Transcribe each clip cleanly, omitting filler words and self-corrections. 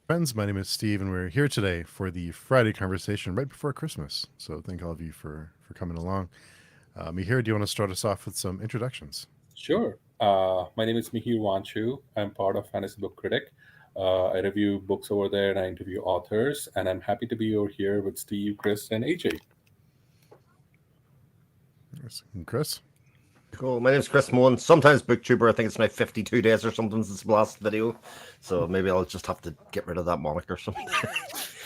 Friends, my name is Steve, and we're here today for the Friday conversation right before Christmas. So thank all of you for coming along. Mihir, do you want to start us off with some introductions? Sure. My name is Mihir. I'm part of Fantasy Book Critic. I review books over there and I interview authors, and I'm happy to be over here with Steve, Chris, and AJ. Yes. And Chris? Cool. My name's Chris Mohan. Sometimes booktuber. I think it's my 52 days or something since the last video. So maybe I'll just have to get rid of that moniker or something.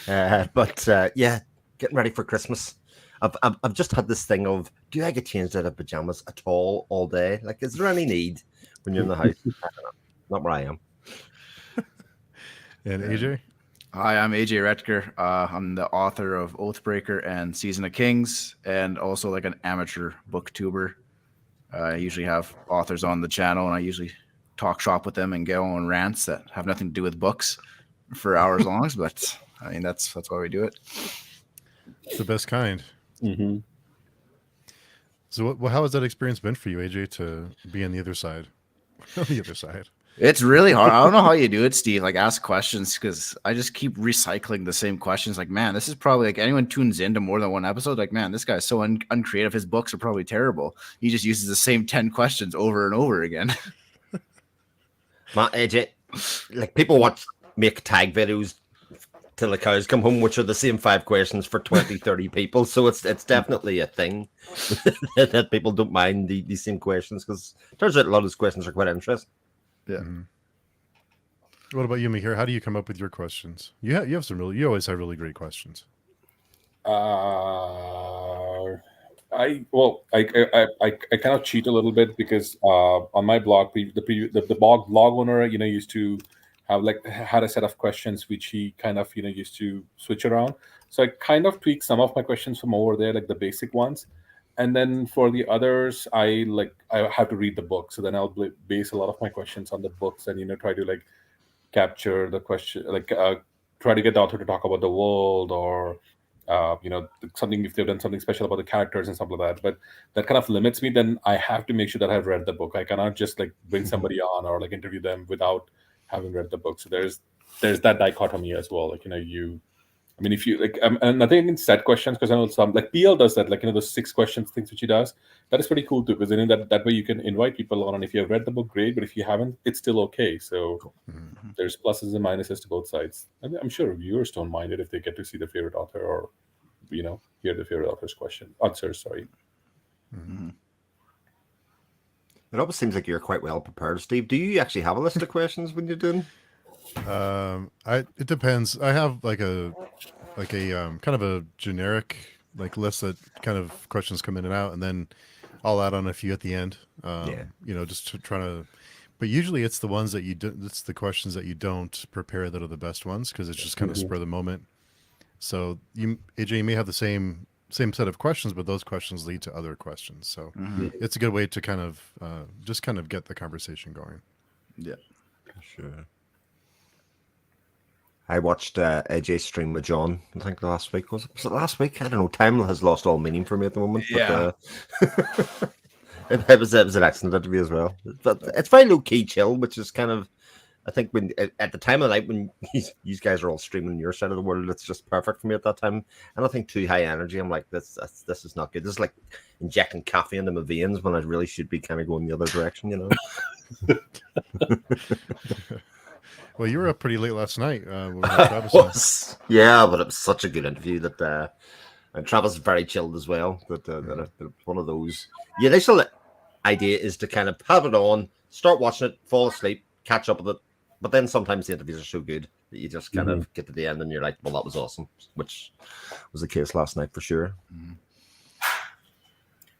But yeah, getting ready for Christmas. I've just had this thing of, do I get changed out of pajamas at all day? Like, is there any need when you're in the house? I don't know. Not where I am. And AJ? Hi, I'm AJ Rettger. I'm the author of Oathbreaker and Season of Kings, and also like an amateur booktuber. I usually have authors on the channel, and I usually talk shop with them and get on rants that have nothing to do with books for hours long. But I mean, that's why we do it. It's the best kind. Mm-hmm. So, how has that experience been for you, AJ, to be on the other side? On the other side. It's really hard. I don't know how you do it, Steve. Like, ask questions, because I just keep recycling the same questions. Like, man, this is probably like anyone tunes into more than one episode. Like, man, this guy's so uncreative. His books are probably terrible. He just uses the same 10 questions over and over again. Matt, AJ, like people make tag videos till the cows come home, which are the same 5 questions for 20, 30 people. So it's definitely a thing that people don't mind these same questions, because it turns out a lot of those questions are quite interesting. Yeah. Mm-hmm. What about you, Mihir? How do you come up with your questions? You have some you always have really great questions. I kind of cheat a little bit because on my blog, the blog owner, used to have had a set of questions which he kind of used to switch around. So I kind of tweak some of my questions from over there, like the basic ones, and then for the others, I have to read the book. So then I'll base a lot of my questions on the books, and try to capture the question, try to get the author to talk about the world, or something, if they've done something special about the characters and stuff like that. But that kind of limits me. Then I have to make sure that I've read the book. I cannot just bring somebody on or interview them without having read the book. So there's that dichotomy as well. I mean, if you and nothing against set questions, because I know some PL does that, those 6 questions things which he does. That is pretty cool too, because that way you can invite people on, and if you have read the book, great. But if you haven't, it's still okay. So there's pluses and minuses to both sides. I'm sure viewers don't mind it if they get to see the favorite author, or hear the favorite author's answers. Sorry. Mm-hmm. It always seems like you're quite well prepared, Steve. Do you actually have a list of questions when you're doing? It depends. I have a kind of a generic list that kind of questions come in and out, and then I'll add on a few at the end. Just to try to. But usually it's the ones that you do. It's the questions that you don't prepare that are the best ones, because it's just kind of spur of the moment. So AJ, you may have the same set of questions, but those questions lead to other questions. So it's a good way to kind of just kind of get the conversation going. Yeah, sure. I watched AJ stream with John, I think last week. Was it last week? I don't know. Time has lost all meaning for me at the moment. Yeah. But, it was an excellent interview as well. But it's very low-key chill, which is kind of, I think, when at the time of the night when you guys are all streaming your side of the world, it's just perfect for me at that time. And I think too high energy, I'm like, this is not good. This is like injecting caffeine into my veins when I really should be kind of going the other direction, Well, you were up pretty late last night. When Travis yeah, but it was such a good interview that and Travis is very chilled as well. That one of those. The initial idea is to kind of have it on, start watching it, fall asleep, catch up with it. But then sometimes the interviews are so good that you just kind of get to the end and you're like, well, that was awesome, which was the case last night for sure.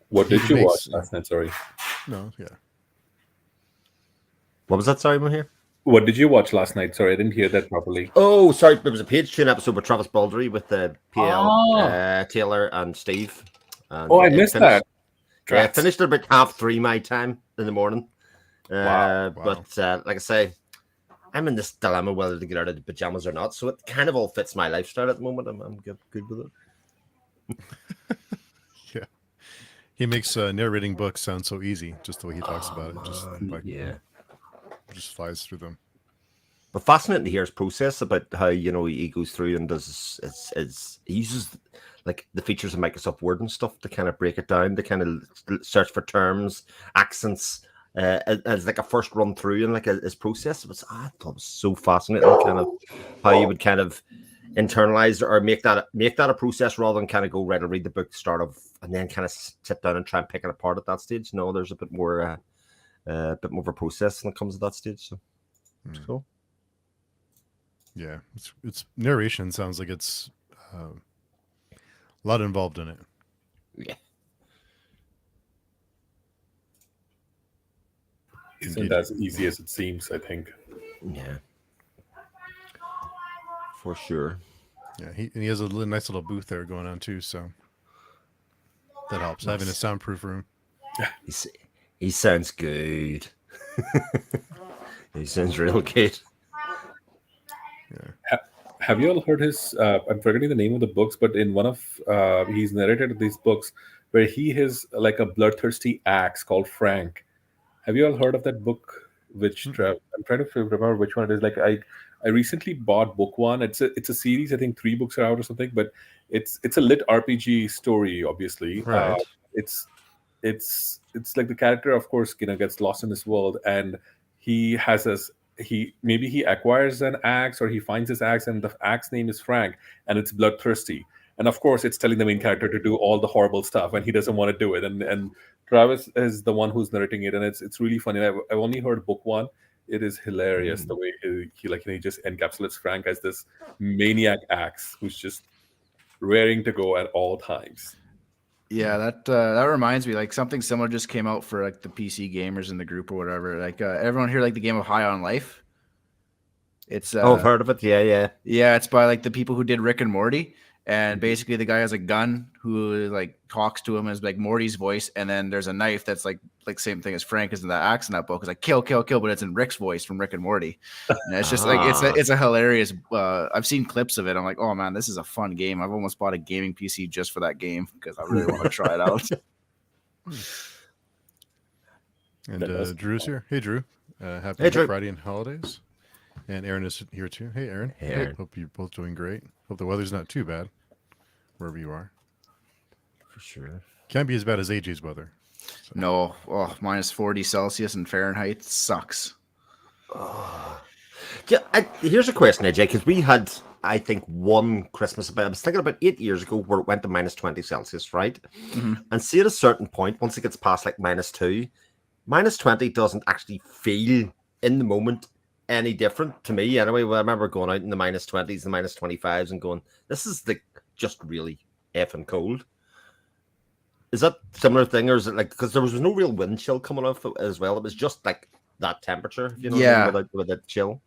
What did you watch last night? Sorry. No, yeah. What was that? Sorry, Mihir? What did you watch last night? Sorry, I didn't hear that properly. Oh, sorry. There was a page 2 episode with Travis Baldry with PL, Taylor, and Steve. And I missed that. Yeah, it finished at about 3:30 my time in the morning. Wow. But like I say, I'm in this dilemma whether to get out of the pajamas or not. So it kind of all fits my lifestyle at the moment. I'm good with it. Yeah. He makes narrating books sound so easy, just the way he talks about it. Just just flies through them. But fascinating to hear his process about how he goes through and does he uses like the features of Microsoft Word and stuff to kind of break it down, to kind of search for terms, accents, as like a first run through and like his process. I thought it was so fascinating, kind of how you would kind of internalize or make that a process rather than kind of go right and read the book start of and then kind of sit down and try and pick it apart at that stage. No, there's a bit more of a process when it comes to that stage. So it's cool. Yeah, it's narration sounds like it's a lot involved in it. Yeah. Isn't as easy as it seems, I think. Yeah. For sure. Yeah, he has a nice little booth there going on too, so that helps. Having a soundproof room. He sounds good. He sounds real good. Yeah. Have you all heard his? I'm forgetting the name of the books, but in one of he's narrated these books where he has like a bloodthirsty axe called Frank. Have you all heard of that book? Which I'm trying to remember which one it is. Like I recently bought book one. It's a series. I think 3 books are out or something. But it's a lit RPG story. Obviously, Right. it's like the character, of course, gets lost in this world, and he has this. He acquires an axe or he finds his axe, and the axe name is Frank, and it's bloodthirsty. And of course, it's telling the main character to do all the horrible stuff, and he doesn't want to do it. And Travis is the one who's narrating it, and it's really funny. I've only heard book one. It is hilarious the way he just encapsulates Frank as this maniac axe who's just raring to go at all times. Yeah, that reminds me, like something similar just came out for like the PC gamers in the group or whatever. Like everyone here, like the game of High on Life. It's I've heard of it. Yeah. yeah, it's by like the people who did Rick and Morty, and basically the guy has a gun who like talks to him as like Morty's voice, and then there's a knife that's like same thing as Frank is in that axe in that book. It's like kill, but it's in Rick's voice from Rick and Morty, and it's just like it's a hilarious. I've seen clips of it. I'm like, oh man, this is a fun game. I've almost bought a gaming PC just for that game because I really want to try it out. And Drew's here. Hey, Drew. Happy Hey, Drew. Friday and holidays. And Aaron is here too. Hey, Aaron. Hey, Aaron. Hope you're both doing great. Hope the weather's not too bad wherever you are. For sure. Can't be as bad as AJ's weather. No, minus 40 Celsius in Fahrenheit sucks. Yeah, here's a question, AJ, because we had, I think, one Christmas, I was thinking about 8 years ago, where it went to minus 20 Celsius, right? Mm-hmm. And see, at a certain point, once it gets past like minus 2, minus 20 doesn't actually feel in the moment any different to me. Anyway, I remember going out in the minus 20s and minus 25s and going, this is just really effing cold. Is that similar thing, or is it like, because there was no real wind chill coming off as well? It was just like that temperature, you know, Yeah. what I mean, without chill.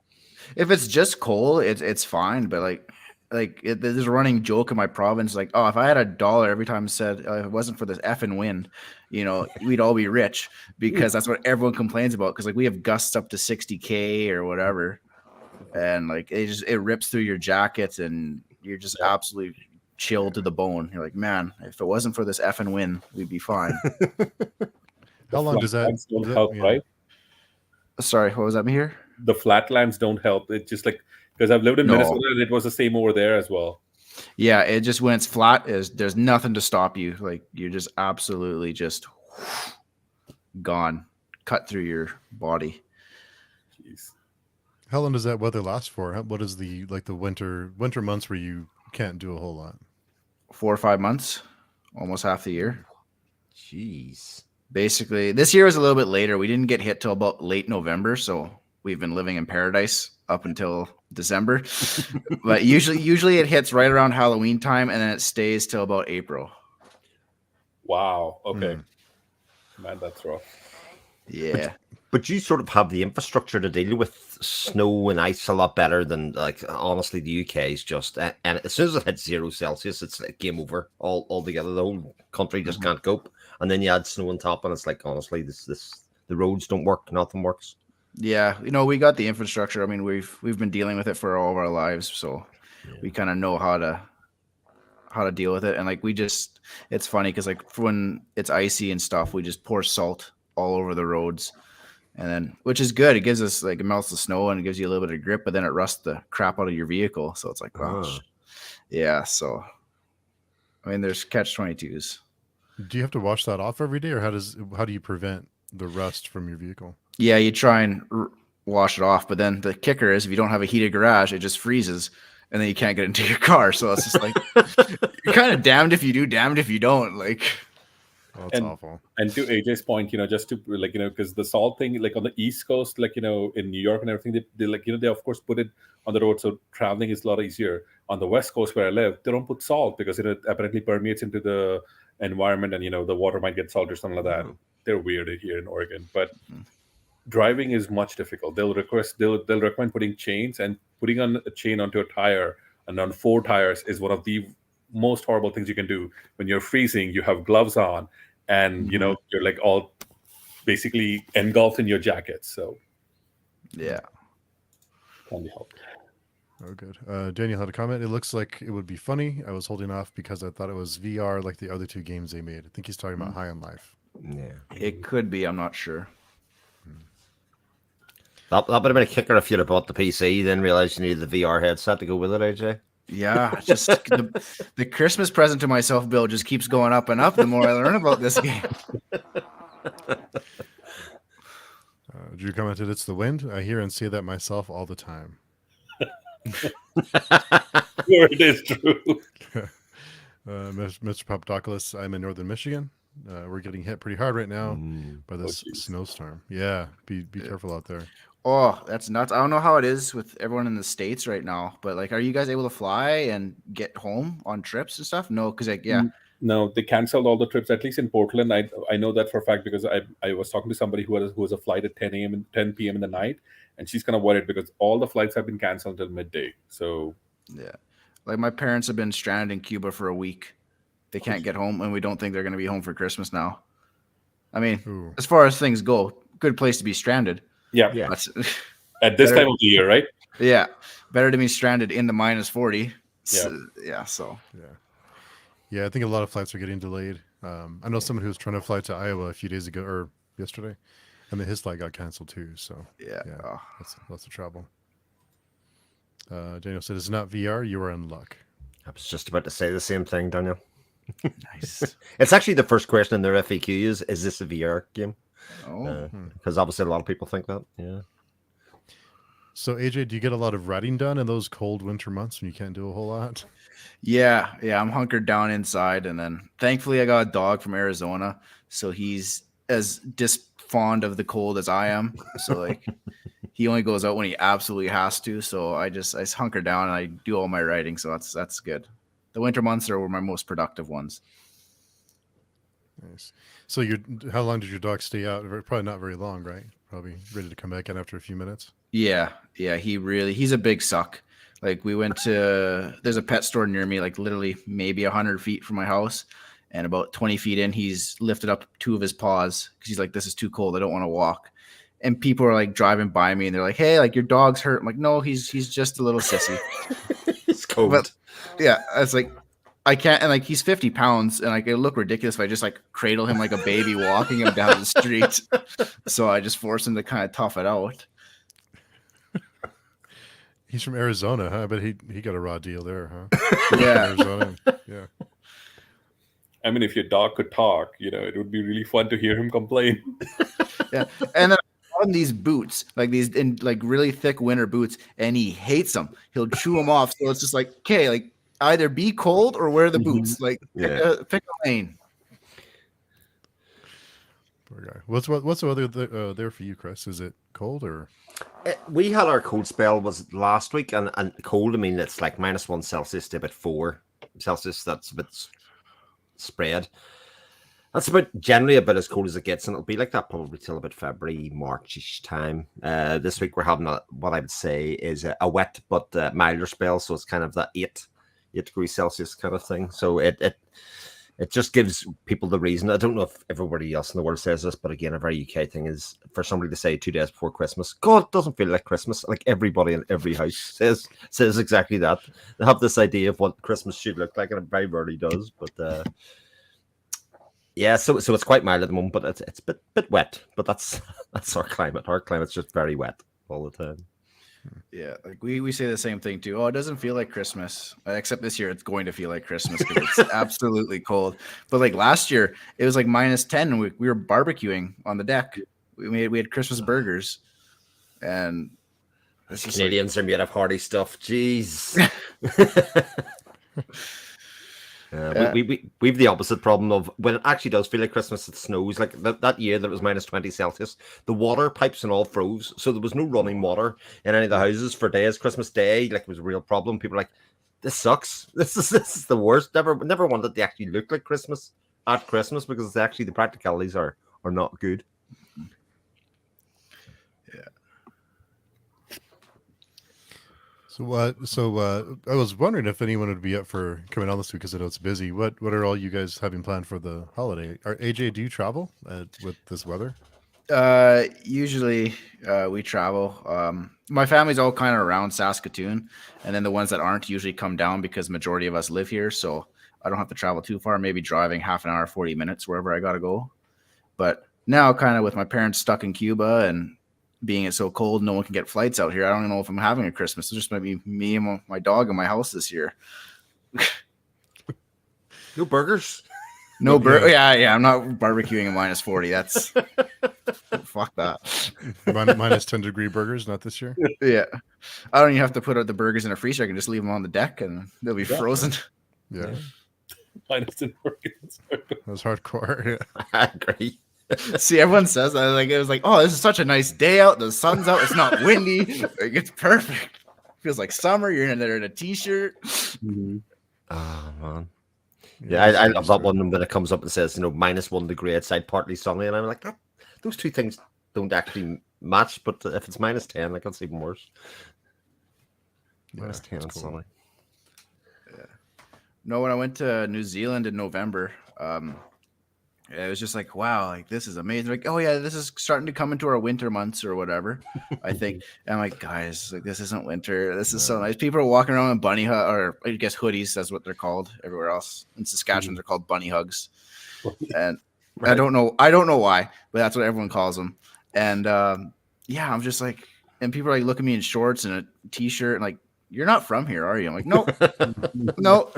If it's just cold, it's fine. But there's a running joke in my province, like, oh, if I had $1 every time said if it wasn't for this effing wind, we'd all be rich, because that's what everyone complains about. Because like we have gusts up to 60K or whatever, and like it rips through your jackets, and you're just absolutely chilled to the bone. You're like, man, if it wasn't for this effing wind, we'd be fine. How long does that? Don't help, right? Sorry, what was that, Mihir? The flatlands don't help. It's just like, because I've lived in Minnesota and it was the same over there as well. Yeah, it just, when it's flat, there's nothing to stop you. Like you're just absolutely just gone, cut through your body. Jeez. How long does that weather last for? What is the winter months where you can't do a whole lot? 4 or 5 months, almost half the year. Jeez. Basically, this year was a little bit later. We didn't get hit till about late November, so we've been living in paradise up until December. But usually it hits right around Halloween time, and then it stays till about April. Wow. Okay. Man, that's rough. Yeah. But you sort of have the infrastructure to deal with snow and ice a lot better than, like, honestly, the UK is just, and as soon as it hits 0 Celsius, it's like game over altogether. The whole country just can't cope. And then you add snow on top, and it's like, honestly, the roads don't work, nothing works. Yeah, we got the infrastructure. I mean, we've been dealing with it for all of our lives, so we kind of know how to deal with it. And like it's funny because like when it's icy and stuff, we just pour salt all over the roads, and then which is good. It gives us like it melts the snow and it gives you a little bit of grip, but then it rusts the crap out of your vehicle. So it's like, gosh, yeah. So I mean, there's catch-22s. Do you have to wash that off every day, or how do you prevent the rust from your vehicle? Yeah, you try and wash it off, but then the kicker is if you don't have a heated garage, it just freezes, and then you can't get into your car. So it's just like you're kind of damned if you do, damned if you don't. Like, oh, it's awful. And to AJ's point, just to like because the salt thing, like on the East Coast, like in New York and everything, they like they of course put it on the road, so traveling is a lot easier. On the West Coast where I live, they don't put salt because it apparently permeates into the environment, and the water might get salty or something like that. They're weird here in Oregon, but driving is much difficult. They'll recommend putting chains, and putting on a chain onto a tire and on 4 tires is one of the most horrible things you can do. When you're freezing, you have gloves on, and you're like all basically engulfed in your jacket. So yeah, can be helped. Oh, good. Daniel had a comment. It looks like it would be funny. I was holding off because I thought it was VR like the other 2 games they made. I think he's talking about High on Life. Yeah, it could be. I'm not sure. that would have been a kicker if you'd have bought the PC, then realized you needed the VR headset to go with it, AJ. Yeah, just the Christmas present to myself bill just keeps going up and up the more I learn about this game. Drew commented, "It's the wind. I hear and say that myself all the time." Sure, it is true. Mr. Papadopoulos, I'm in northern Michigan. We're getting hit pretty hard right now by this snowstorm. Yeah, be careful out there. Oh, that's nuts. I don't know how it is with everyone in the States right now, but like, are you guys able to fly and get home on trips and stuff? No, because like, yeah. No, they canceled all the trips, at least in Portland. I know that for a fact because I was talking to somebody who was a flight at 10 p.m. in the night, and she's kind of worried because all the flights have been canceled until midday. So yeah, like my parents have been stranded in Cuba for a week. They can't get home, and we don't think they're going to be home for Christmas now. I mean, as far as things go, good place to be stranded. Yeah. At this time of the year, right? Yeah, better to be stranded in the -40. Yeah. Yeah, I think a lot of flights are getting delayed. I know someone who was trying to fly to Iowa a few days ago or yesterday, and then his flight got canceled too. So yeah. That's lots of trouble. Daniel said, "It's not VR. You are in luck." I was just about to say the same thing, Daniel. Nice. It's actually the first question in their FAQ is this a VR game? Oh, because obviously a lot of people think that. Yeah. So AJ, do you get a lot of riding done in those cold winter months when you can't do a whole lot? yeah. I'm hunkered down inside, and then thankfully I got a dog from Arizona, so he's as fond of the cold as I am. So like, he only goes out when he absolutely has to. So I hunker down and I do all my riding. So that's good. The winter months are my most productive ones. Nice. So how long did your dog stay out? Probably not very long, right? Probably ready to come back in after a few minutes. Yeah. He's a big suck. Like there's a pet store near me, like literally maybe 100 feet from my house, and about 20 feet in, he's lifted up 2 of his paws because he's like, this is too cold. I don't want to walk. And people are like driving by me and they're like, hey, like your dog's hurt. I'm like, no, he's just a little sissy. It's cold. But yeah, it's like, I can't, and like he's 50 pounds, and like it look ridiculous if I just like cradle him like a baby walking him down the street. So I just force him to kind of tough it out. He's from Arizona, huh? But he got a raw deal there, huh? Yeah. Arizona. Yeah. I mean, if your dog could talk, it would be really fun to hear him complain. Yeah, and then on these boots, like these in like really thick winter boots, and he hates them. He'll chew them off. So it's just like, okay, like either be cold or wear the boots. Like pick a lane. Poor guy. What's the weather there for you, Chris? Is it cold or? We had our cold spell was last week, and cold. I mean, it's like -1 Celsius to about 4 Celsius. That's a bit spread. That's generally about as cold as it gets, and it'll be like that probably till about February, March-ish time. This week we're having what I would say is a wet but milder spell, so it's kind of that 8 degrees Celsius kind of thing. So it just gives people the reason. I don't know if everybody else in the world says this, but again, a very UK thing is for somebody to say 2 days before Christmas, God, it doesn't feel like Christmas. Like everybody in every house says exactly that. They have this idea of what Christmas should look like, and it very rarely does. But Yeah, so it's quite mild at the moment, but it's a bit wet. But that's our climate. Our climate's just very wet all the time. Yeah, like we say the same thing too. Oh, it doesn't feel like Christmas. Except this year, it's going to feel like Christmas because it's absolutely cold. But like last year, it was like -10, and we were barbecuing on the deck. We had Christmas burgers, and it's just Canadians are made of hearty stuff. Jeez. We've the opposite problem of when it actually does feel like Christmas, it snows. Like that year that it was -20 Celsius, the water pipes and all froze, so there was no running water in any of the houses for days. Christmas Day, like, was a real problem. People were like, "This sucks. This is the worst." Never wanted to actually look like Christmas at Christmas because it's actually the practicalities are not good. So I was wondering if anyone would be up for coming on this week because I know it's busy. What are all you guys having planned for the holiday? AJ, do you travel with this weather? Usually we travel. My family's all kind of around Saskatoon, and then the ones that aren't usually come down because majority of us live here, so I don't have to travel too far. Maybe driving half an hour, 40 minutes wherever I gotta go. But now, kind of with my parents stuck in Cuba and being it so cold, no one can get flights out here. I don't even know if I'm having a Christmas. It just might be me and my dog in my house this year. No burgers. No burger. Yeah. I'm not barbecuing at -40. That's fuck that. -10-degree burgers, not this year. Yeah, I don't even have to put out the burgers in a freezer. I can just leave them on the deck and they'll be frozen. Yeah, -10 burgers. that's hardcore. Yeah. I agree. See, everyone says that. Like, it was like, oh, this is such a nice day out. The sun's out. It's not windy. Like, it's perfect. Feels like summer. You're in there in a t-shirt. Mm-hmm. Oh man. Yeah, I love that one when it comes up and says, -1 degree outside, partly sunny, and I'm like, those two things don't actually match. But if it's -10, like, that's even worse. Yeah, -10 and cool. sunny. Yeah. No, when I went to New Zealand in November, it was just like, wow, like, this is amazing. Like, oh yeah, this is starting to come into our winter months or whatever, I think. And I'm like, guys, like, this isn't winter. This is so nice. People are walking around in bunny or I guess hoodies. That's what they're called everywhere else. In Saskatchewan, they're called bunny hugs. And Right. I don't know why, but that's what everyone calls them. And yeah, I'm just like, and people are like, look at me in shorts and a t-shirt and like, you're not from here, are you? I'm like, nope, no.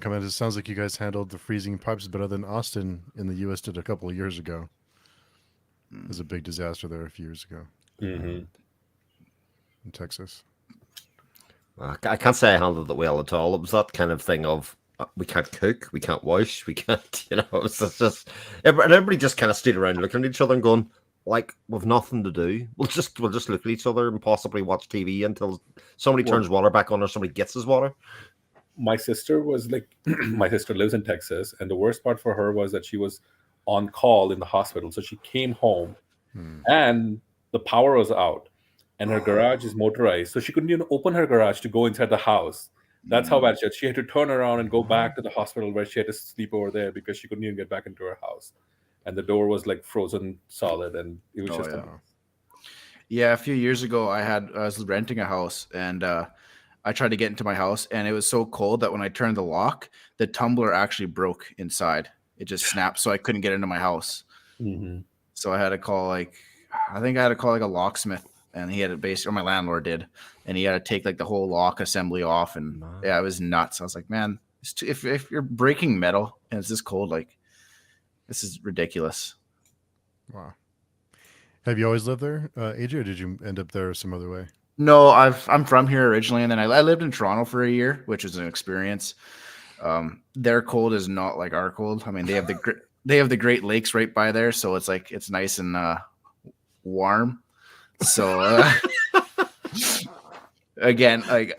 Comment. It sounds like you guys handled the freezing pipes better than Austin in the U.S. did a couple of years ago. It was a big disaster there a few years ago in Texas. I can't say I handled it well at all. It was that kind of thing of we can't cook, we can't wash, we can't, it's just everybody just kind of stayed around looking at each other and going, like, we've nothing to do. We'll just look at each other and possibly watch TV until somebody turns water back on or somebody gets his water. My sister was like, my sister lives in Texas, and the worst part for her was that she was on call in the hospital. So she came home and the power was out and her garage is motorized. So she couldn't even open her garage to go inside the house. That's how bad she had to turn around and go back to the hospital where she had to sleep over there because she couldn't even get back into her house. And the door was like frozen solid. And it was Yeah, a few years ago, I was renting a house and I tried to get into my house and it was so cold that when I turned the lock, the tumbler actually broke inside. It just snapped, so I couldn't get into my house. So I had to call like a locksmith, and he had to basically, or my landlord did, and he had to take like the whole lock assembly off, and yeah, it was nuts. I was like, man, if you're breaking metal and it's this cold, like, this is ridiculous. Wow. Have you always lived there, AJ, or did you end up there some other way? No, I'm from here originally, and then I lived in Toronto for a year, which was an experience. Their cold is not like our cold. I mean, they have the Great Lakes right by there, so it's like it's nice and warm. So again, like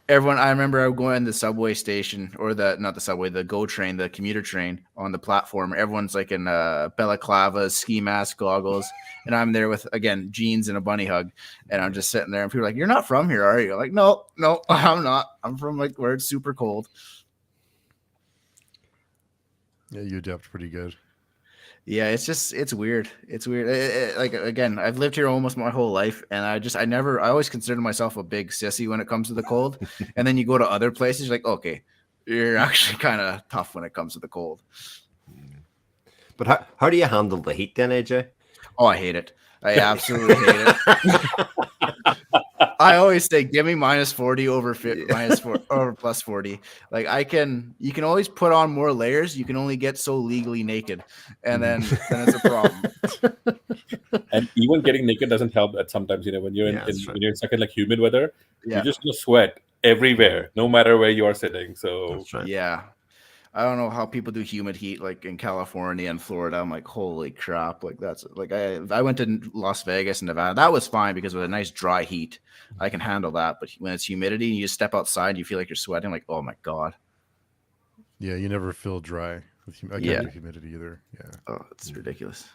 everyone, I remember I would go in the subway station or the GO train, the commuter train on the platform. Everyone's like in balaclavas, ski mask, goggles, and I'm there with, again, jeans and a bunny hug, and I'm just sitting there, and people are like, "You're not from here, are you?" I'm like, no, I'm not. I'm from like where it's super cold. Yeah, you adapt pretty good. Yeah, it's weird. It's weird. Like, again, I've lived here almost my whole life, and I always considered myself a big sissy when it comes to the cold. And then you go to other places, you're like, okay, you're actually kind of tough when it comes to the cold. But how do you handle the heat then, AJ? Oh, I hate it. I absolutely hate it. I always say, give me minus 40 over minus 4 or plus 40. Like you can always put on more layers. You can only get so legally naked, and then it's a problem. And even getting naked doesn't help. At sometimes, when you're when you're stuck in like humid weather, you just sweat everywhere, no matter where you are sitting. So yeah. I don't know how people do humid heat like in California and Florida. I'm like, holy crap! Like that's like I went to Las Vegas and Nevada. That was fine because with a nice dry heat, I can handle that. But when it's humidity and you just step outside, you feel like you're sweating. Like, oh my god. Yeah, you never feel dry. I can't do humidity either. Yeah. Oh, it's ridiculous.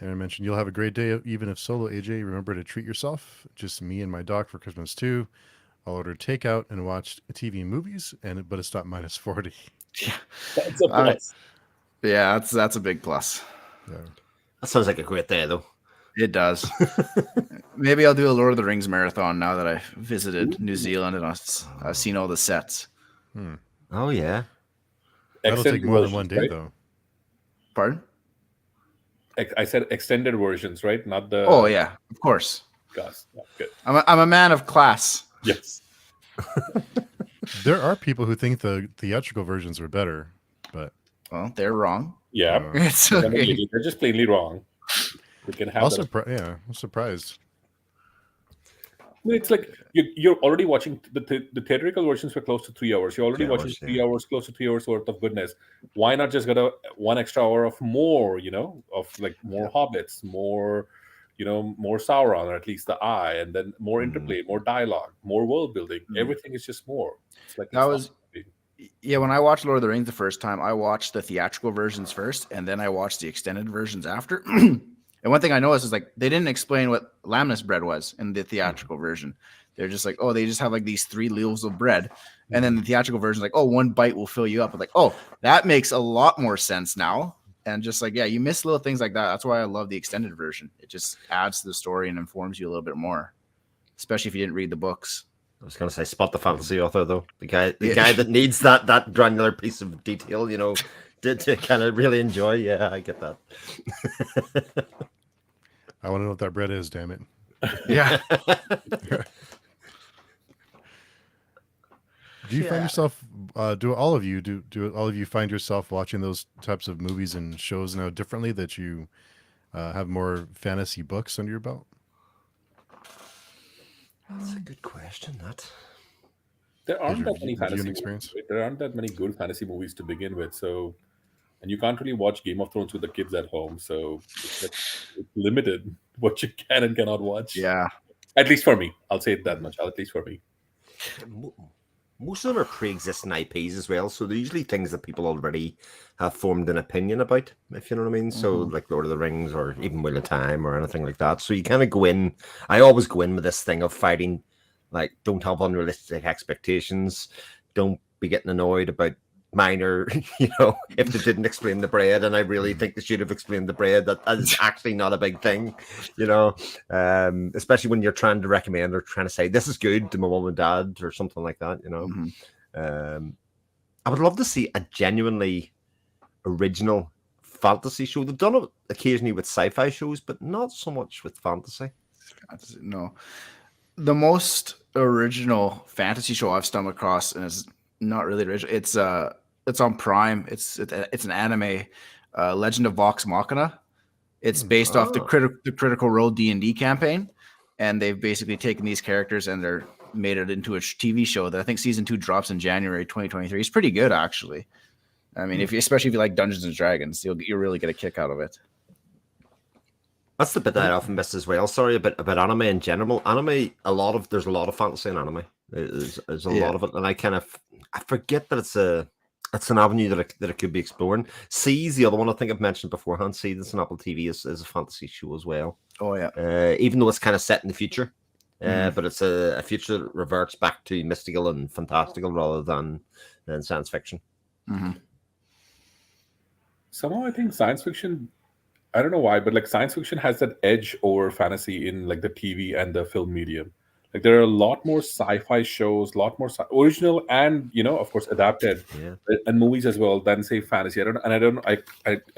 Aaron mentioned you'll have a great day even if solo. AJ, remember to treat yourself. Just me and my dog for Christmas too. I'll order takeout and watch TV and movies, but it's not minus 40. Yeah, that's a plus. That's a big plus. Yeah. That sounds like a great day, though. It does. Maybe I'll do a Lord of the Rings marathon now that I've visited New Zealand and I've seen all the sets. Oh yeah, that'll take more than one day, right? Though. Pardon? I said extended versions, right? Not the. Oh yeah, of course. Gosh, good. I'm a man of class. Yes. There are people who think the theatrical versions are better, but they're wrong. Yeah, it's okay. They're just plainly wrong. We can have. I'm surprised. It's like you're already watching the theatrical versions were close to 3 hours. You're already watching 3 hours, close to 3 hours worth of goodness. Why not just get one extra hour of more? Of like more hobbits, more. More Sauron, or at least the Eye, and then more interplay, more dialogue, more world building. Everything is just more. It's like when I watched Lord of the Rings the first time, I watched the theatrical versions first, and then I watched the extended versions after. And one thing I noticed is like they didn't explain what lamnas bread was in the theatrical version. They're just like, they just have like these 3 loaves of bread, and then the theatrical version is like, one bite will fill you up. I'm like, that makes a lot more sense now. And just like, you miss little things like that. That's why I love the extended version. It just adds to the story and informs you a little bit more, especially if you didn't read the books. I was going to say, spot the fantasy author, though. The guy that needs that granular piece of detail, to kind of really enjoy. Yeah, I get that. I want to know what that bread is, damn it. Yeah. Do you find yourself? Do all of you find yourself watching those types of movies and shows now differently? That you have more fantasy books under your belt? That's a good question. There aren't that many fantasy experience. Movies. There aren't that many good fantasy movies to begin with. So, and you can't really watch Game of Thrones with the kids at home. So it's limited what you can and cannot watch. Yeah. At least for me, I'll say it that much. At least for me. Most of them are pre-existing IPs as well, so they're usually things that people already have formed an opinion about, if you know what I mean. So like Lord of the Rings or even Wheel of Time or anything like that. So you kind of go in. I always go in with this thing of fighting, like, don't have unrealistic expectations. Don't be getting annoyed about minor, if they didn't explain the bread, and I really think they should have explained the bread. That is actually not a big thing, especially when you're trying to recommend or trying to say this is good to my mom and dad or something like that. I would love to see a genuinely original fantasy show. They've done it occasionally with sci-fi shows, but not so much with fantasy. No, the most original fantasy show I've stumbled across, and it's not really original. It's on Prime. It's an anime, Legend of Vox Machina. It's based off the Critical Role D&D campaign, and they've basically taken these characters and they're made it into a TV show that I think season 2 drops in January 2023. It's pretty good, actually. I mean, especially if you like Dungeons and Dragons, you'll really get a kick out of it. That's the bit that I often miss as well. Sorry about anime in general. Anime, there's a lot of fantasy in anime. There's a lot of it, and I forget that it's an avenue that it could be exploring. Seas, the other one I think I've mentioned beforehand. See, that's an Apple TV is a fantasy show as well. Oh yeah. Even though it's kind of set in the future, but it's a future that reverts back to mystical and fantastical rather than science fiction. Somehow I think science fiction, I don't know why, but like science fiction has that edge over fantasy in like the TV and the film medium. Like there are a lot more sci-fi shows, a lot more original and of course adapted and movies as well than say fantasy. I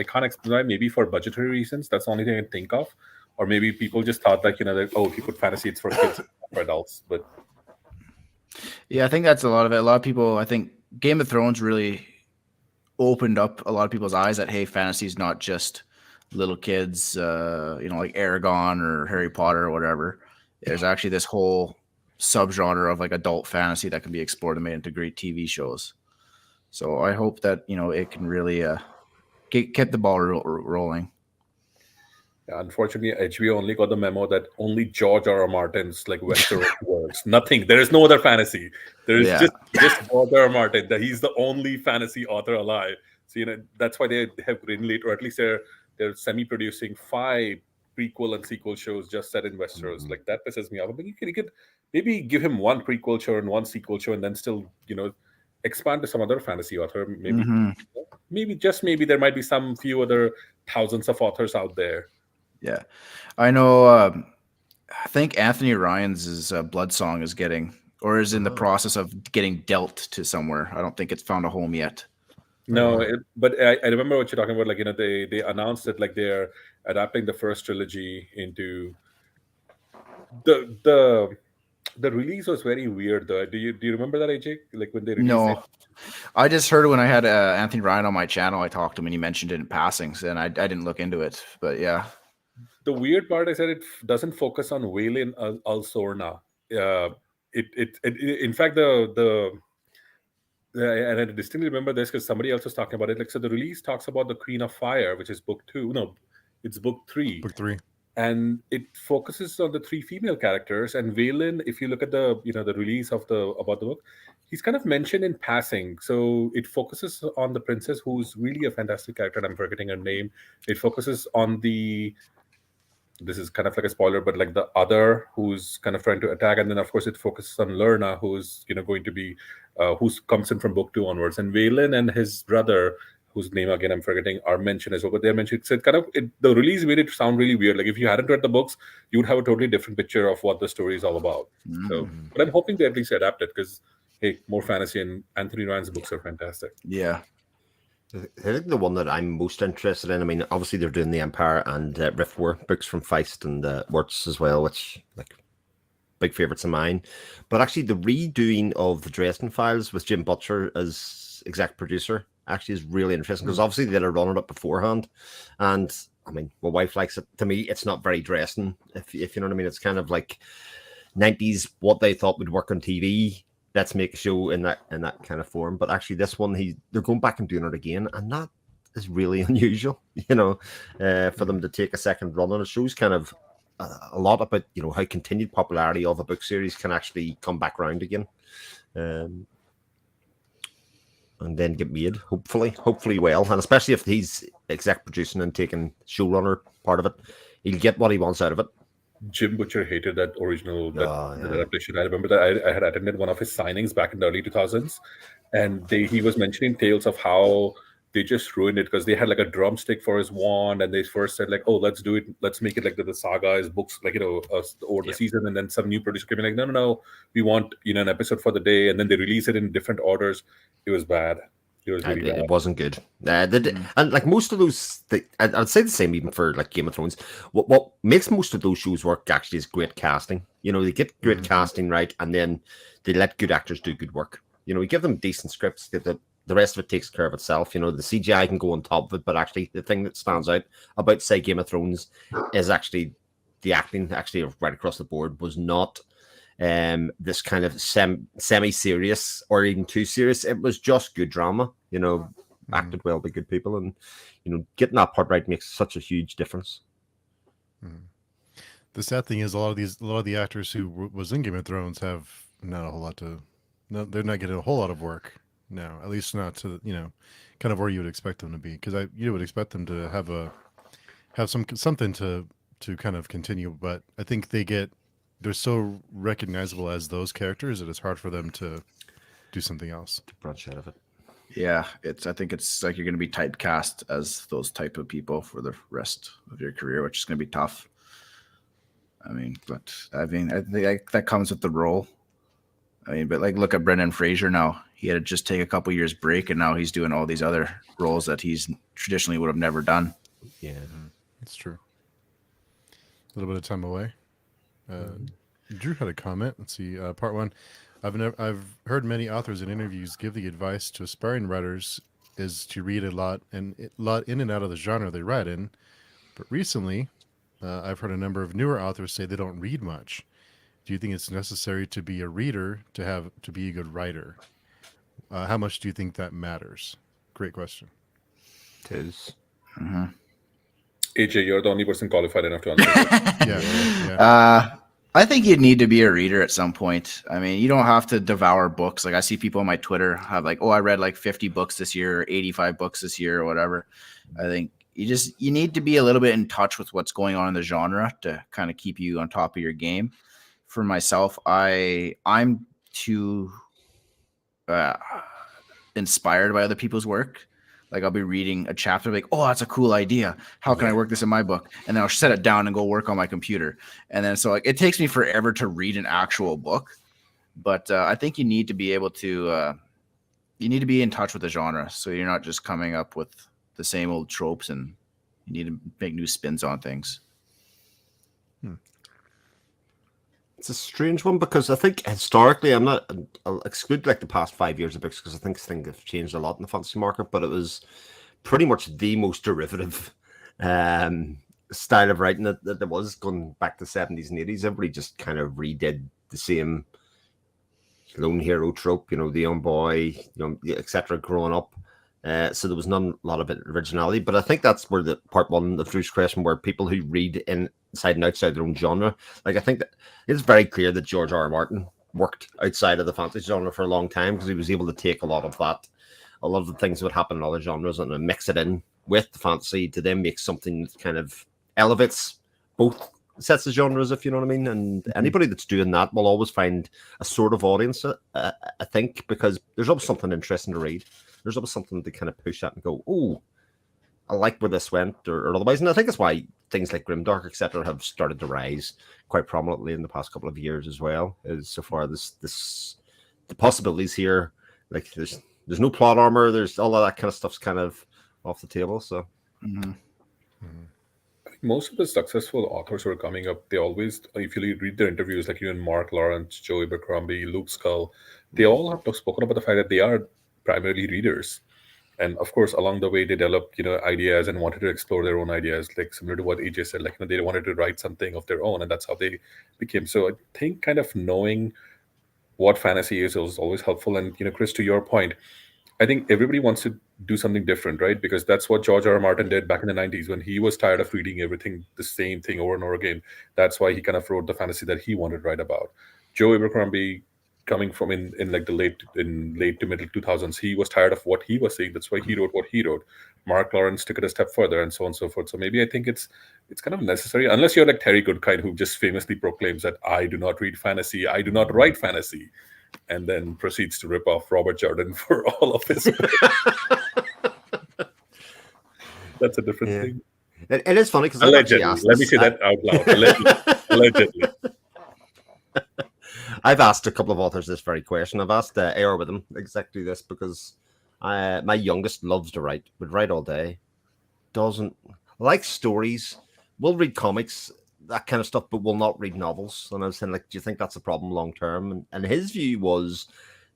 can't explain why. Maybe for budgetary reasons, that's the only thing I can think of, or maybe people just thought that that, oh, if you put fantasy, it's for kids, for adults. But yeah, I think that's a lot of it. A lot of people, I think, Game of Thrones really opened up a lot of people's eyes that hey, fantasy is not just little kids, like Aragon or Harry Potter or whatever. There's actually this whole subgenre of like adult fantasy that can be explored and made into great TV shows. So I hope that it can really get the ball rolling. Unfortunately, HBO only got the memo that only George R. R. Martin's like Westeros works. Nothing. There is no other fantasy. There is just George R. R. Martin. That he's the only fantasy author alive. So that's why they have greenlit, or at least they're semi-producing 5 prequel and sequel shows just set in Westeros. Like that pisses me off. But you could maybe give him 1 prequel show and 1 sequel show, and then still expand to some other fantasy author. Maybe maybe there might be some few other thousands of authors out there. Yeah, I know. I think Anthony Ryan's Blood Song is getting, or is in the process of getting dealt to somewhere. I don't think it's found a home yet. No, but I remember what you're talking about. Like they announced that like they're adapting the first trilogy into the release was very weird though. Do you remember that, AJ? Like when they released it? I just heard when I had Anthony Ryan on my channel. I talked to him and he mentioned it in passing, and I didn't look into it. But yeah. The weird part is that it doesn't focus on Waylon Al-Sorna. In fact, and I distinctly remember this because somebody else was talking about it. Like, so the release talks about the Queen of Fire, which is book 2. No, it's book 3. Book 3. And it focuses on the 3 female characters. And Waylon, if you look at the the release of about the book, he's kind of mentioned in passing. So it focuses on the princess, who's really a fantastic character, and I'm forgetting her name. It focuses on this is kind of like a spoiler, but like the other who's kind of trying to attack, and then of course it focuses on Lerna, who's going to be who comes in from book 2 onwards, and Waylon and his brother, whose name again I'm forgetting, are mentioned as well. But they're mentioned. So the release made it sound really weird. Like if you hadn't read the books, you would have a totally different picture of what the story is all about. So, but I'm hoping they at least adapt it because hey, more fantasy, and Anthony Ryan's books are fantastic. Yeah. I think the one that I'm most interested in, I mean, obviously they're doing the Empire and Rift War books from Feist and Wirtz as well, which like big favorites of mine. But actually the redoing of the Dresden Files with Jim Butcher as exec producer actually is really interesting because obviously they had run it up beforehand. And I mean, my wife likes it. To me, it's not very Dresden, if you know what I mean. It's kind of like 90s, what they thought would work on TV. Let's make a show in that kind of form. But actually this one, they're going back and doing it again, and that is really unusual, for them to take a second run on it. Shows kind of a lot about how continued popularity of a book series can actually come back around again, and then get made, hopefully well, and especially if he's exec producing and taking showrunner part of it, he'll get what he wants out of it. Jim Butcher hated that original adaptation. I remember that I had attended one of his signings back in the early 2000s, and he was mentioning tales of how they just ruined it because they had like a drumstick for his wand, and they first said like, oh, let's do it, let's make it like the saga is books, like over the season, and then some new producer came in like, no, we want an episode for the day, and then they release it in different orders. It was bad. It was really bad. It wasn't good. And like most of those, I'd say the same even for like Game of Thrones. What makes most of those shows work actually is great casting. They get great casting right, and then they let good actors do good work. You give them decent scripts. The rest of it takes care of itself. The CGI can go on top of it, but actually the thing that stands out about, say, Game of Thrones is actually the acting. Actually, right across the board was not this kind of semi-serious or even too serious. It was just good drama, acted well by good people, and getting that part right makes such a huge difference. The sad thing is a lot of the actors who was in Game of Thrones have not a whole lot they're not getting a whole lot of work now, at least not to kind of where you would expect them to be, because you would expect them to have something to kind of continue, but I think they're so recognizable as those characters that it's hard for them to do something else. To branch out of it. Yeah, I think it's like you're going to be typecast as those type of people for the rest of your career, which is going to be tough. I mean, I think that comes with the role. I mean, but like, look at Brendan Fraser now. He had to just take a couple years break, and now he's doing all these other roles that he's traditionally would have never done. Yeah. That's true. A little bit of time away. Drew had a comment. Let's see. Part one. I've heard many authors in interviews give the advice to aspiring writers is to read a lot in and out of the genre they write in. But recently, I've heard a number of newer authors say they don't read much. Do you think it's necessary to be a reader to be a good writer? How much do you think that matters? Great question. It is. AJ, you're the only person qualified enough to answer this. Yeah. I think you need to be a reader at some point. I mean, you don't have to devour books. Like I see people on my Twitter have like, oh, I read like 50 books this year, or 85 books this year, or whatever. I think you need to be a little bit in touch with what's going on in the genre to kind of keep you on top of your game. For myself, I'm too inspired by other people's work. Like I'll be reading a chapter, like, oh, that's a cool idea. How can I work this in my book? And then I'll set it down and go work on my computer. And then so like it takes me forever to read an actual book. But I think you need to be able to you need to be in touch with the genre, so you're not just coming up with the same old tropes, and you need to make new spins on things. It's a strange one because I think historically, I'll exclude like the past 5 years of books because I think things have changed a lot in the fantasy market, but it was pretty much the most derivative style of writing that there was going back to the 70s and 80s. Everybody just kind of redid the same lone hero trope, the young boy, etc. growing up. So there was a lot of originality, but I think that's where the part one of Drew's question, where people who read inside and outside their own genre, like I think that it's very clear that George R.R. Martin worked outside of the fantasy genre for a long time because he was able to take a lot of the things that would happen in other genres and mix it in with the fantasy to then make something that kind of elevates both sets of genres, if you know what I mean. And anybody that's doing that will always find a sort of audience, I think, because there's always something interesting to read. There's always something to kind of push at and go, oh, I like where this went, or otherwise. And I think that's why things like Grimdark, etc., have started to rise quite prominently in the past couple of years as well. Is so far the possibilities here, like there's no plot armor, there's all of that kind of stuff's kind of off the table. So most of the successful authors who are coming up, they always, if you read their interviews, like even Mark Lawrence, Joe Abercrombie, Luke Skull, they all have spoken about the fact that they are primarily readers. And of course, along the way, they developed, ideas and wanted to explore their own ideas, like similar to what AJ said, like, they wanted to write something of their own, and that's how they became. So I think kind of knowing what fantasy is always helpful. And, Chris, to your point, I think everybody wants to do something different, right? Because that's what George R.R. Martin did back in the 90s when he was tired of reading everything, the same thing over and over again. That's why he kind of wrote the fantasy that he wanted to write about. Joe Abercrombie, coming from in like the late to middle 2000s, he was tired of what he was saying. That's why he wrote what he wrote. Mark Lawrence took it a step further, and so on and so forth. So maybe I think it's kind of necessary, unless you're like Terry Goodkind, who just famously proclaims that I do not read fantasy, I do not write fantasy, and then proceeds to rip off Robert Jordan for all of his. That's a different thing. It is funny because allegedly, let me say that out loud. Allegedly. I've asked a couple of authors this very question. I've asked AR with them exactly this because my youngest loves to write, would write all day, doesn't like stories, will read comics, that kind of stuff, but will not read novels. And I was saying, like, do you think that's a problem long term? And his view was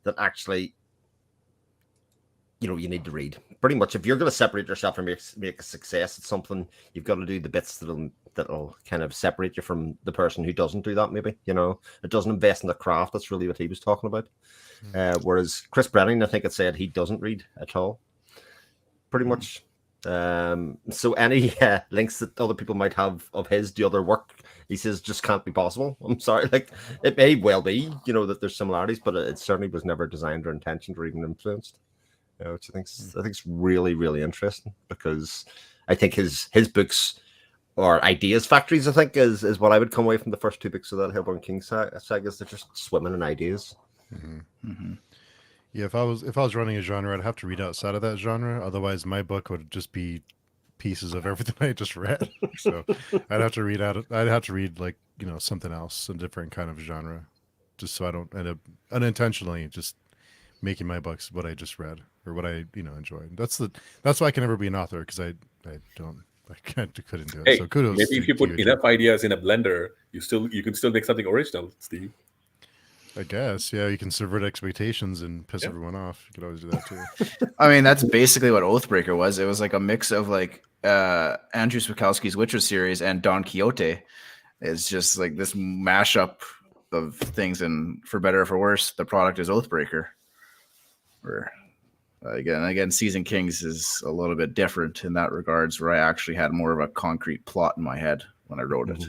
that actually, you need to read. Pretty much, if you're going to separate yourself and make a success at something, you've got to do the bits that'll kind of separate you from the person who doesn't do that. Maybe it doesn't invest in the craft. That's really what he was talking about. Whereas Chris Brennan, I think it said he doesn't read at all. Pretty much. So any links that other people might have of his to other work, he says just can't be possible. I'm sorry, like it may well be, that there's similarities, but it certainly was never designed or intentioned or even influenced. Which I think's really, really interesting, because I think his books are ideas factories. I think is what I would come away from the first two books of that Hellborn King sagas. They're just swimming in ideas. Yeah, if I was running a genre, I'd have to read outside of that genre. Otherwise, my book would just be pieces of everything I just read. So I'd have to read like something else, a different kind of genre, just so I don't end up unintentionally just making my books what I just read or what I enjoyed. That's why I can never be an author, because I couldn't do it. Hey, So kudos. maybe if you to put you, enough ideas in a blender, you can still make something original, Steve. I guess, yeah, you can subvert expectations and piss Yeah. everyone off. You could always do that too. I mean, that's basically what Oathbreaker was. It was like a mix of like Andrew Swikowski's Witcher series and Don Quixote. It's just like this mashup of things, and for better or for worse, the product is Oathbreaker. Where again, Season Kings is a little bit different in that regards, where I actually had more of a concrete plot in my head when I wrote it.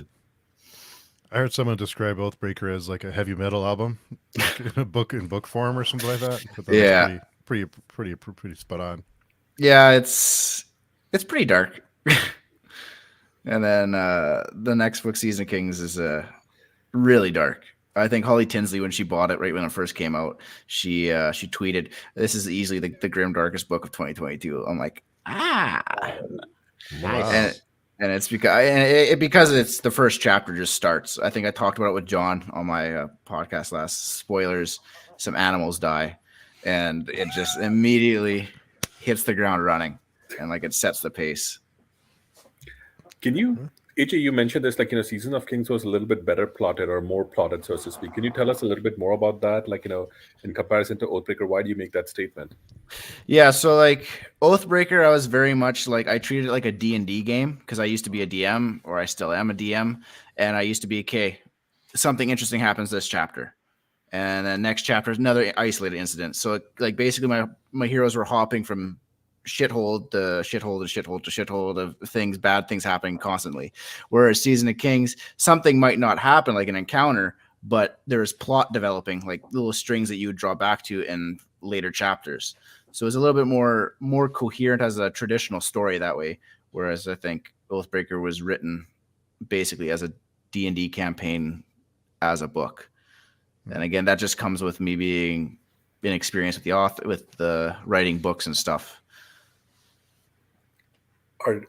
I heard someone describe Oathbreaker as like a heavy metal album, like in book form or something like that. But that Yeah. was pretty spot on. Yeah, it's pretty dark. And then the next book, Season of Kings, is really dark. I think Holly Tinsley, when she bought it right when it first came out, she tweeted, "This is easily the grim darkest book of 2022." I'm like, Nice. and it's because it's the first chapter just starts. I think I talked about it with John on my podcast last. Spoilers: some animals die, and it just immediately hits the ground running, and like it sets the pace. Can you, AJ, you mentioned this, like, Season of Kings was a little bit better plotted or more plotted, so to speak. Can you tell us a little bit more about that? Like, in comparison to Oathbreaker, why do you make that statement? Yeah, so like Oathbreaker, I was very much like, I treated it like a D&D game because I used to be a DM, or I still am a DM, and I used to be, okay, something interesting happens this chapter. And then next chapter is another isolated incident. So like basically my heroes were hopping from shithole to shithole to shithole to shithole of things, bad things happening constantly. Whereas Season of Kings, something might not happen, like an encounter, but there's plot developing, like little strings that you would draw back to in later chapters. So it's a little bit more coherent as a traditional story that way. Whereas I think Oathbreaker was written basically as a D&D campaign as a book. And again, that just comes with me being inexperienced with the author, with the writing books and stuff.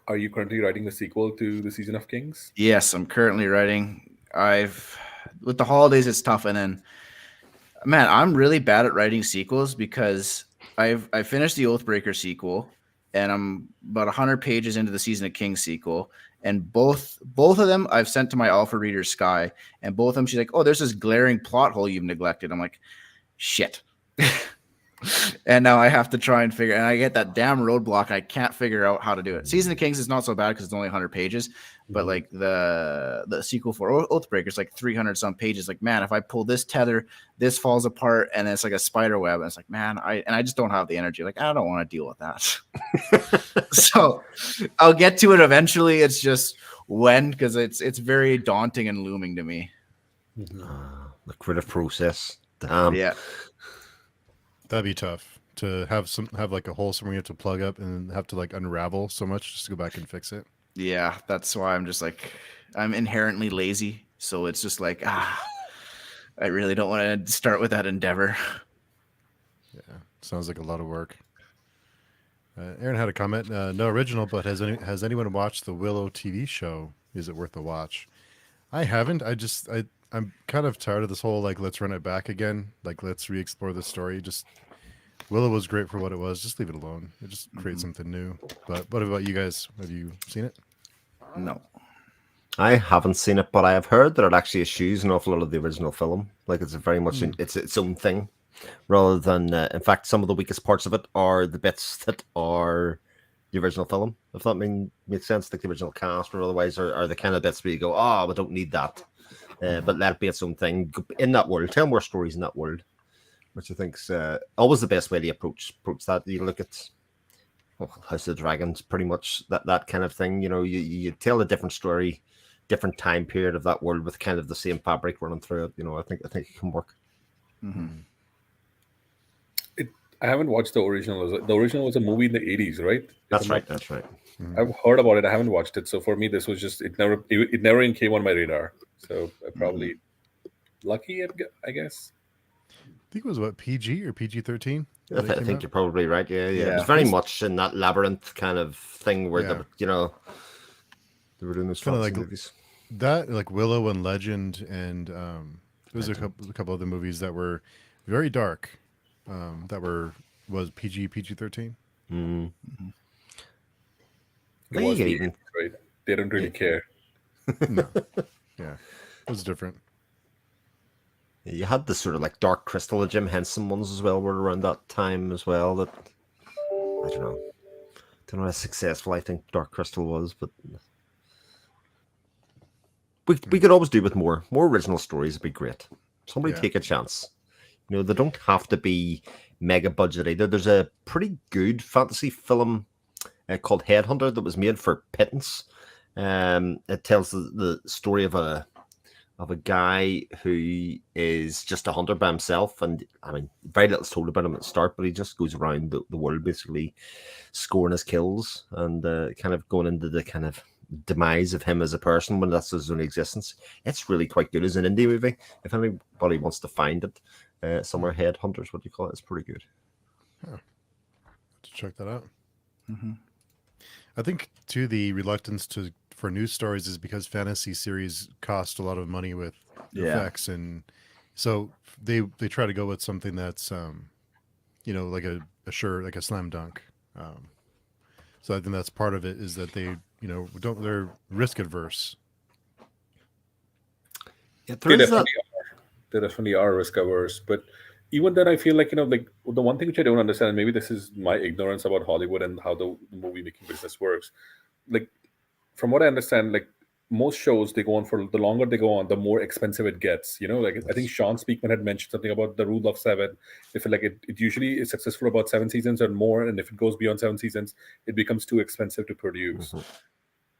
Are you currently writing the sequel to the Season of Kings? Yes, I'm currently writing. With the holidays, it's tough. And then, man, I'm really bad at writing sequels because I finished the Oathbreaker sequel, and I'm about 100 pages into the Season of Kings sequel. And both of them I've sent to my alpha reader Sky, and both of them she's like, "Oh, there's this glaring plot hole you've neglected." I'm like, "Shit." And now I have to try and figure, and I get that damn roadblock. I can't figure out how to do it. Season of Kings is not so bad because it's only 100 pages, but like the sequel for Oathbreaker is like 300 some pages. Like, man, if I pull this tether, this falls apart, and it's like a spider web. And it's like, man, I just don't have the energy. Like, I don't want to deal with that. So I'll get to it eventually. It's just when, because it's very daunting and looming to me. The creative process. Damn. Yeah. That'd be tough to have like a hole somewhere you have to plug up and have to like unravel so much just to go back and fix it. Yeah, that's why I'm just like, I'm inherently lazy. So it's just like, I really don't want to start with that endeavor. Yeah, sounds like a lot of work. Aaron had a comment. No original, but has anyone watched the Willow TV show? Is it worth a watch? I haven't. I'm kind of tired of this whole like let's run it back again. Like let's re-explore the story. Just Willow was great for what it was. Just leave it alone. It just creates something new. But what about you guys? Have you seen it? No. I haven't seen it, but I have heard that it actually eschews an awful lot of the original film. Like it's very much it's its own thing, rather than in fact some of the weakest parts of it are the bits that are the original film. If that makes sense, like the original cast, or otherwise are the kind of bits where you go, oh, we don't need that. But let it be its own thing in that world. Tell more stories in that world, which I think's always the best way to approach that. You look at House of the Dragons, pretty much that kind of thing. You tell a different story, different time period of that world with kind of the same fabric running through it. I think it can work. Mm-hmm. I haven't watched the original. The original was a movie in the 80s, right? That's right. I've heard about it. I haven't watched it. So for me, this was just it never even came on my radar. So I probably lucky, I guess. I think it was what, PG or PG-13? I think you're probably right. Yeah. It was very much in that labyrinth kind of thing where they were doing those kind of like movies. that like Willow and Legend, and there's a couple other movies that were very dark. That was PG-13. Mm. It I think you was could the even 80s, right? They don't really care. No, yeah, it was different. you had the sort of like Dark Crystal, the Jim Henson ones as well, were around that time as well. That I don't know how successful I think Dark Crystal was, but we could always do with more original stories. Would be great. Somebody Yeah. take a chance. You know, they don't have to be mega budget either. There's a pretty good fantasy film called Headhunter that was made for pittance. It tells the story of a guy who is just a hunter by himself, and I mean, very little's told about him at the start, but he just goes around the world basically scoring his kills and kind of going into the kind of demise of him as a person when that's his only existence. It's really quite good as an indie movie. If anybody wants to find it, somewhere, Headhunters, what do you call it? It's pretty good. To check that out. Mm-hmm. I think too the reluctance for news stories is because fantasy series cost a lot of money with effects, and so they try to go with something that's like a sure, like a slam dunk. So I think that's part of it, is that they're risk adverse. Yeah, They definitely are. They definitely are risk averse. But even then, I feel like, like the one thing which I don't understand, and maybe this is my ignorance about Hollywood and how the movie making business works. Like, from what I understand, like most shows, they go on for the longer they go on, the more expensive it gets. Like I think Sean Speakman had mentioned something about the rule of seven. If like it usually is successful about 7 seasons or more, and if it goes beyond 7 seasons, it becomes too expensive to produce. Mhm.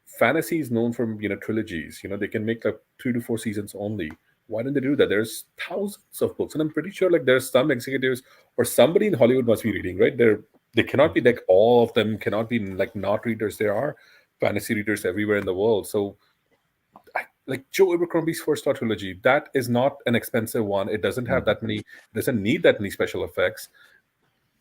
Fantasy is known for trilogies. They can make like 3 to 4 seasons only. Why don't they do that? There's thousands of books, and I'm pretty sure like there's some executives or somebody in Hollywood must be reading, right? They cannot be like all of them cannot be like not readers. There are fantasy readers everywhere in the world. So like Joe Abercrombie's First Star trilogy, that is not an expensive one. It doesn't have that many, doesn't need that many special effects.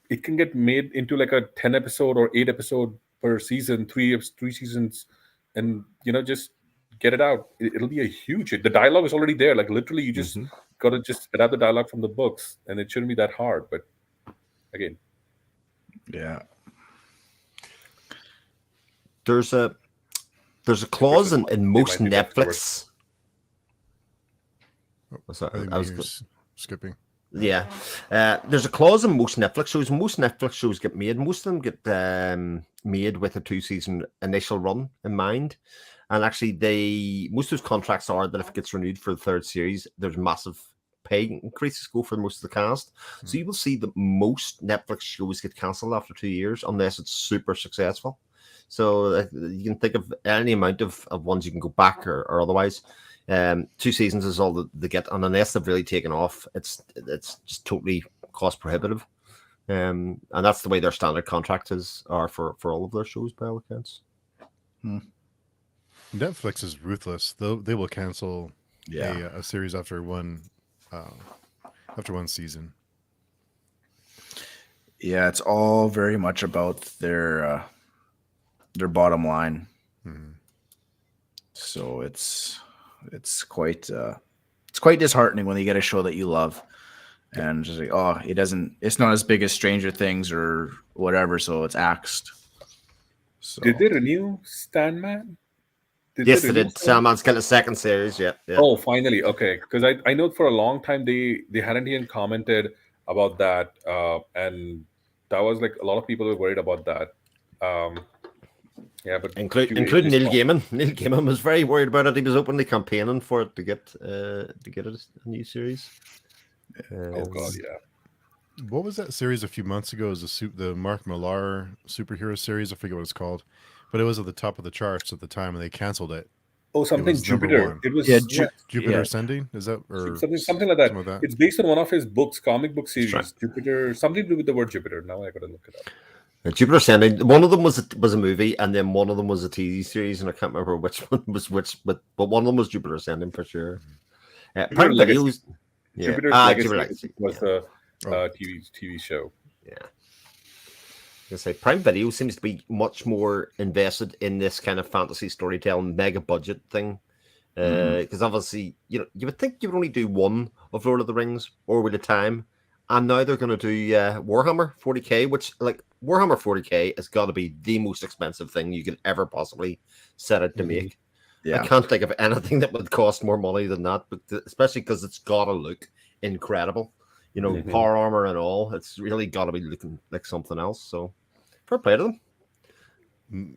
It can get made into like a 10 episode or 8 episode per season, three seasons, and just get it out. It'll be a huge hit. The dialogue is already there. Like literally, you just Mhm. got to just adapt the dialogue from the books, and it shouldn't be that hard. But again, Yeah. There's a clause in most might be left over. Netflix. What's that? I think I was Mihir's skipping. Yeah, there's a clause in most Netflix shows. Most Netflix shows get made. Most of them get made with a 2-season initial run in mind. And actually, most of those contracts are that if it gets renewed for the third series, there's massive pay increases go for most of the cast. So you will see that most Netflix shows get cancelled after 2 years unless it's super successful. So you can think of any amount of ones you can go back or otherwise. 2 seasons is all that they get, and unless they've really taken off, it's just totally cost prohibitive. And that's the way their standard contracts are for all of their shows by all accounts. Netflix is ruthless. They will cancel Yeah. a series after one season. Yeah, it's all very much about their bottom line. Mhm. So it's quite disheartening when you get a show that you love and just like, it's not as big as Stranger Things or whatever, so it's axed. So Did they renew Stanman? Yes, they did. Sandman's got a second series. Yeah. Oh, finally. Okay. Because I know for a long time they hadn't even commented about that. And that was like a lot of people were worried about that. Yeah, but including Neil Gaiman. Neil Gaiman was very worried about it. He was openly campaigning for it to get a new series. Oh God, yeah. What was that series a few months ago? It was the Mark Millar superhero series. I forget what it's called, but it was at the top of the charts at the time, and they canceled it. Oh, something was number Jupiter. one. It was Jupiter Ascending. Is that or something like that? It's based on one of his books, comic book series. Right. Jupiter, something to do with the word Jupiter. Now I gotta look it up. Jupiter Ascending. One of them was a movie, and then one of them was a TV series, and I can't remember which one was which, but one of them was Jupiter Ascending for sure. Prime Video. Jupiter's Legacy was the TV show. Yeah. I say Prime Video seems to be much more invested in this kind of fantasy storytelling mega budget thing Because obviously, you would think you would only do one of Lord of the Rings or Wheel of Time, and now they're going to do Warhammer 40k, which like Warhammer 40k has got to be the most expensive thing you could ever possibly set out to make. Yeah. I can't think of anything that would cost more money than that, but especially because it's got to look incredible. Power armor and all. It's really got to be looking like something else. So, fair play to them.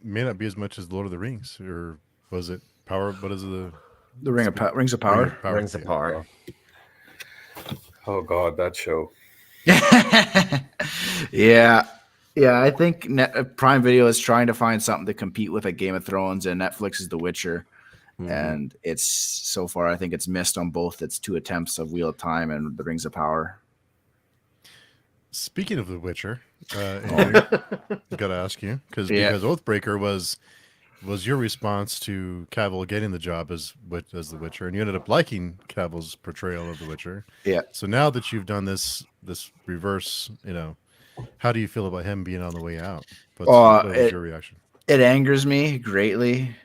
May not be as much as Lord of the Rings, or was it Power? What is the Rings of Power? Rings of Power. Oh God, that show. Yeah. I think Prime Video is trying to find something to compete with, like Game of Thrones, and Netflix is The Witcher. And it's so far, I think it's missed on both its 2 attempts of Wheel of Time and The Rings of Power. Speaking of The Witcher, I got to ask you because Oathbreaker was your response to Cavill getting the job as The Witcher, and you ended up liking Cavill's portrayal of The Witcher. Yeah. So now that you've done this reverse, how do you feel about him being on the way out? What was your reaction? It angers me greatly.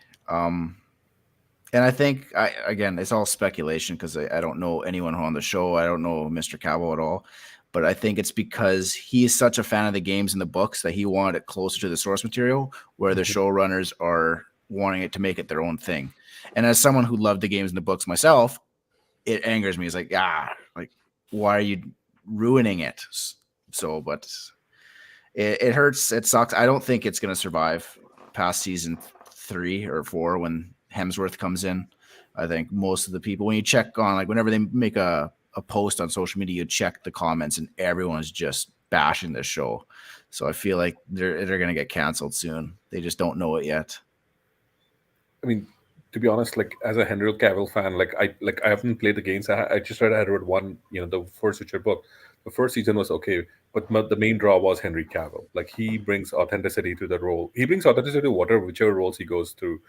And I think, again, it's all speculation because I don't know anyone on the show. I don't know Mr. Cavill at all. But I think it's because he's such a fan of the games and the books that he wanted it closer to the source material, where the showrunners are wanting it to make it their own thing. And as someone who loved the games and the books myself, it angers me. It's like, why are you ruining it? So, but it hurts. It sucks. I don't think it's going to survive past season 3 or 4 when Hemsworth comes in. I think most of the people, when you check on, like, whenever they make a post on social media, you check the comments and everyone's just bashing this show. So I feel like they're going to get canceled soon. They just don't know it yet. I mean, to be honest, like as a Henry Cavill fan, I haven't played the games. I just read one, the first Witcher book. The first season was okay, but the main draw was Henry Cavill. Like, he brings authenticity to the role. He brings authenticity to whichever roles he goes through.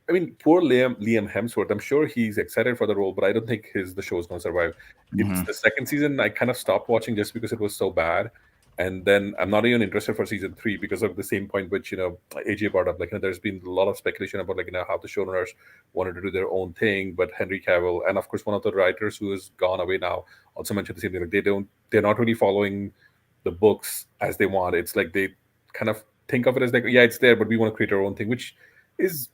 I mean, poor Liam Hemsworth. I'm sure he's excited for the role, but I don't think the show is going to survive. It's the second season I kind of stopped watching just because it was so bad, and then I'm not even interested for season 3 because of the same point which AJ brought up. Like, there's been a lot of speculation about how the showrunners wanted to do their own thing, but Henry Cavill and of course one of the writers who has gone away now also mentioned the same thing. Like, they're not really following the books as they want. It's like they kind of think of it as like, yeah, it's there, but we want to create our own thing, which is.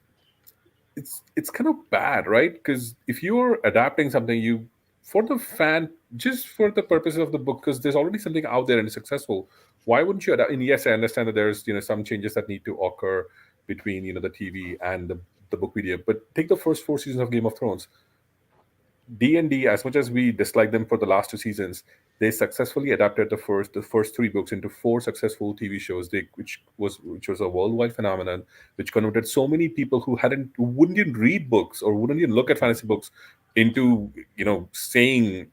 It's kind of bad, right? Because if you're adapting something, for the fan, just for the purposes of the book, because there's already something out there and it's successful, why wouldn't you adapt? And yes, I understand that there's some changes that need to occur between the TV and the book media, but take the first 4 seasons of Game of Thrones. D&D, as much as we dislike them for the last 2 seasons, they successfully adapted the first 3 books into 4 successful TV shows, which was a worldwide phenomenon, which converted so many people who wouldn't even read books or wouldn't even look at fantasy books into saying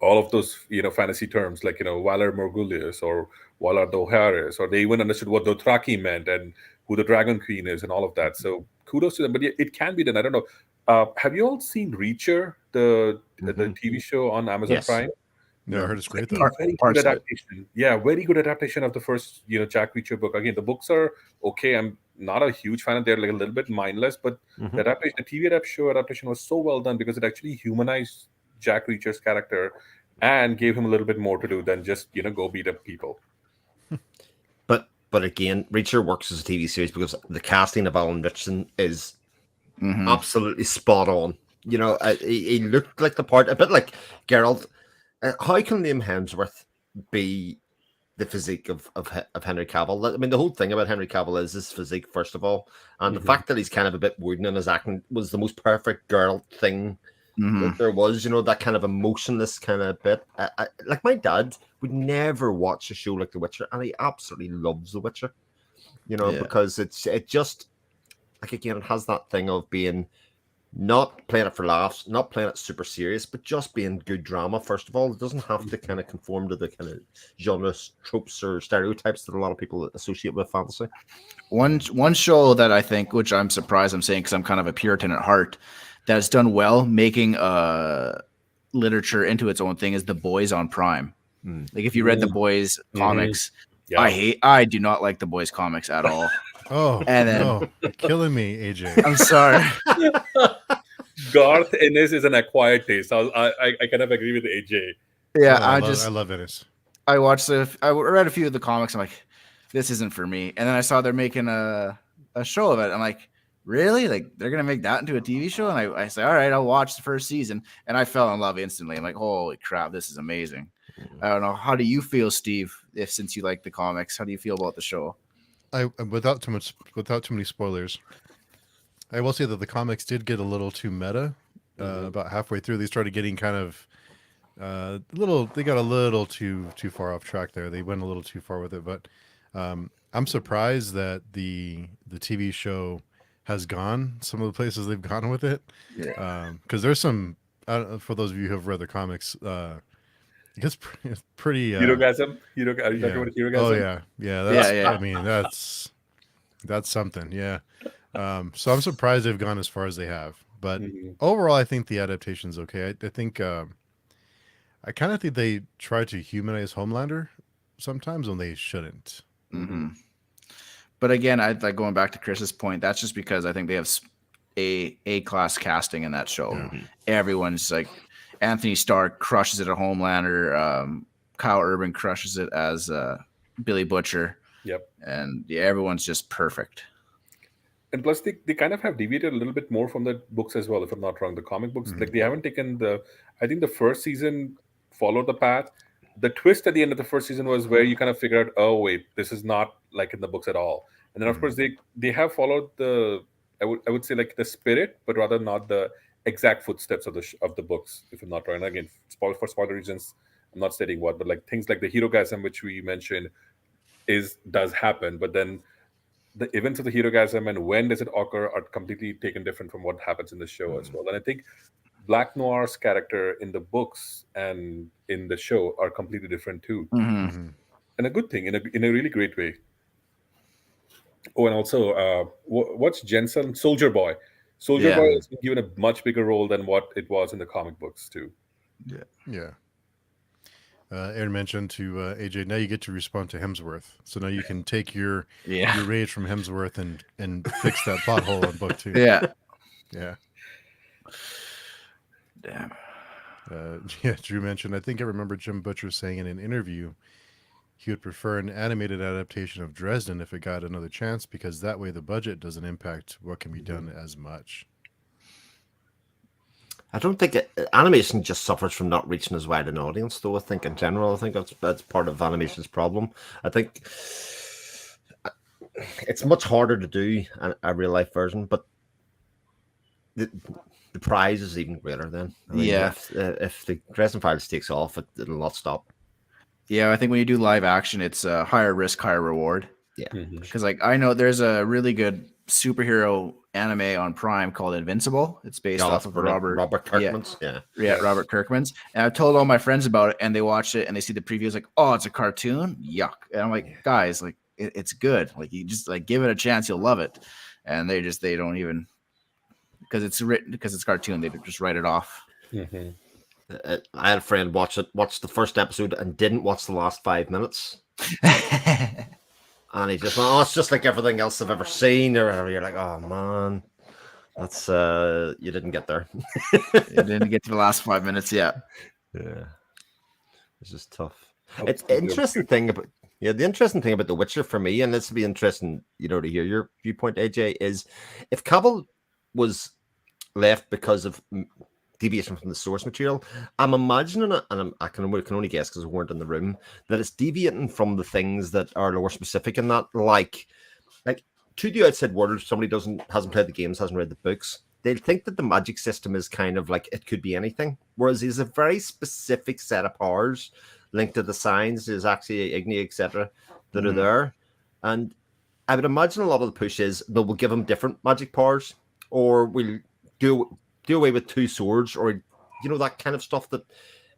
all of those fantasy terms like Valar Morghulis or Valar Dohaeris, or they even understood what Dothraki meant and who the Dragon Queen is and all of that. So kudos to them. But yeah, it can be done. I don't know. Have you all seen Reacher, the TV show on Amazon Prime? No, I heard it's great though. Very good adaptation. Yeah, very good adaptation of the first, Jack Reacher book. Again, the books are okay. I'm not a huge fan of. They're like a little bit mindless, but the adaptation, the TV show adaptation was so well done because it actually humanized Jack Reacher's character and gave him a little bit more to do than just go beat up people. But again, Reacher works as a TV series because the casting of Alan Ritchson is absolutely spot on. He looked like the part, a bit like Geralt. How can Liam Hemsworth be the physique of Henry Cavill? I mean, the whole thing about Henry Cavill is his physique, first of all, and the fact that he's kind of a bit wooden in his acting was the most perfect Geralt thing that there was. That kind of emotionless kind of bit. Like, my dad would never watch a show like The Witcher, and he absolutely loves The Witcher. Because it just, like, again, it has that thing of being not playing it for laughs, not playing it super serious, but just being good drama. First of all, it doesn't have to kind of conform to the kind of genre tropes or stereotypes that a lot of people associate with fantasy. One show that I think, which I'm surprised I'm saying because I'm kind of a Puritan at heart, that has done well making literature into its own thing is The Boys on Prime. Like, if you read The Boys comics, I do not like The Boys comics at all. Oh, and then, no, you're killing me, AJ. I'm sorry. Garth Ennis is an acquired taste. I kind of agree with AJ. Yeah, Oh, I love Ennis. I watched I read a few of the comics. I'm like, this isn't for me. And then I saw they're making a show of it. I'm like, really? Like they're gonna make that into a TV show? And I say, all right, I'll watch the first season. And I fell in love instantly. I'm like, holy crap, this is amazing. I don't know. How do you feel, Steve? Since you like the comics, how do you feel about the show? Without too many spoilers, I will say that the comics did get a little too meta. About halfway through, they started getting kind of they got a little too far off track there. They went a little too far with it, but I'm surprised that the TV show has gone some of the places they've gone with it. Yeah. Because there's some for those of you who have read the comics, it's pretty Herogasm? Are you talking about Herogasm? Oh yeah. That's, Yeah. I mean that's something. Yeah. So I'm surprised they've gone as far as they have. But overall, I think the adaptation's okay. I think I kind of think they try to humanize Homelander sometimes when they shouldn't. Mm-hmm. But again, I like going back to Chris's point. That's just because I think they have a class casting in that show. Yeah. Everyone's like Anthony Stark crushes it at Homelander. Kyle Urban crushes it as Billy Butcher. Yep. And yeah, everyone's just perfect. And plus, they kind of have deviated a little bit more from the books as well, if I'm not wrong. The comic books, like they haven't taken I think the first season followed the path. The twist at the end of the first season was where you kind of figured out, oh wait, this is not like in the books at all. And then of course they have followed I would say like the spirit, but rather not the exact footsteps of the books, if I'm not wrong. And again, for spoiler reasons, I'm not stating what, but like things like the Herogasm, which we mentioned, does happen, but then the events of the Herogasm and when does it occur are completely taken different from what happens in the show as well. And I think Black Noir's character in the books and in the show are completely different too, and a good thing in a really great way. Oh, and also, what's Jensen? Soldier Boy. Soldier Boy has been given a much bigger role than what it was in the comic books too. Yeah. Aaron mentioned to AJ, now you get to respond to Hemsworth. So now you can take your rage from Hemsworth and fix that plot hole in book 2. Yeah. Yeah. Damn. Drew mentioned, I think I remember Jim Butcher saying in an interview he would prefer an animated adaptation of Dresden if it got another chance, because that way the budget doesn't impact what can be done as much. I don't think animation just suffers from not reaching as wide an audience, though. I think in general, that's part of animation's problem. I think it's much harder to do a real life version, but the prize is even greater then. I mean, if the Dresden Files takes off, it'll not stop. Yeah, I think when you do live action, it's a higher risk, higher reward. Yeah, because like I know there's a really good superhero anime on Prime called Invincible. It's based off of Robert Kirkman's. Yeah, Robert Kirkman's. And I've told all my friends about it, and they watch it and they see the previews like, oh, it's a cartoon. Yuck. And I'm like, guys, like it's good. Like you just like give it a chance, you'll love it. And they don't even, because it's cartoon, they just write it off. I had a friend watched the first episode and didn't watch the last 5 minutes. And he just went, oh, it's just like everything else I've ever seen. Or whatever. You're like, oh man, that's you didn't get there. You didn't get to the last 5 minutes yet. Yeah, it's just tough. It's interesting thing about the interesting thing about The Witcher for me, and this would be interesting, to hear your viewpoint, AJ, is if Cavill was left because of deviation from the source material, I'm imagining it, and I can only guess because we weren't in the room, that it's deviating from the things that are lore specific in that, like to the outside world, if somebody hasn't played the games, hasn't read the books, they'll think that the magic system is kind of like it could be anything, whereas there's a very specific set of powers linked to the signs, there's actually Igni, etc., that are there, and I would imagine a lot of the push is that we'll give them different magic powers, or we'll do away with 2 swords, or that kind of stuff that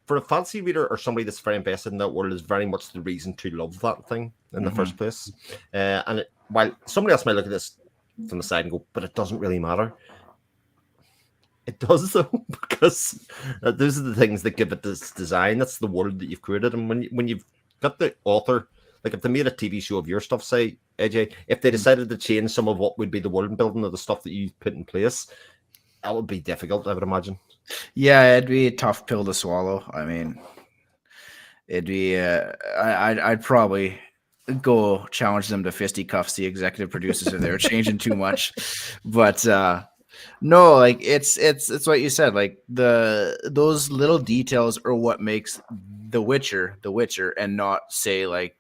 for a fantasy reader or somebody that's very invested in that world is very much the reason to love that thing in the first place. And while somebody else might look at this from the side and go, but it doesn't really matter. It does though, because those are the things that give it this design. That's the world that you've created. And when you've got the author, like if they made a TV show of your stuff, say, AJ, if they decided to change some of what would be the world building of the stuff that you put in place, that would be difficult, I would imagine. Yeah, it'd be a tough pill to swallow. I mean, it'd be. I'd probably go challenge them to fisticuffs, the executive producers, if they were changing too much. But no, like it's what you said. Like those little details are what makes The Witcher, and not say like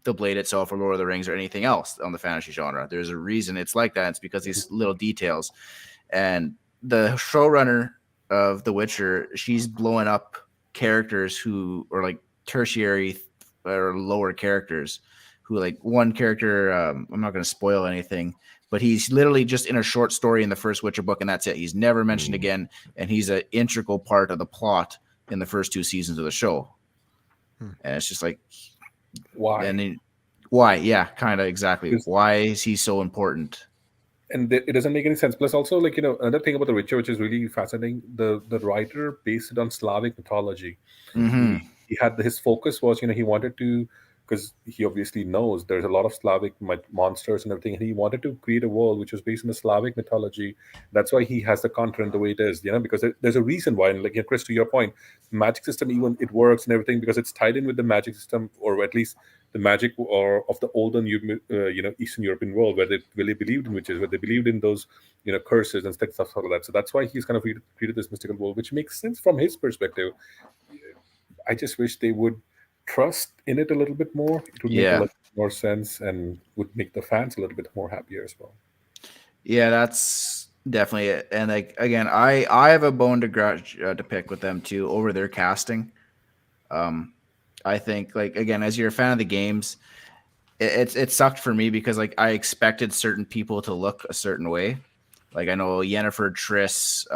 the Blade itself or Lord of the Rings or anything else on the fantasy genre. There's a reason it's like that. It's because these little details. And the showrunner of The Witcher, she's blowing up characters who are like tertiary or lower characters who, like, one character, I'm not going to spoil anything, but he's literally just in a short story in the first Witcher book, and that's it. He's never mentioned again, and he's an integral part of the plot in the first 2 seasons of the show. And it's just like, Why? and why? Yeah, kind of exactly. Why is he so important? And it doesn't make any sense. Plus, also, like, another thing about The Witcher, which is really fascinating, the writer based it on Slavic mythology. Mm-hmm. He had his focus was, he wanted to, because he obviously knows there's a lot of Slavic monsters and everything, and he wanted to create a world which was based on the Slavic mythology. That's why he has the content the way it is, because there's a reason why. And like, Chris, to your point, magic system, even it works and everything because it's tied in with the magic system, or at least the magic or of the olden, Eastern European world, where they really believed in witches, where they believed in those, curses and stuff like that. So that's why he's kind of created this mystical world, which makes sense from his perspective. I just wish they would trust in it a little bit more. It would make a little more sense and would make the fans a little bit more happier as well. Yeah, that's definitely it. And like, again, I have a bone to pick with them too over their casting. I think, like, again, as you're a fan of the games, it sucked for me because like I expected certain people to look a certain way. Like, I know Yennefer, Triss,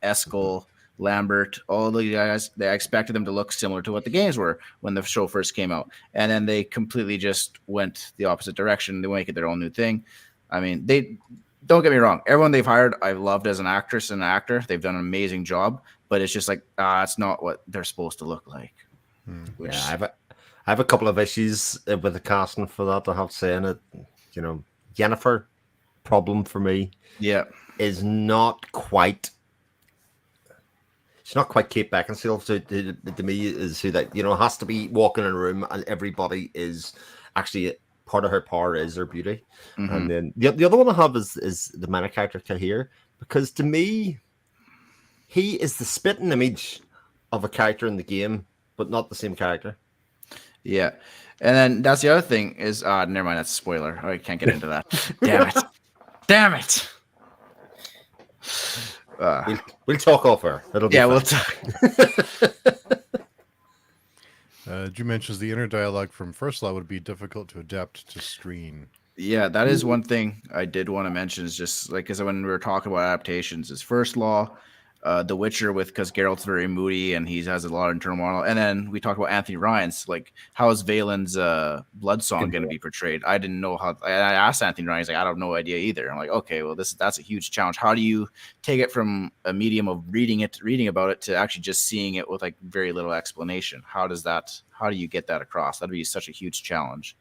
Eskel, Lambert, all the guys, I expected them to look similar to what the games were when the show first came out. And then they completely just went the opposite direction. They make it their own new thing. I mean, they don't get me wrong. Everyone they've hired, I've loved as an actress and an actor. They've done an amazing job, but it's just like, it's not what they're supposed to look like. Which, yeah, I have a couple of issues with the casting for that. I have to say, in it, Yennefer, problem for me, is not quite. She's not quite Kate Beckinsale. So to me, is who that has to be walking in a room and everybody is actually part of her power is her beauty. Mm-hmm. And then the other one I have is the main character Cahir, because to me, he is the spitting image of a character in the game, but not the same character. Yeah. And then that's the other thing is, never mind, that's a spoiler. I can't get into that. Damn it. We'll talk off air. We'll talk. Drew mentions the inner dialogue from First Law would be difficult to adapt to screen. Yeah, that is one thing I did want to mention, is just like, because when we were talking about adaptations, is First Law, The Witcher, because Geralt's very moody and he has a lot of internal monologue. And then we talked about Anthony Ryan's, like, how is Valen's blood song going to be portrayed? I didn't know how. I asked Anthony Ryan, he's like, I have no idea either. I'm like, okay, well, that's a huge challenge. How do you take it from a medium of reading about it to actually just seeing it with like very little explanation? How do you get that across? That'd be such a huge challenge.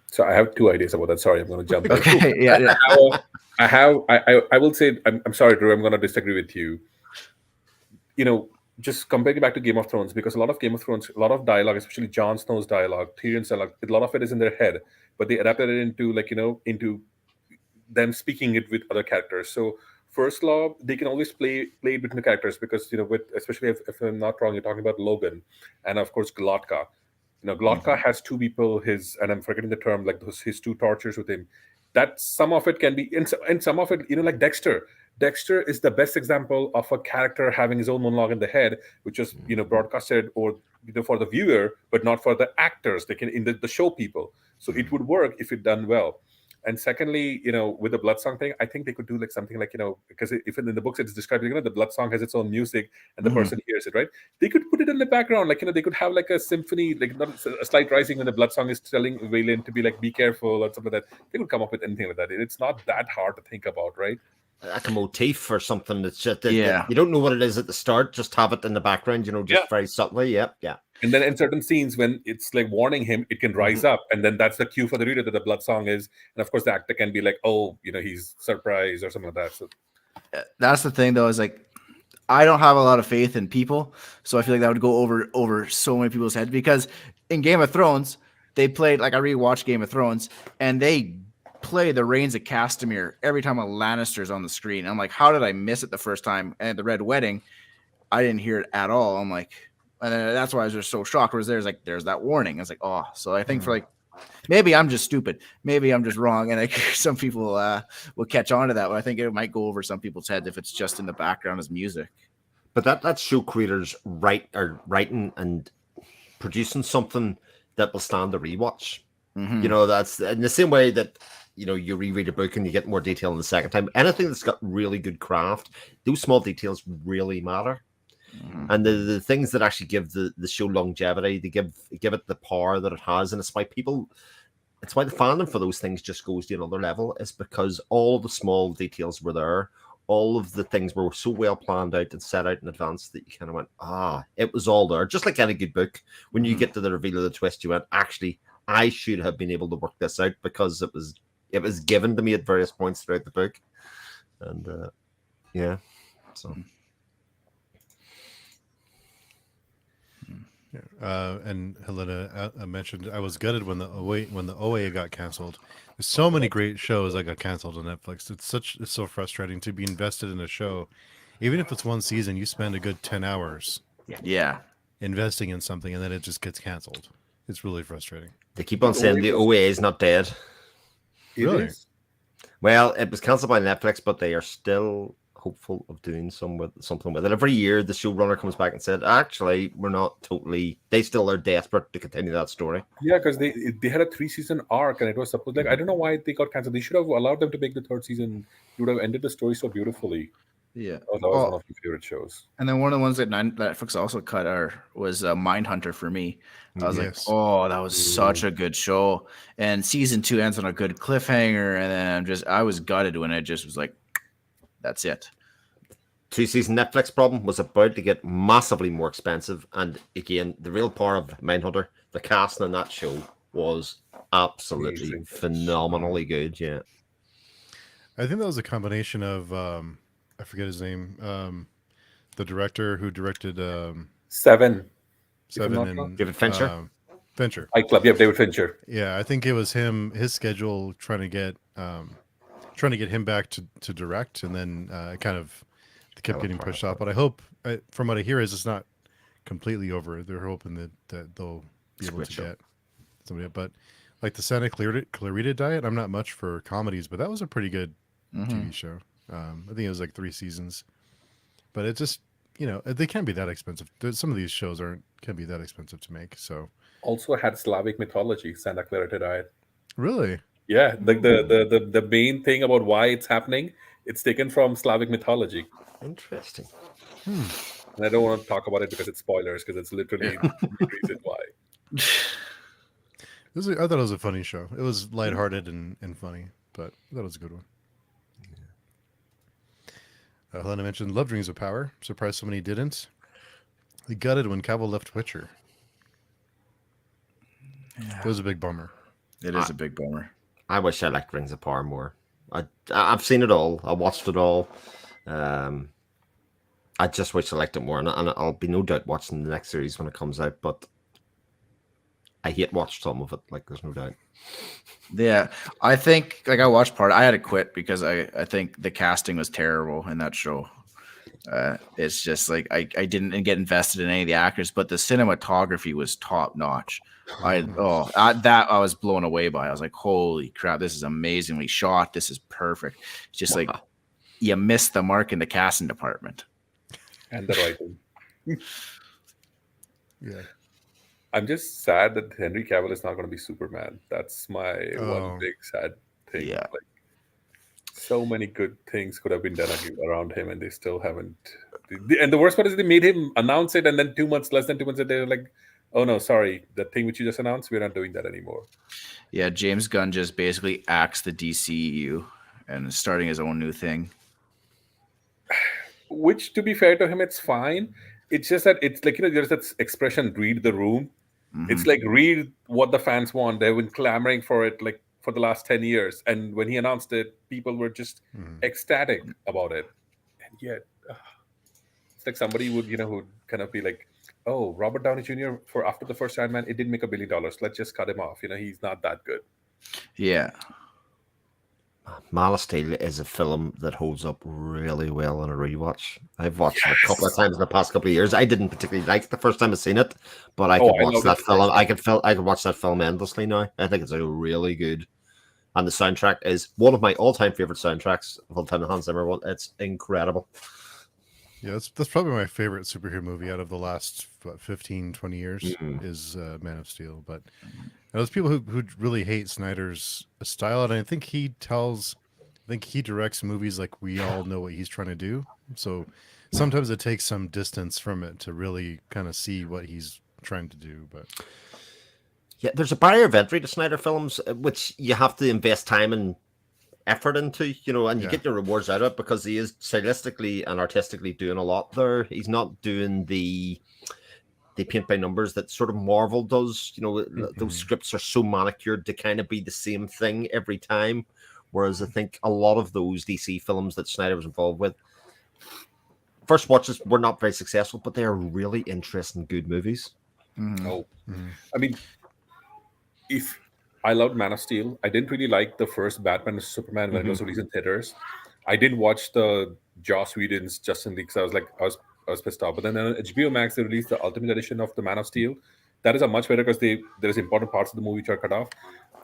So I have 2 ideas about that. Sorry, I'm going to jump in. Okay, yeah. I will say, I'm sorry, Drew, I'm going to disagree with you. Just comparing back to Game of Thrones, because a lot of Game of Thrones, a lot of dialogue, especially Jon Snow's dialogue, Tyrion's dialogue, a lot of it is in their head, but they adapted it into into them speaking it with other characters. So First Law, they can always play it between the characters, because with, especially if I'm not wrong, you're talking about Logan, and of course Glotka. Glotka has 2 people, and I'm forgetting the term, like his 2 tortures with him. That some of it can be, and some of it, like Dexter. Dexter is the best example of a character having his own monologue in the head, which was broadcasted or for the viewer, but not for the actors. They can in the show people. So it would work if it done well. And secondly, with the blood song thing, I think they could do like something like, because if in the books it's described, the blood song has its own music and the person hears it, right? They could put it in the background, like, they could have like a symphony, like not a slight rising when the blood song is telling Vaylin to be like, be careful or something like that. They could come up with anything like that. It's not that hard to think about, right? Like a motif or something that's just you don't know what it is at the start, just have it in the background, very subtly. Yeah. And then in certain scenes, when it's like warning him, it can rise up, and then that's the cue for the reader that the blood song is. And of course, the actor can be like, "Oh, he's surprised" or something like that. So that's the thing though, is like I don't have a lot of faith in people, so I feel like that would go over so many people's heads, because in Game of Thrones they played, like I rewatched Game of Thrones and they play the Reigns of Castamere every time a Lannister's on the screen. I'm like, how did I miss it the first time? And the Red Wedding, I didn't hear it at all. I'm like, and then that's why I was just so shocked. Whereas there's that warning. I was like, oh, so I think for like, maybe I'm just stupid, maybe I'm just wrong, and like some people will catch on to that. But I think it might go over some people's heads if it's just in the background as music. But that's show creators writing and producing something that will stand the rewatch. Mhm. You know, that's in the same way that, you know, you reread a book and you get more detail in the second time. Anything that's got really good craft, those small details really matter. Mhm. And the things that actually give the show longevity, they give it the power that it has. And it's why it's why the fandom for those things just goes to another level, is because all the small details were there. All of the things were so well planned out and set out in advance that you kind of went, it was all there. Just like any good book, when you get to the reveal of the twist, you went, actually, I should have been able to work this out, because it was given to me at various points throughout the book. And yeah, so And Helena mentioned I was gutted when the OA got canceled. There's so many great shows that got canceled on Netflix. It's so frustrating to be invested in a show, even if it's one season. You spend a good 10 hours Yeah. investing in something, and then it just gets canceled. It's really frustrating. they keep on saying the OA is not dead. It Really? is. Well, it was cancelled by Netflix, but they are still hopeful of doing something with it. Every year, the showrunner comes back and said, "Actually, we're not totally." They still are desperate to continue that story. Yeah, because they had a 3-season arc, and it was supposed, like, I don't know why they got canceled. They should have allowed them to make the third season. You would have ended the story so beautifully. Yeah. Oh, that was one of my favorite shows. And then one of the ones that Netflix also cut was Mindhunter for me. I was like, Yes. oh, that was such a good show. And season 2 ends on a good cliffhanger. And then I was gutted when it just was like, that's it. 2-season Netflix problem was about to get massively more expensive, and again, the real power of Mindhunter, the casting on that show was absolutely Amazing. phenomenally good. Yeah, I think that was a combination of I forget his name, the director who directed Seven. Seven not and wrong. David Fincher? Fincher. Fight Club. Yeah, David Fincher. Yeah, I think it was his schedule trying to get him back to direct, and then kind of kept getting pushed off. But I hope, from what I hear, is it's not completely over. They're hoping that they'll be able Switch to up. get somebody up. But like the Santa Clarita Diet, I'm not much for comedies, but that was a pretty good TV show. I think it was like 3 seasons. But it just, they can't be that expensive. Some of these shows can be that expensive to make. So Also had Slavic mythology, Santa Clarita Diet. really, Yeah, like the main thing about why it's happening, it's taken from Slavic mythology. interesting. And I don't want to talk about it because it's spoilers, because it's literally the reason why. I thought it was a funny show. It was lighthearted and funny, but I thought it was a good one. Helena mentioned Love Rings of Power. Surprised so many didn't. They gutted when Cavill left Witcher. It was a big bummer. It is a big bummer. I wish I liked Rings of Power more. I've seen it all. I watched it all. I just wish I liked it more, and I'll be no doubt watching the next series when it comes out. But I hate watch some of it. Like, there's no doubt. Yeah, I think I watched part. I had to quit because I think the casting was terrible in that show. It's just like I didn't get invested in any of the actors, but the cinematography was top notch. I was blown away by. I was like, holy crap, this is amazingly shot. This is perfect. It's just like you missed the mark in the casting department. And the writing. Yeah. I'm just sad that Henry Cavill is not going to be Superman. That's my Oh. one big sad thing. Yeah. Like, so many good things could have been done around him, and they still haven't. And the worst part is they made him announce it, and then less than 2 months, they're like, "Oh no, sorry, the thing which you just announced, we're not doing that anymore." Yeah, James Gunn just basically axed the DCEU and is starting his own new thing. Which, to be fair to him, it's fine. It's just that it's like, there's that expression, "read the room." It's like, read what the fans want. They've been clamoring for it like for the last 10 years. And when he announced it, people were just ecstatic about it. yeah, it's like somebody would would kind of be like, oh, Robert Downey Jr. for after the first Iron Man, it didn't make $1 billion. Let's just cut him off. He's not that good. Yeah. Man of Steel is a film that holds up really well on a rewatch. I've watched it a couple of times in the past couple of years. I didn't particularly like it the first time I seen it, but I could watch loved it that the film. first time. I could watch that film endlessly now. I think it's a really good, and the soundtrack is one of my all-time favorite soundtracks of all time. The Hans Zimmer one. It's incredible. Yeah, that's probably my favorite superhero movie out of the last 15, 20 years is Man of Steel. But those people who really hate Snyder's style, and I think he directs movies like we all know what he's trying to do. So sometimes it takes some distance from it to really kind of see what he's trying to do. But yeah, there's a barrier of entry to Snyder films, which you have to invest time and effort into, and you get your rewards out of it because he is stylistically and artistically doing a lot there. He's not doing the paint by numbers that sort of Marvel does. Those scripts are so manicured to kind of be the same thing every time. Whereas I think a lot of those DC films that Snyder was involved with, first watches were not very successful, but they are really interesting, good movies. I mean, if I loved Man of Steel, I didn't really like the first Batman vs Superman when it was released in theaters. I didn't watch the Joss Whedon's Justin League because I was pissed off. But then on HBO Max they released the Ultimate Edition of the Man of Steel. That is a much better because there's important parts of the movie which are cut off.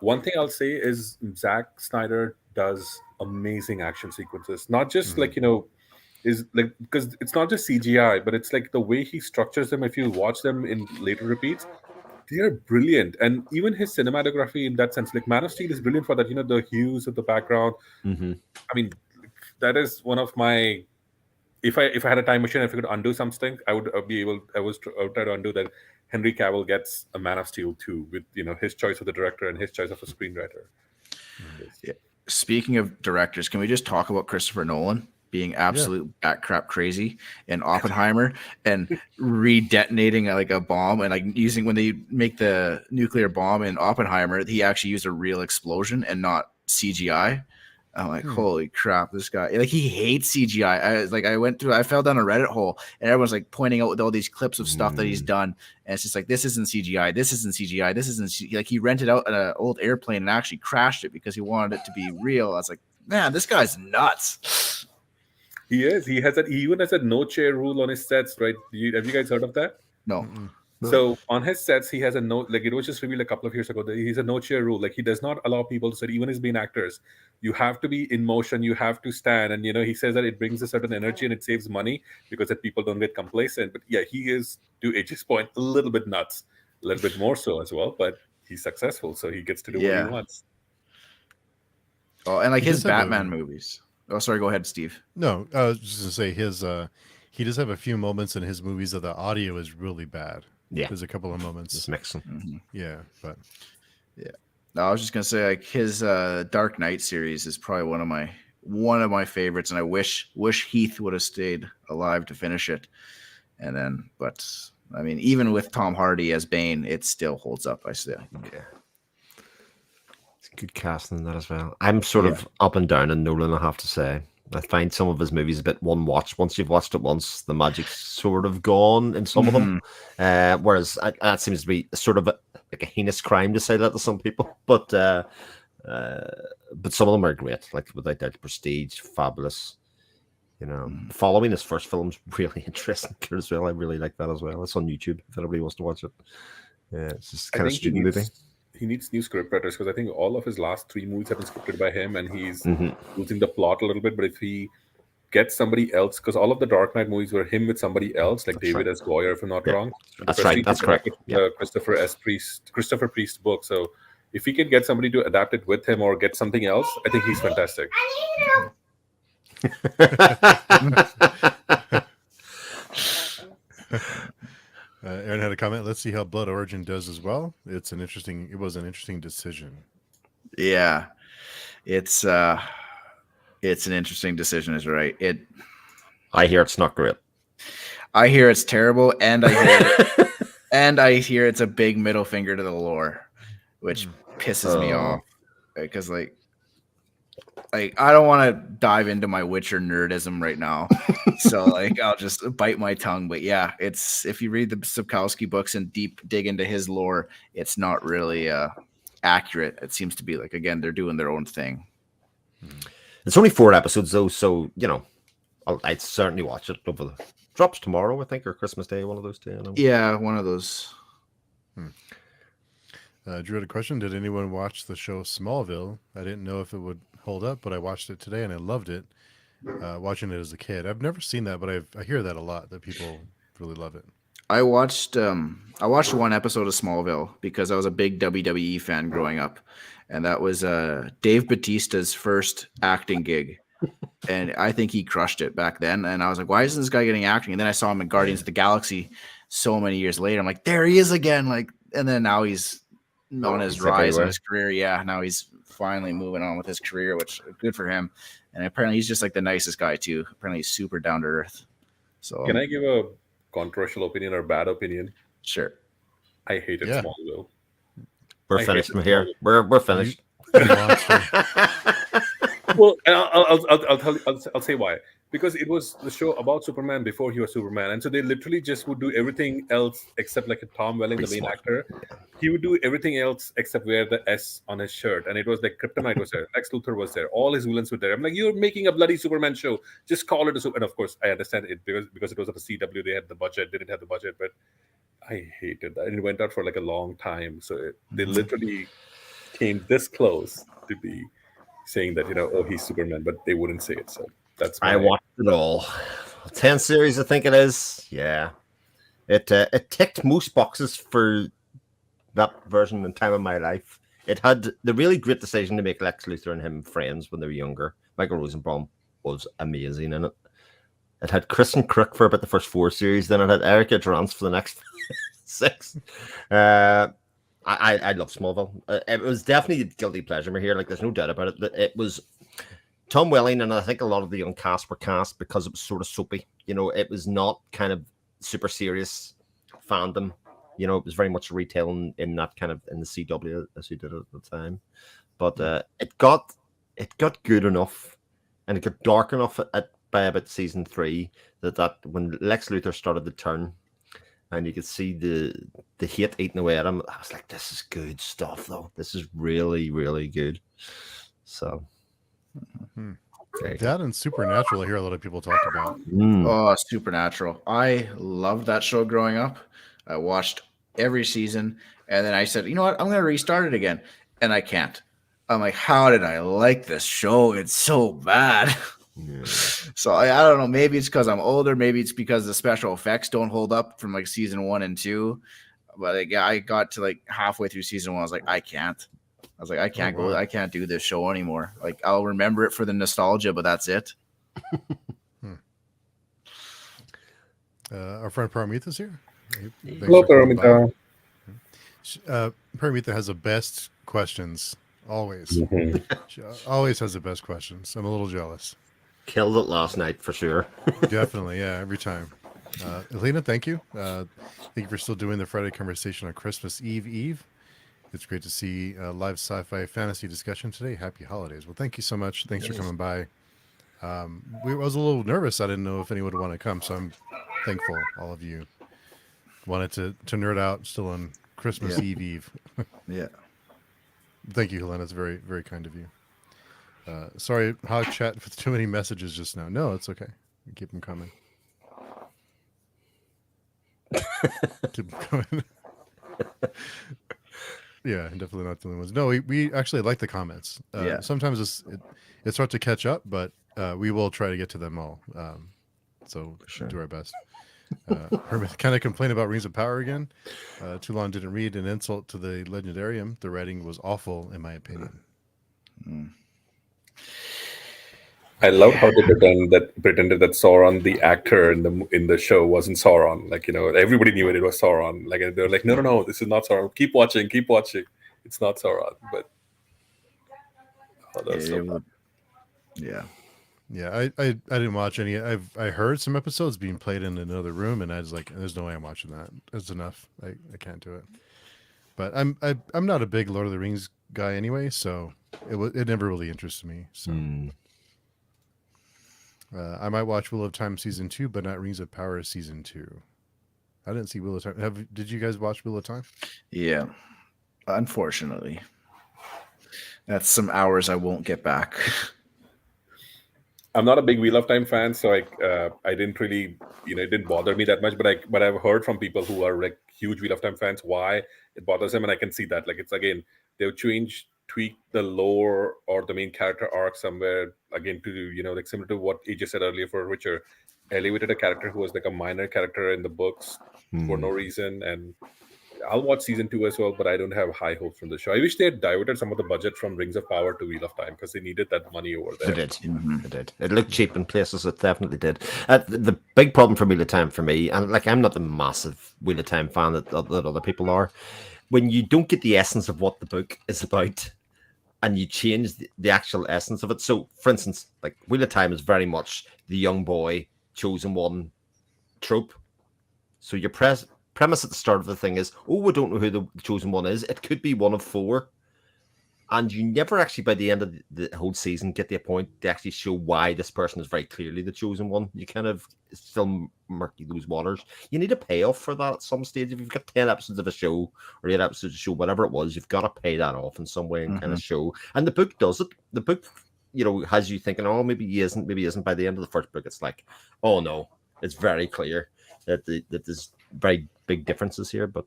One thing I'll say is Zack Snyder does amazing action sequences. Not just is like because it's not just CGI, but it's like the way he structures them. If you watch them in later repeats, they are brilliant. And even his cinematography in that sense, like Man of Steel is brilliant for that. The hues of the background. I mean, that is one of my. If I had a time machine, if I could undo something, I would be able. I would try to undo that. Henry Cavill gets a Man of Steel too, with his choice of the director and his choice of a screenwriter. Yeah. Speaking of directors, can we just talk about Christopher Nolan being absolute batcrap crazy and Oppenheimer and re-detonating like a bomb and like using when they make the nuclear bomb in Oppenheimer, he actually used a real explosion and not CGI. I'm like, holy crap, this guy, like, he hates CGI. I fell down a Reddit hole and everyone's like pointing out all these clips of stuff that he's done. And it's just like, this isn't CGI. This isn't CGI. This isn't like he rented out an old airplane and actually crashed it because he wanted it to be real. I was like, man, this guy's nuts. He is. He even has a no chair rule on his sets, right? Have you guys heard of that? No. So on his sets, he has a no, like it was just revealed a couple of years ago that he's a no chair rule. Like he does not allow people to sit, even as being actors. You have to be in motion, you have to stand. And he says that it brings a certain energy and it saves money because that people don't get complacent. But yeah, he is, to AJ's point, a little bit nuts, a little bit more so as well, but he's successful, so he gets to do what he wants. Oh, and like his Batman movies. Oh, sorry, go ahead, Steve. No, I was just gonna say he does have a few moments in his movies that the audio is really bad. Yeah, there's a couple of moments. Just mixing. Yeah, but no, I was just gonna say like his Dark Knight series is probably one of my favorites, and I wish Heath would have stayed alive to finish it. And then, but I mean, even with Tom Hardy as Bane, it still holds up. I say, yeah. It's good casting in that as well. I'm sort of up and down on Nolan, I have to say. I find some of his movies a bit one watch. Once you've watched it once, the magic's sort of gone in some of them. Whereas that seems to be sort of like a heinous crime to say that to some people. But some of them are great. Like without doubt, Prestige, fabulous. Following his first film's really interesting as well. I really like that as well. It's on YouTube if anybody wants to watch it. Yeah, it's just kind of student movie. He needs new scriptwriters because I think all of his last 3 movies have been scripted by him, and he's losing the plot a little bit. But if he gets somebody else, because all of the Dark Knight movies were him with somebody else, like David S. Goyer, if I'm not wrong. That's right. That's correct. Christopher Priest book. So if he can get somebody to adapt it with him or get something else, I think he's fantastic. Aaron had a comment. Let's see how Blood Origin does as well. It was an interesting decision. Yeah, it's an interesting decision, is right. I hear it's not great. I hear it's terrible, and I hear it's a big middle finger to the lore, which pisses me off because like like I don't want to dive into my Witcher nerdism right now, so like I'll just bite my tongue. But yeah, it's if you read the Sapkowski books and deep dig into his lore, it's not really accurate. It seems to be like again they're doing their own thing. It's only 4 episodes though, so you know, I'd certainly watch it. Over the drops tomorrow, I think, or Christmas Day, one of those two. You know? Yeah, one of those. Drew had a question. Did anyone watch the show Smallville? I didn't know if it would hold up, but I watched it today and I loved it. Watching it as a kid, I've never seen that, but I hear that a lot, that people really love it. I watched one episode of Smallville because I was a big WWE fan growing up, and that was Dave Bautista's first acting gig, and I think he crushed it back then. And I was like, why isn't this guy getting acting? And then I saw him in Guardians of the Galaxy so many years later. I'm like, there he is again. Like, and then now he's on his rise in his career. Yeah, now he's finally moving on with his career, which good for him. And apparently he's just like the nicest guy too. Apparently he's super down to earth. So Can I give a controversial opinion or bad opinion? Sure. I hated Yeah. Smallville. We're I finished hate it. here. We're finished. Well, I'll say why. Because it was the show about Superman before he was Superman, and so they literally just would do everything else except like a Tom Welling, the main actor. He would do everything else except wear the S on his shirt, and it was like Kryptonite was there, Lex Luthor was there, all his villains were there. I'm like, you're making a bloody Superman show. Just call it a Super. And of course, I understand it because it was at a CW. They had the budget. They didn't have the budget, but I hated that. And it went out for like a long time. So they literally came this close to be saying that, oh, he's Superman, but they wouldn't say it. So that's I watched it all. 10 series, I think it is. Yeah. It ticked most boxes for that version in time of my life. It had the really great decision to make Lex Luthor and him friends when they were younger. Michael Rosenbaum was amazing in it. It had Kristen Crook for about the first 4 series. Then it had Erica Durance for the next 6. I love Smallville. It was definitely a guilty pleasure here. Like, there's no doubt about it. It was Tom Welling, and I think a lot of the young cast were cast because it was sort of soapy. It was not kind of super serious fandom. It was very much retail in that kind of in the CW as he did it at the time. But it got good enough, and it got dark enough by about season 3 that when Lex Luthor started to turn, and you could see the hate eating away at him, I was like, this is good stuff, though. This is really, really good. So, that and Supernatural, I hear a lot of people talk about. Oh, Supernatural. I loved that show growing up. I watched every season, and then I said, you know what? I'm going to restart it again. And I can't. I'm like, how did I like this show? It's so bad. Yeah. So I don't know. Maybe it's because I'm older. Maybe it's because the special effects don't hold up from like season 1 and 2. But I got to like halfway through season 1. I was like, I can't. I was like, I can't go. I can't do this show anymore. Like, I'll remember it for the nostalgia, but that's it. Our friend Paramitha's here. Hello, Paramitha. Paramitha has the best questions always. She always has the best questions. I'm a little jealous. Killed it last night for sure. Definitely, yeah, every time. Elena, thank you. Thank you for still doing the Friday conversation on Christmas Eve. It's great to see a live sci-fi fantasy discussion today. Happy holidays. Well, thank you so much. Thanks for coming by. I was a little nervous. I didn't know if anyone would want to come, so I'm thankful all of you wanted to nerd out still on Christmas Eve. Yeah. Thank you, Helena. It's very, very kind of you. Sorry, Hog Chat, with too many messages just now. No, it's okay. Keep them coming. Keep them coming. Yeah, definitely not the only ones. No, we actually like the comments. Sometimes it starts to catch up, but we will try to get to them all. So do our best. Hermit kind of complained about Rings of Power again. Too long didn't read. An insult to the Legendarium. The writing was awful, in my opinion. I love how they pretended that Sauron, the actor in the show, wasn't Sauron. Like, everybody knew it was Sauron. Like, they're like, no, this is not Sauron. Keep watching. It's not Sauron. But Yeah, I didn't watch any. I heard some episodes being played in another room, and I was like, "There's no way I'm watching that. That's enough. I can't do it." But I'm not a big Lord of the Rings guy anyway, so it never really interested me. So I might watch Wheel of Time season 2, but not Rings of Power season 2. I didn't see Wheel of Time. Did you guys watch Wheel of Time? Yeah, unfortunately, that's some hours I won't get back. I'm not a big Wheel of Time fan, so I didn't really, it didn't bother me that much. But I've heard from people who are like huge Wheel of Time fans why it bothers them, and I can see that. Like, it's again, they've tweak the lore or the main character arc somewhere again to like similar to what AJ said earlier for Witcher, elevated a character who was like a minor character in the books for no reason. And I'll watch season 2 as well, but I don't have high hopes from the show. I wish they had diverted some of the budget from Rings of Power to Wheel of Time because they needed that money over there. They did. They did. It looked cheap in places. It definitely did. The big problem for Wheel of Time for me, and like I'm not the massive Wheel of Time fan that other people are, when you don't get the essence of what the book is about, and you change the actual essence of it. So, for instance, like Wheel of Time is very much the young boy chosen one trope. So your premise at the start of the thing is, oh, we don't know who the chosen one is. It could be one of 4. And you never actually, by the end of the whole season, get the point to actually show why this person is very clearly the chosen one. You kind of still murky those waters. You need a payoff for that at some stage. If you've got 10 episodes of a show or 8 episodes of a show, whatever it was, you've got to pay that off in some way and kind of show. And the book does it. The book, has you thinking, oh, maybe he isn't. By the end of the first book, it's like, oh no, it's very clear that there's very big differences here. But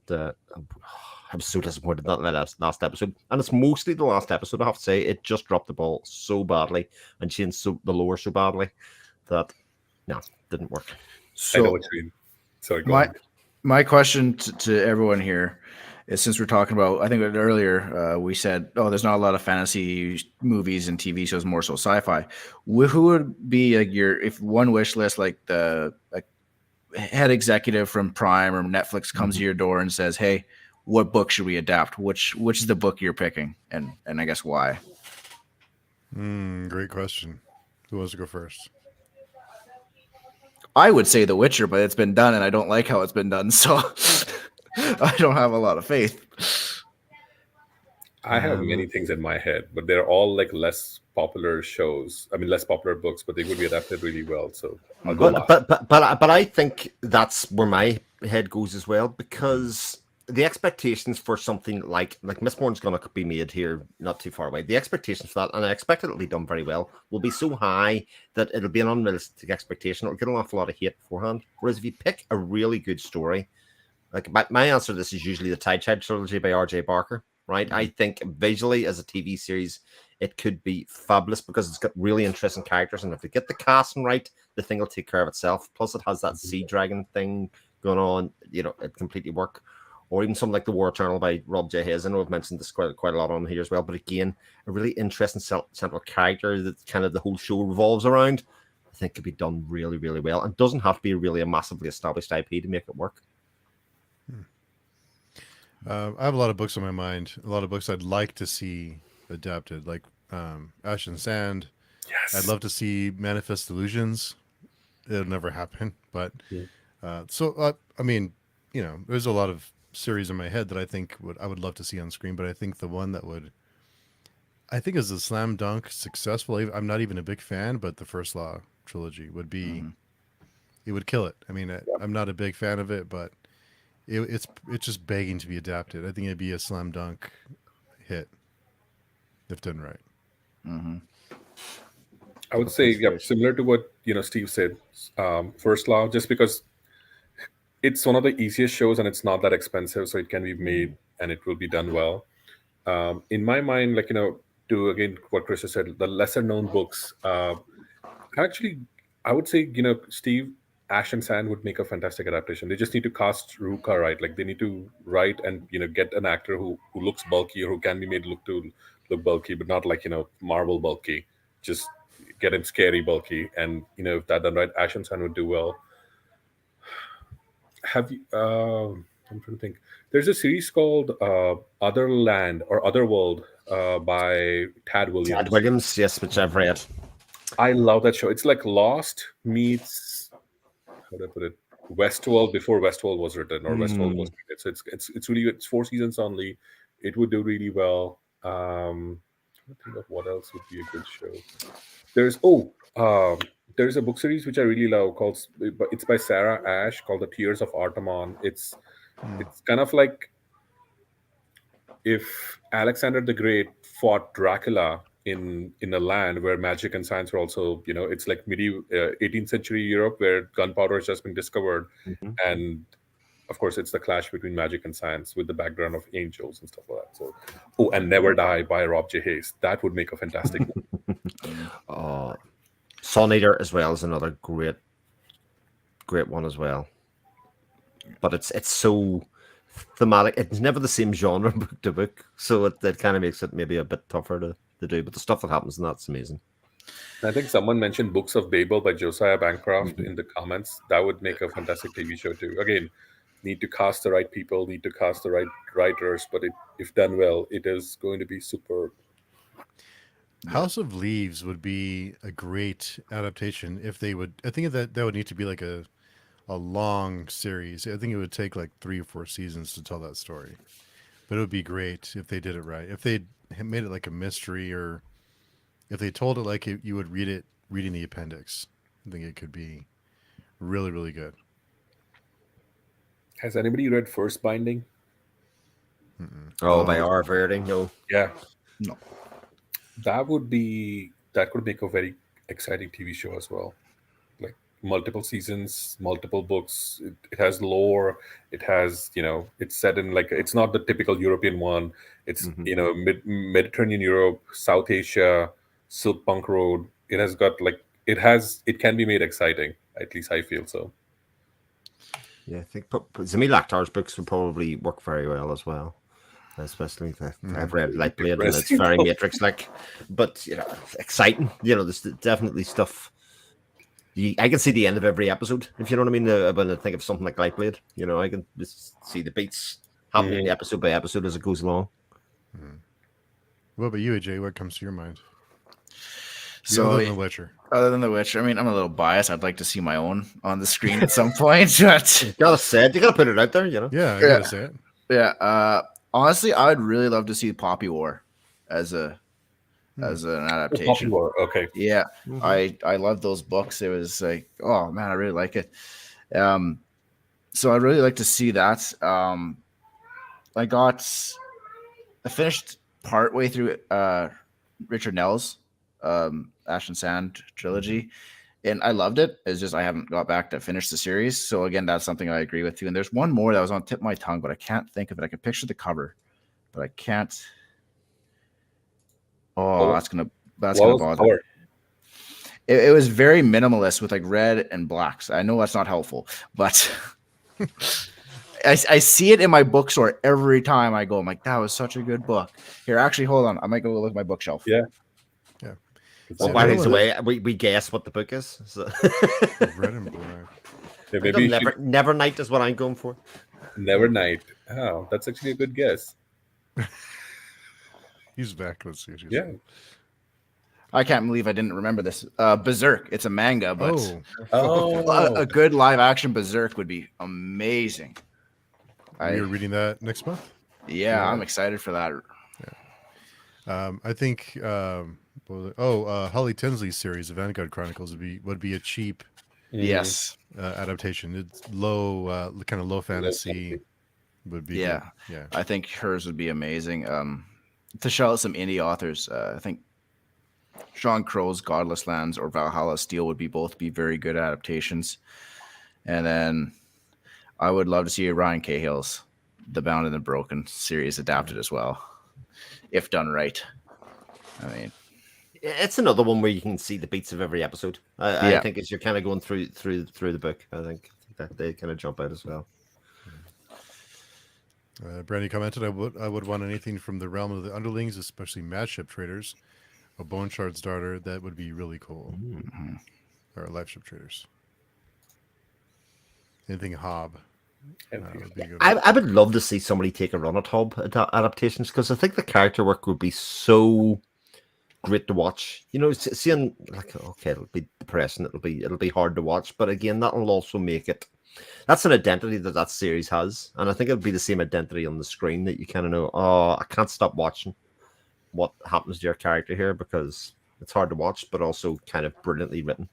I was so disappointed in that last episode. And it's mostly the last episode, I have to say. It just dropped the ball so badly and changed the lore so badly that, no, didn't work. I know what you mean. Sorry, go on. My question to everyone here is, since we're talking about, I think earlier we said, oh, there's not a lot of fantasy movies and TV shows, more so sci-fi. Who would be like if one wish list, like the head executive from Prime or Netflix comes to your door and says, hey, what book should we adapt? Which is the book you're picking, and I guess why? Great question. Who wants to go first? I would say The Witcher, but it's been done, and I don't like how it's been done, so I don't have a lot of faith. I have many things in my head, but they're all like less popular shows. I mean, less popular books, but they could be adapted really well. So I'll go last. But I think that's where my head goes as well, because the expectations for something like Mistborn's going to be made here not too far away. The expectations for that, and I expect it'll be done very well, will be so high that it'll be an unrealistic expectation. It'll get an awful lot of hate beforehand. Whereas if you pick a really good story, like my answer to this is usually the Tide Child trilogy by R.J. Barker, right? I think visually as a TV series, it could be fabulous because it's got really interesting characters, and if you get the casting right, the thing will take care of itself. Plus, it has that sea dragon thing going on. It completely work. Or even something like The War Eternal by Rob J. Hayes. I know I've mentioned this quite a lot on here as well, but again, a really interesting central character that kind of the whole show revolves around, I think could be done really, really well, and doesn't have to be really a massively established IP to make it work. I have a lot of books on my mind, a lot of books I'd like to see adapted, like Ash and Sand. Yes. I'd love to see Manifest Delusions. It'll never happen, but I mean, there's a lot of series in my head that I think I would love to see on screen, but I think the one that is a slam dunk successful. I'm not even a big fan, but the First Law trilogy would be, it would kill it. I mean, I'm not a big fan of it, but it's just begging to be adapted. I think it'd be a slam dunk hit if done right. I would say, similar to what Steve said, First Law, just because it's one of the easiest shows and it's not that expensive, so it can be made and it will be done well. In my mind, to again what Chris has said, the lesser known books, actually, I would say, Steve, Ash and Sand would make a fantastic adaptation. They just need to cast Ruka right. Like, they need to write and get an actor who looks bulky or who can be made look bulky, but not like Marvel bulky. Just get him scary bulky, and if that done right, Ash and Sand would do well. Have you? I'm trying to think. There's a series called Otherland or Otherworld by Tad Williams. Tad Williams, yes, which I've read. I love that show. It's like Lost meets, how do I put it, Westworld before Westworld was written or Westworld was created. So it's really good. It's 4 seasons only. It would do really well. I think of what else would be a good show. There's a book series which I really love called it's by Sarah Ash called The Tears of Artemon. It's kind of like if Alexander the Great fought Dracula in a land where magic and science were also, it's like medieval 18th century Europe where gunpowder has just been discovered, Mhm. and of course it's the clash between magic and science with the background of angels and stuff like that. So, oh, and Never Die by Rob J. Hayes. That would make a fantastic movie. Sun Eater as well is another great one as well. But it's so thematic. It's never the same genre book to book, so it kind of makes it maybe a bit tougher to do. But the stuff that happens in that's amazing. I think someone mentioned Books of Babel by Josiah Bancroft in the comments. That would make a fantastic TV show too. Again, need to cast the right people, need to cast the right writers, but if done well, it is going to be superb. House of Leaves would be a great adaptation if they would. I think that would need to be like a long series. I think it would take like 3 or 4 seasons to tell that story. But it would be great if they did it right. If they made it like a mystery, or if they told it like you would read it reading the appendix. I think it could be really, really good. Has anybody read First Binding? Oh, by R. Verding, no. Yeah, No. that could make a very exciting TV show as well. Like multiple seasons, multiple books. It has lore. It has, it's set in like, it's not the typical European one. It's Mediterranean Europe, South Asia, Silk Punk Road. It has got like it can be made exciting. At least I feel so. Yeah, I think Zamil Akhtar's books would probably work very well as well. Especially I've read Lightblade and it's very Matrix-like, but exciting. There's definitely stuff. I can see the end of every episode, if you know what I mean. When I think of something like Lightblade, I can just see the beats happening episode by episode as it goes along. What about you, AJ? What comes to your mind? So, other than The Witcher. Other than The Witcher, I mean, I'm a little biased. I'd like to see my own on the screen at some point. But You gotta put it out there, Yeah, I gotta say it. yeah, honestly, I would really love to see Poppy War as an adaptation. Poppy War, okay. Yeah, I love those books. It was like, oh man, I really like it. So I'd really like to see that. I finished partway through Richard Nell's Ash and Sand trilogy, and I loved it. It's just I haven't got back to finish the series. So again, that's something I agree with you. And there's one more that was on the tip of my tongue, but I can't think of it. I can picture the cover, but I can't. Oh, that's gonna bother me. It was very minimalist with like red and blacks. I know that's not helpful, but I see it in my bookstore every time I go. I'm like, that was such a good book. Here, actually, hold on. I might go look at my bookshelf. Yeah. Well, by the way, we guess what the book is. So. Red and black. Yeah, maybe Never Night is what I'm going for. Never Night. Oh, that's actually a good guess. He's back. Let's see. Yeah. I can't believe I didn't remember this. Berserk. It's a manga, but Oh. a good live action Berserk would be amazing. You're reading that next month? Yeah, I'm excited for that. I think Holly Tinsley's series of Vanguard Chronicles would be a cheap Yes. adaptation. It's low, kind of low fantasy. Would be Yeah. good. Yeah. I think hers would be amazing. To shout out some indie authors, I think Sean Crow's Godless Lands or Valhalla Steel would both be very good adaptations. And then I would love to see Ryan Cahill's The Bound and the Broken series adapted as well, if done right. I mean, it's another one where you can see the beats of every episode. I think as you're kind of going through the book, I think that they kind of jump out as well. Brandy commented, I would want anything from the realm of the underlings, especially matchship traders. A Bone Shard's daughter, that would be really cool. Mm-hmm. Or life ship traders. Anything Hob. Would be good. I would love to see somebody take a run at Hob adaptations, because I think the character work would be so great to watch. Seeing like, okay, it'll be depressing, it'll be hard to watch, but again, that'll also make it. That's an identity that series has, and I think it'll be the same identity on the screen that you kind of know. Oh, I can't stop watching. what happens to your character here, because it's hard to watch, but also kind of brilliantly written.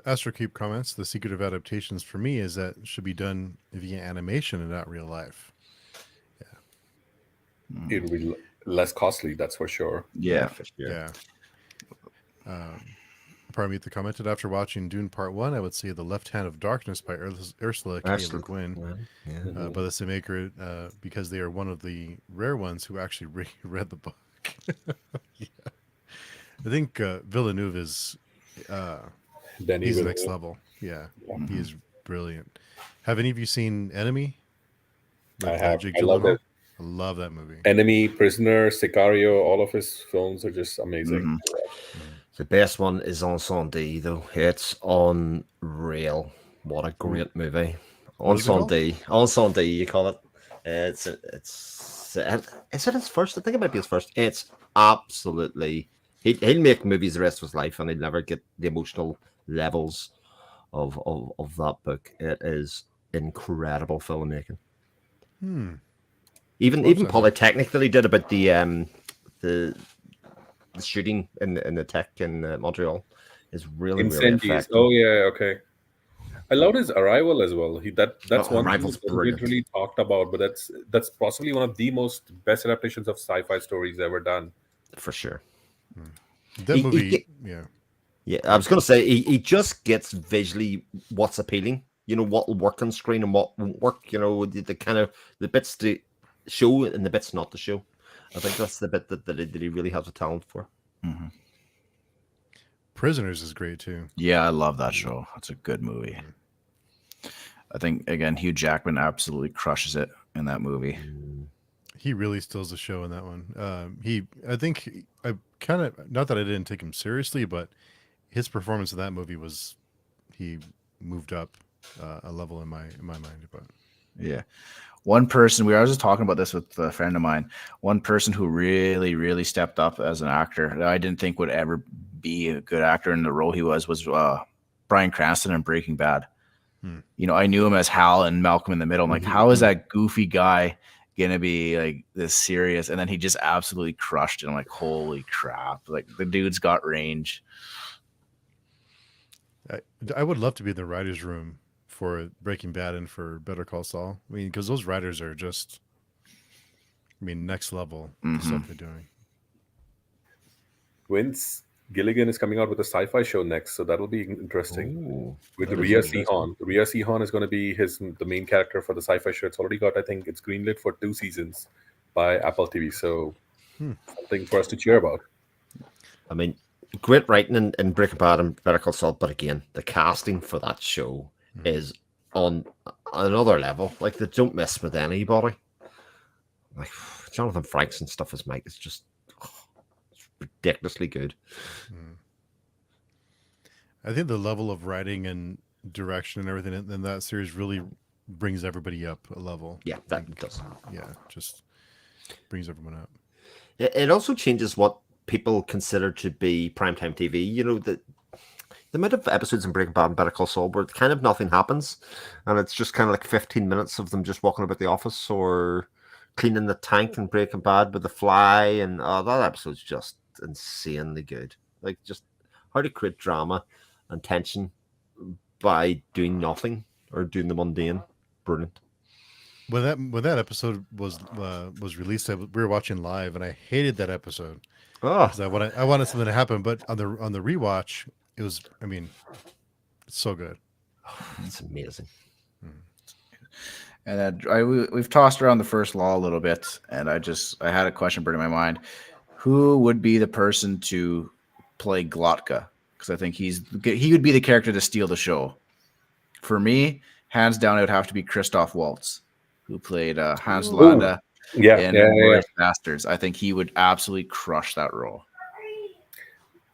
Astrokeep comments, the secret of adaptations for me is that it should be done via animation and not real life. It will be less costly, that's for sure. Yeah. For sure. Yeah. Pardon me, the commented, after watching Dune Part 1, I would say The Left Hand of Darkness by Ursula K. Le Guin Yeah. by the same maker, because they are one of the rare ones who actually read the book. Yeah. I think Villeneuve is Denis he's the Villeneuve. next level. Yeah, he is brilliant. Have any of you seen Enemy? I With, have. Jake I love Gyllenhaal? it. I love that movie. Enemy, Prisoner, Sicario, all of his films are just amazing. The best one is Ensemble, though. It's unreal. What a great movie. What is it called? Ensemble, you call it. Is it his first? I think it might be his first. It's absolutely. He'll make movies the rest of his life, and he'll never get the emotional levels of that book. It is incredible filmmaking. Even Polytechnic that he did about the shooting in the tech in Montreal is really Incendies. effective. Oh yeah, okay. I love his Arrival as well. That's one thing Arrival's that doesn't brilliant. get really talked about, but that's possibly one of the best adaptations of sci-fi stories ever done. For sure. That movie, yeah. Yeah, I was going to say he just gets visually what's appealing. You know, what will work on screen and what won't work. You know, the kind of the bits to show and the bits not to show. I think that's the bit that he really has a talent for. Prisoners is great too. Yeah, I love that show. That's a good movie. I think, again, Hugh Jackman absolutely crushes it in that movie. He really steals the show in that one. I think I kind of, not that I didn't take him seriously, but his performance in that movie he moved up a level in my mind. But yeah, one person, I was just talking about this with a friend of mine. One person who really, really stepped up as an actor that I didn't think would ever be a good actor in the role he was Bryan Cranston in Breaking Bad. You know, I knew him as Hal and Malcolm in the Middle. I'm like, how is that goofy guy gonna be like this serious? And then he just absolutely crushed it. I'm like, holy crap! Like, the dude's got range. I would love to be in the writers' room for Breaking Bad and for Better Call Saul. I mean, because those writers are just, next level stuff they're doing. Vince Gilligan is coming out with a sci-fi show next, so that'll be interesting. With Rhea Seehorn. Rhea Seehorn is going to be the main character for the sci-fi show. It's already got, I think, it's greenlit for 2 seasons by Apple TV. So something for us to cheer about. I mean, great writing in Breaking Bad and Better Call Saul, but again, the casting for that show is on another level. Like, they don't mess with anybody. Like, Jonathan Frakes and stuff as Mike is just ridiculously good. I think the level of writing and direction and everything in that series really brings everybody up a level. Yeah, that does. Yeah, just brings everyone up. It also changes what people consider to be primetime TV. You know, the amount of episodes in Breaking Bad and Better Call Saul where kind of nothing happens, and it's just kind of like 15 minutes of them just walking about the office or cleaning the tank in Breaking Bad with the fly, and that episode's just insanely good. Like, just how to create drama and tension by doing nothing or doing the mundane. Brilliant. When that episode was released, we were watching live, and I hated that episode. Because I wanted something to happen, but on the rewatch, it was, it's so good. It's amazing. And we've tossed around the first law a little bit, and I had a question burning in my mind. Who would be the person to play Glotka? Because I think he would be the character to steal the show. For me, hands down, it would have to be Christoph Waltz, who played Hans Landa in Inglourious Basterds. I think he would absolutely crush that role.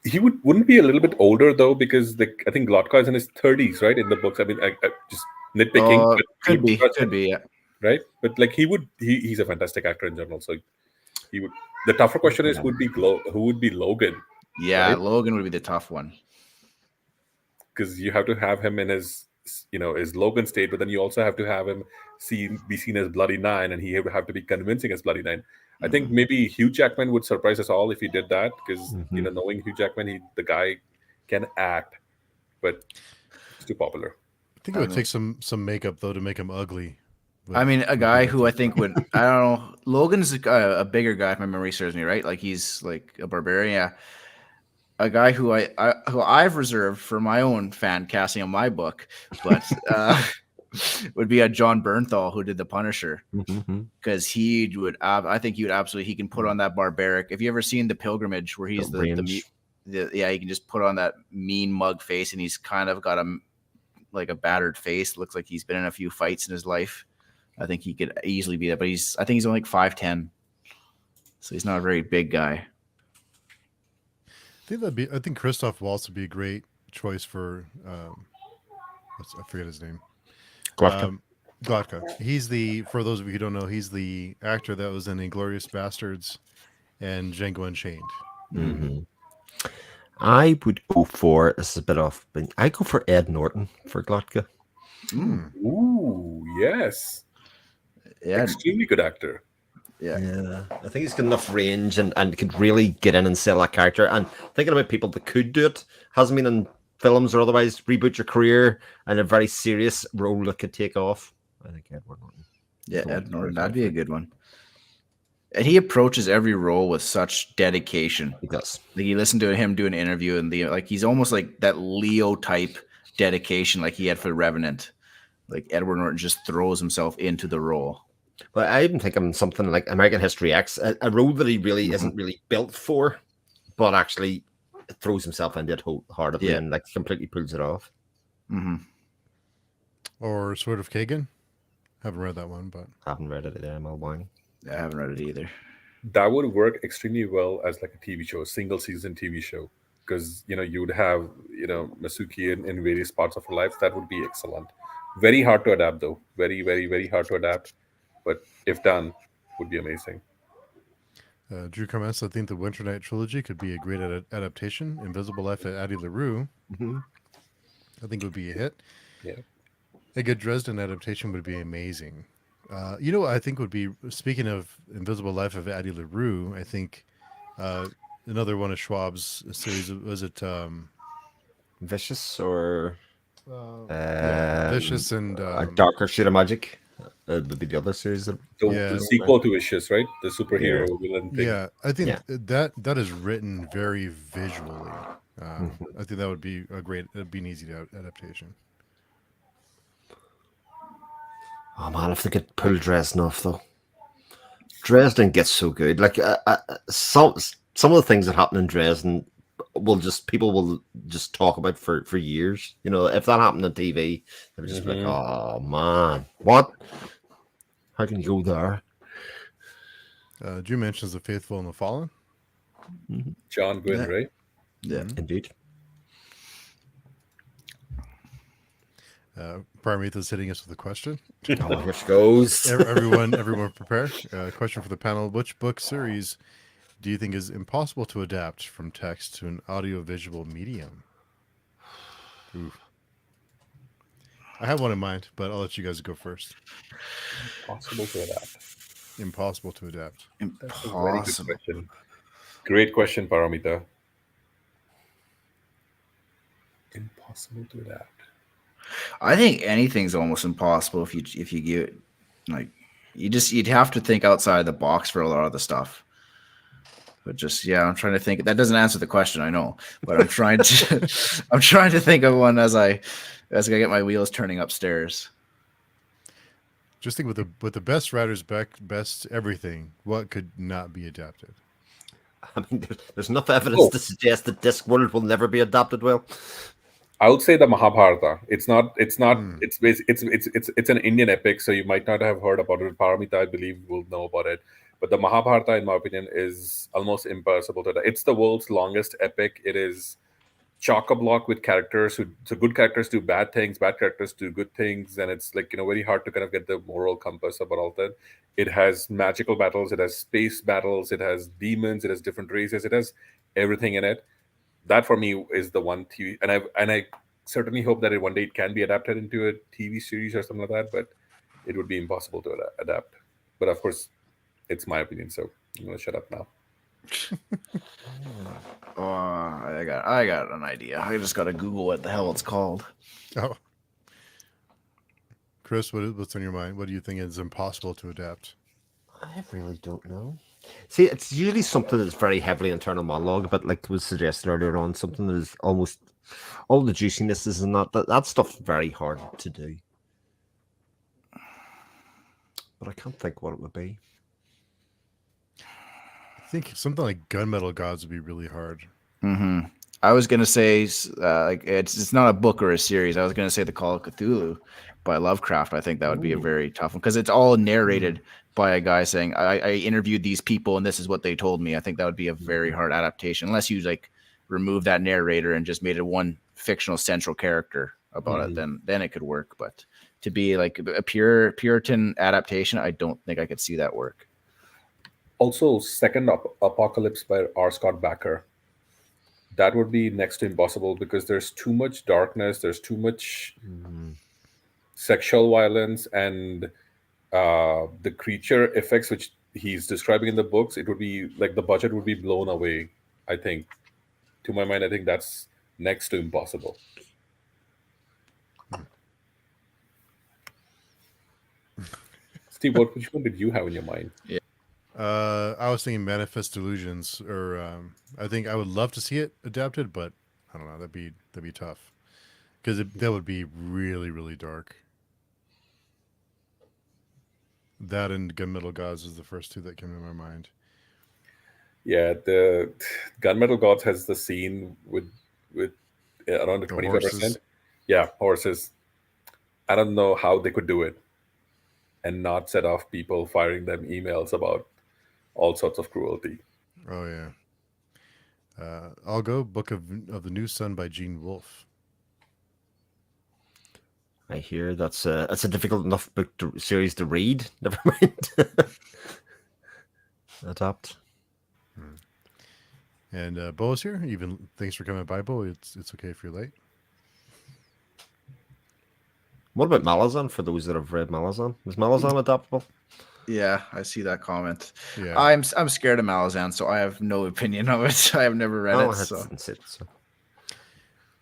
He wouldn't be a little bit older though, because I think Glotka is in his 30s, right? In the books, I just nitpicking. Could be, yeah. Right, but like he's a fantastic actor in general. So he would. The tougher question is who would be Logan? Yeah, right? Logan would be the tough one. Because you have to have him in his is Logan state, but then you also have to have him be seen as Bloody Nine, and he would have to be convincing as Bloody Nine. I think maybe Hugh Jackman would surprise us all if he did that, because knowing Hugh Jackman, the guy can act, but it's too popular. I think it would take some makeup though to make him ugly. I mean, a guy who I think would, I don't know, Logan's a bigger guy if my memory serves me right. Like he's like a barbarian. Yeah. A guy who I've reserved for my own fan casting on my book, but would be a John Bernthal who did the Punisher, because he would. I think he would absolutely. He can put on that barbaric. Have you ever seen The Pilgrimage, where he's he can just put on that mean mug face, and he's kind of got a battered face. Looks like he's been in a few fights in his life. I think he could easily be that, but I think he's only like 5'10", so he's not a very big guy. I think Christoph Waltz would be a great choice for I forget his name. Glatka. He's for those of you who don't know, he's the actor that was in Inglourious Bastards and Django Unchained. I would go for, this is a bit off, but I go for Ed Norton for Glatka. Ooh, yes. Yeah. Extremely good actor. Yeah. I think he's got enough range and could really get in and sell that character. And thinking about people that could do it, hasn't been in films or otherwise, reboot your career and a very serious role that could take off. I think Edward Norton. Yeah, Ed Norton, that'd be a good one. And he approaches every role with such dedication. He does. Like you listen to him do an interview, and he's almost like that Leo type dedication, like he had for Revenant. Like Edward Norton just throws himself into the role. But I even think of something like American History X, a role that he really isn't really built for, but actually throws himself into it wholeheartedly and like completely pulls it off. Or Sword of Kagan. Haven't read that one, but haven't read it either. I'm all wang. I haven't read it either. That would work extremely well as like a TV show, a single season TV show, because you would have Masuki in various parts of her life. That would be excellent. Very hard to adapt though. Very, very, very hard to adapt. But if done, would be amazing. Drew comments, I think the Winter Night trilogy could be a great adaptation. Invisible Life of Addie LaRue. I think it would be a hit. Yeah. A good Dresden adaptation would be amazing. What I think would be, speaking of Invisible Life of Addie LaRue, I think another one of Schwab's series, was it Vicious or Vicious and Darker Shade of Magic? Would be the other series. The sequel to Vicious, right? The superhero villain thing. Yeah, I think that is written very visually. I think that would be it'd be an easy adaptation. Oh man, if they could pull Dresden off though. Dresden gets so good. Like some of the things that happen in Dresden people will just talk about for years. If that happened on TV, they would just be like, oh man, what? How can you go there? Drew mentions The Faithful and the Fallen. John Gwynne, right? Yeah, indeed. Paramitha's hitting us with a question. Oh, here she goes. everyone prepare. Question for the panel. Which book series do you think is impossible to adapt from text to an audio-visual medium? Ooh. I have one in mind, but I'll let you guys go first. Impossible to adapt. Impossible to adapt. Impossible. Very good question. Great question, Paramita. Impossible to adapt. I think anything's almost impossible if you give it, like, you'd have to think outside the box for a lot of the stuff. But I'm trying to think. That doesn't answer the question, I know, but I'm trying to think of one as I get my wheels turning upstairs. Just think with the best writers, best everything, what could not be adapted? I mean, there's enough evidence to suggest that Discworld will never be adapted well. I would say the Mahabharata. It's an Indian epic, so you might not have heard about it. Paramita, I believe, will know about it. But the Mahabharata, in my opinion, is almost impossible to adapt. It's the world's longest epic. It is chock-a-block with characters so good characters do bad things, bad characters do good things, and it's like very hard to kind of get the moral compass about all that. It has magical battles, it has space battles, it has demons, it has different races, it has everything in it. That for me is the one TV, and I certainly hope that one day it can be adapted into a TV series or something like that, but it would be impossible to adapt. But of course, it's my opinion, so I'm gonna shut up now. Oh, I got an idea. I just got to Google what the hell it's called. Oh, Chris, what's on your mind? What do you think is impossible to adapt? I really don't know. See, it's usually something that's very heavily internal monologue, but like was suggested earlier on, something that is almost all the juicinesses and that stuff's very hard to do. But I can't think what it would be. I think something like Gunmetal Gods would be really hard. Mm-hmm. I was gonna say like it's not a book or a series. I was gonna say The Call of Cthulhu by Lovecraft. I think that would be a very tough one because it's all narrated by a guy saying, I interviewed these people and this is what they told me. I think that would be a very hard adaptation unless you like remove that narrator and just made it one fictional central character about it. Then it could work. But to be like a Puritan adaptation, I don't think I could see that work. Also, Second Apocalypse by R. Scott Bakker. That would be next to impossible because there's too much darkness, there's too much sexual violence, and the creature effects which he's describing in the books. It would be like the budget would be blown away. I think, to my mind, I think that's next to impossible. Steve, which one did you have in your mind? Yeah. I was thinking Manifest Delusions, or I think I would love to see it adapted, but I don't know. That'd be tough because that would be really, really dark. That and Gunmetal Gods is the first two that came to my mind. Yeah, the Gunmetal Gods has the scene with around the 25%. Yeah, horses. I don't know how they could do it and not set off people firing them emails about all sorts of cruelty. Oh yeah. I'll go Book of the New Sun by Gene Wolfe. I hear that's a difficult enough series to read. Never mind. Adapt. And Bo's here. Even thanks for coming by, Bo. It's okay if you're late. What about Malazan? For those that have read Malazan, is Malazan adaptable? Yeah, I see that comment. Yeah. I'm scared of Malazan, so I have no opinion of it. I have never read it. So.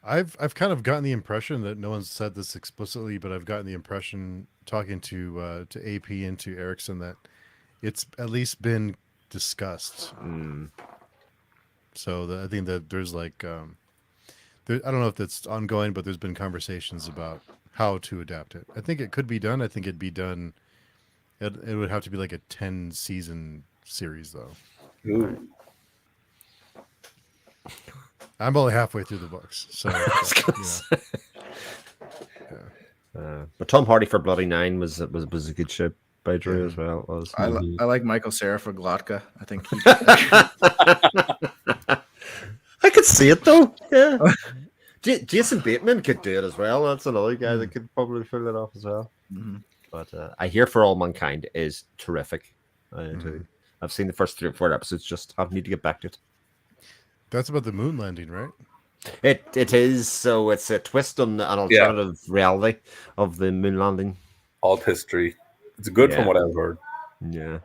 I've kind of gotten the impression that no one's said this explicitly, but I've gotten the impression talking to AP and to Erickson that it's at least been discussed. So I think that there's like I don't know if that's ongoing, but there's been conversations about how to adapt it. I think it could be done. I think it'd be done. It would have to be like a 10-season series, though. Ooh. I'm only halfway through the books, so. But Tom Hardy for Bloody Nine was a good show by Drew as well. It was. I like Michael Cera for Glotka. I think. I could see it though. Yeah. Jason Bateman could do it as well. That's another guy that could probably fill it off as well. But I hear For All Mankind is terrific. I've seen the first 3 or 4 episodes. Just I need to get back to it. That's about the moon landing, right? It is. So it's a twist on an alternative reality of the moon landing. Alt history. It's good from what I've heard. Yeah.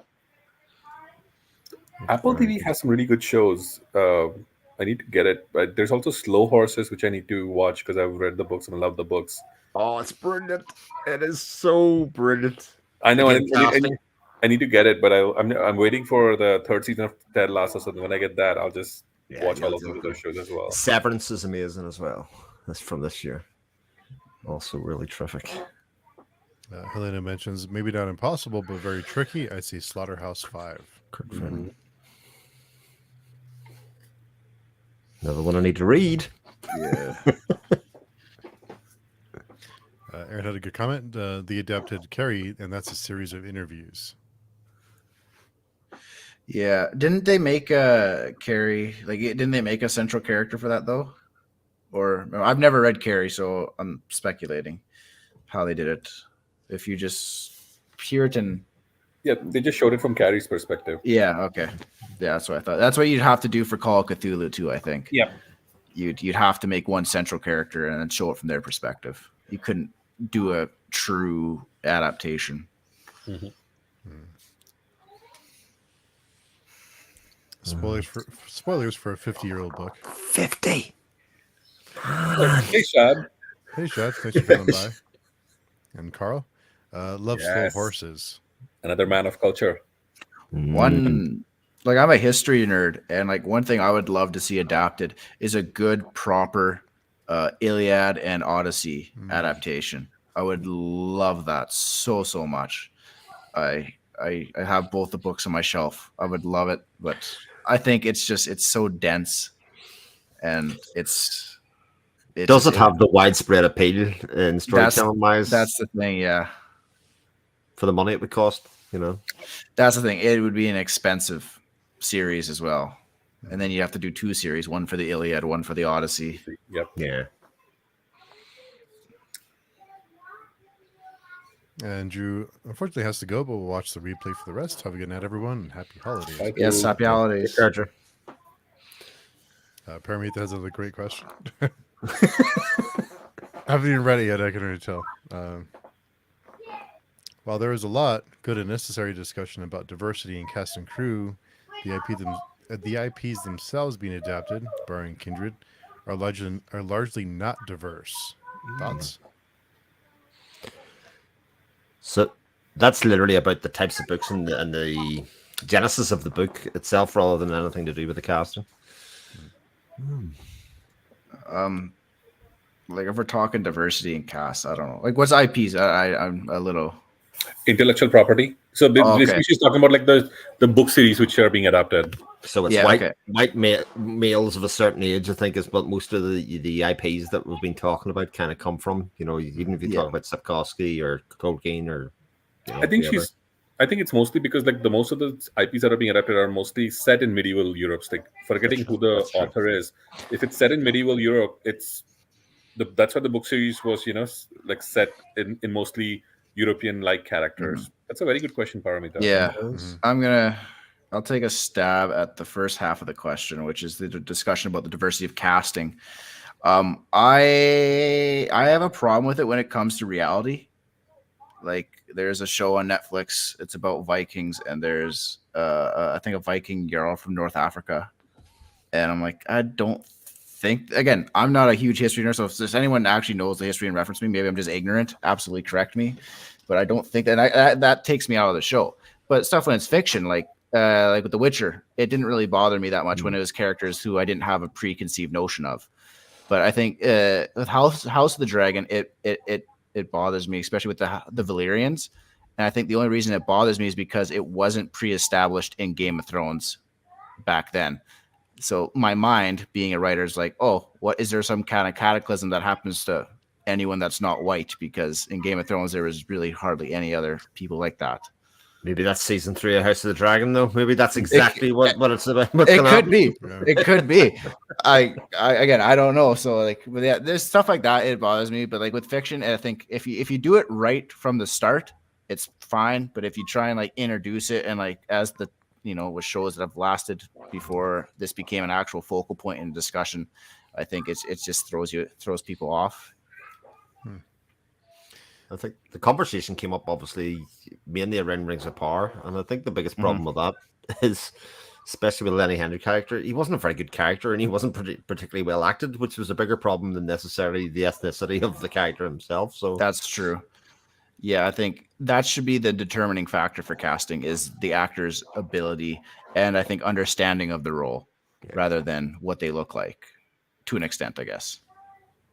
Apple TV has some really good shows. I need to get it. But there's also Slow Horses, which I need to watch because I've read the books and I love the books. Oh, it's brilliant! It is so brilliant. I know. I need to get it, but I'm waiting for the 3rd season of Ted Lasso. So when I get that, I'll just watch all of the other shows as well. Severance is amazing as well. That's from this year. Also really terrific. Helena mentions maybe not impossible, but very tricky. I'd say Slaughterhouse-5. Another one I need to read. Yeah. Aaron had a good comment. The adapted Carrie, and that's a series of interviews. Yeah, didn't they make Carrie? Like, didn't they make a central character for that though? Or I've never read Carrie, so I'm speculating how they did it. If you just Puritan, yeah, they just showed it from Carrie's perspective. Yeah, okay, yeah, that's what I thought. That's what you'd have to do for Call of Cthulhu too, I think. Yeah. you'd have to make one central character and then show it from their perspective. You couldn't do a true adaptation. Spoilers for a 50-year-old book. 50. Hey, Shad. Hey, Shad, thanks for coming by. And Carl, loves slow Yes. horses. Another man of culture. One, like, I'm a history nerd, and like one thing I would love to see adapted is a good, proper Iliad and Odyssey adaptation. I would love that so much. I have both the books on my shelf. I would love it, but I think it's so dense, and Does it have the widespread appeal in storytelling wise? That's the thing, yeah. For the money it would cost, That's the thing. It would be an expensive series as well. And then you have to do 2 series, one for the Iliad, one for the Odyssey. Yep. Yeah. And Drew, unfortunately, has to go, but we'll watch the replay for the rest. Have a good night, everyone, and happy holidays. Thank Yes, you. happy holidays. Paramita has another great question. I haven't even read it yet, I can already tell. While there is a lot good and necessary discussion about diversity in cast and crew, the IPs themselves being adapted, barring Kindred, are largely not diverse. Thoughts? So that's literally about the types of books and the genesis of the book itself, rather than anything to do with the casting. Like if we're talking diversity in cast, I don't know. Like what's IPs? I'm a little Intellectual property. So basically, she's talking about like the book series which are being adapted. So it's white males of a certain age, I think, is what most of the IPs that we've been talking about kind of come from. Even if you talk about Sapkowski or Tolkien or. I think it's mostly because like the most of the IPs that are being adapted are mostly set in medieval Europe. Like forgetting who the author is. If it's set in medieval Europe, that's why the book series was like set in mostly European-like characters. That's a very good question, Paramita. Yeah, I'll take a stab at the first half of the question, which is the discussion about the diversity of casting. I have a problem with it when it comes to reality. Like there's a show on Netflix. It's about Vikings, and there's I think a Viking girl from North Africa, and I'm like, I don't think. Again, I'm not a huge history nerd, so if there's anyone actually knows the history and reference me, maybe I'm just ignorant. Absolutely correct me, but I don't think that takes me out of the show. But stuff when it's fiction, like with The Witcher, it didn't really bother me that much when it was characters who I didn't have a preconceived notion of. But I think with House of the Dragon, it bothers me, especially with the Valyrians. And I think the only reason it bothers me is because it wasn't pre-established in Game of Thrones back then. So my mind, being a writer, is like, oh, what is there some kind of cataclysm that happens to anyone that's not white? Because in Game of Thrones, there was really hardly any other people like that. Maybe that's season 3 of House of the Dragon, though. Maybe that's exactly what it's about. It could be. It could be. I don't know. So like, but yeah, there's stuff like that. It bothers me. But like with fiction, I think if you do it right from the start, it's fine. But if you try and like introduce it and like as the with shows that have lasted before this became an actual focal point in discussion, I think it just throws people off. I think the conversation came up obviously mainly around Rings of Power, and I think the biggest problem with that is, especially with Lenny Henry character, he wasn't a very good character and he wasn't particularly well acted, which was a bigger problem than necessarily the ethnicity of the character himself. So that's true. Yeah, I think that should be the determining factor for casting is the actor's ability and I think understanding of the role rather than what they look like, to an extent, I guess.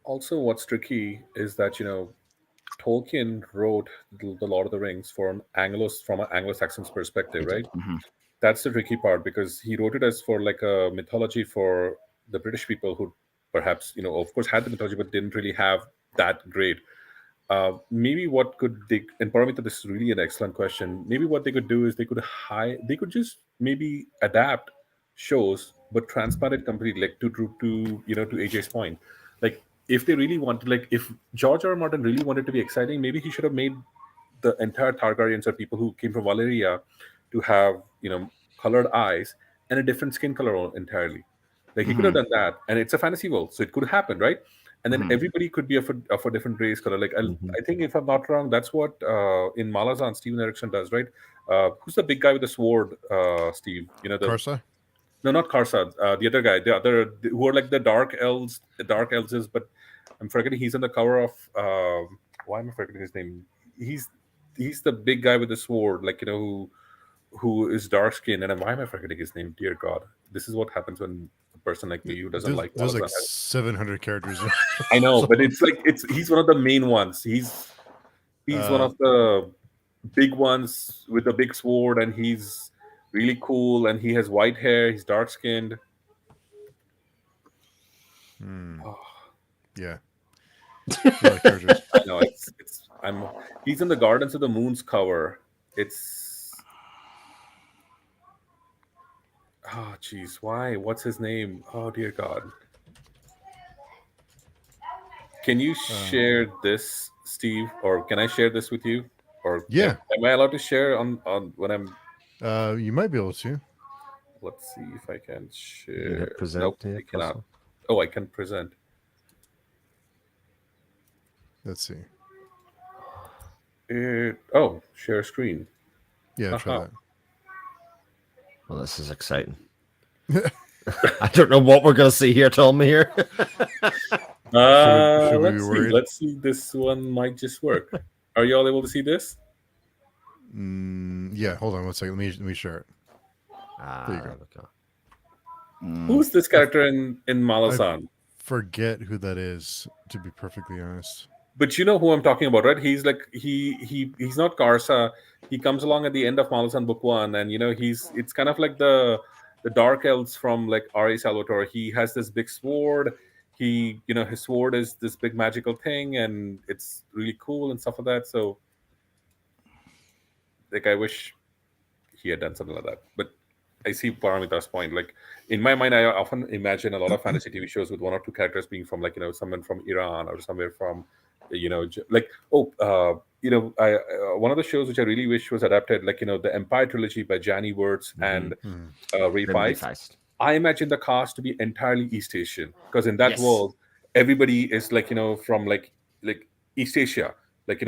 Also, what's tricky is that Tolkien wrote the Lord of the Rings from an Anglo-Saxon's perspective, right? Mm-hmm. That's the tricky part because he wrote it as for like a mythology for the British people who perhaps of course had the mythology but didn't really have that great. Maybe what could they, and Paramita, this is really an excellent question. Maybe what they could do is they could just maybe adapt shows but transplant it completely, like to AJ's point. Like if they really wanted, like if George R. R. Martin really wanted to be exciting, maybe he should have made the entire Targaryens or people who came from Valyria to have colored eyes and a different skin color entirely. Like he could have done that, and it's a fantasy world, so it could happen, right? And then everybody could be of a different race color. Like I think, if I'm not wrong, that's what in Malazan Steven Erickson does, right? Who's the big guy with the sword, Steve? You know, the Karsa? no, not Karsad, the other guy, the other who are like the dark elves is, but I'm forgetting. He's on the cover of. Why am I forgetting his name? He's the big guy with the sword, like who is dark skinned, and why am I forgetting his name? Dear God, this is what happens when a person like me who doesn't like There's like Malazan. 700 characters. I know, but he's one of the main ones. He's one of the big ones with the big sword, and he's really cool, and he has white hair. He's dark skinned. Yeah. A lot of characters. I know he's in the Gardens of the Moon's cover. It's oh jeez, why? What's his name? Oh dear God. Can you share this, Steve, or can I share this with you? Or Yeah. am I allowed to share on when I'm? You might be able to. Let's see if I can You share. hit present, Nope, yeah, I cannot. also. Oh, I can present. Let's see. Share screen. Yeah, try Uh-huh. that. Well, this is exciting. I don't know what we're going to see here, Tom, here. Should we be Let's see. worried? Let's see. This one might just work. Are you all able to see this? Yeah, hold on one second. Let me share it. There you go. There we go. Who's this character in Malazan? Forget who that is, to be perfectly honest. But you know who I'm talking about, right? He's like he's not Karsa. He comes along at the end of Malazan Book 1, and it's kind of like the dark elves from like R.A. Salvatore. He has this big sword. His sword is this big magical thing, and it's really cool and stuff like that. So, like, I wish he had done something like that. But I see Paramita's point. Like, in my mind, I often imagine a lot of fantasy TV shows with one or two characters being from, like, someone from Iran or somewhere from, one of the shows which I really wish was adapted, like, the Empire trilogy by Jani Wirtz and Ray Really Feist. fast. I imagine the cast to be entirely East Asian, because in that Yes. world, everybody is like, from like East Asia. Like,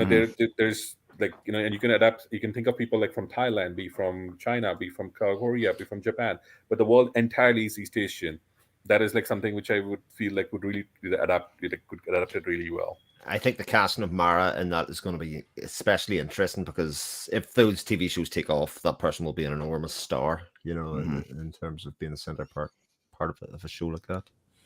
there's like, and you can adapt, you can think of people like from Thailand, be from China, be from Korea, be from Japan, but the world entirely is East Asian. That is like something which I would feel like would really could adapt it really well. I think the casting of Mara in that is going to be especially interesting, because if those TV shows take off, that person will be an enormous star, in terms of being the center part of a show like that.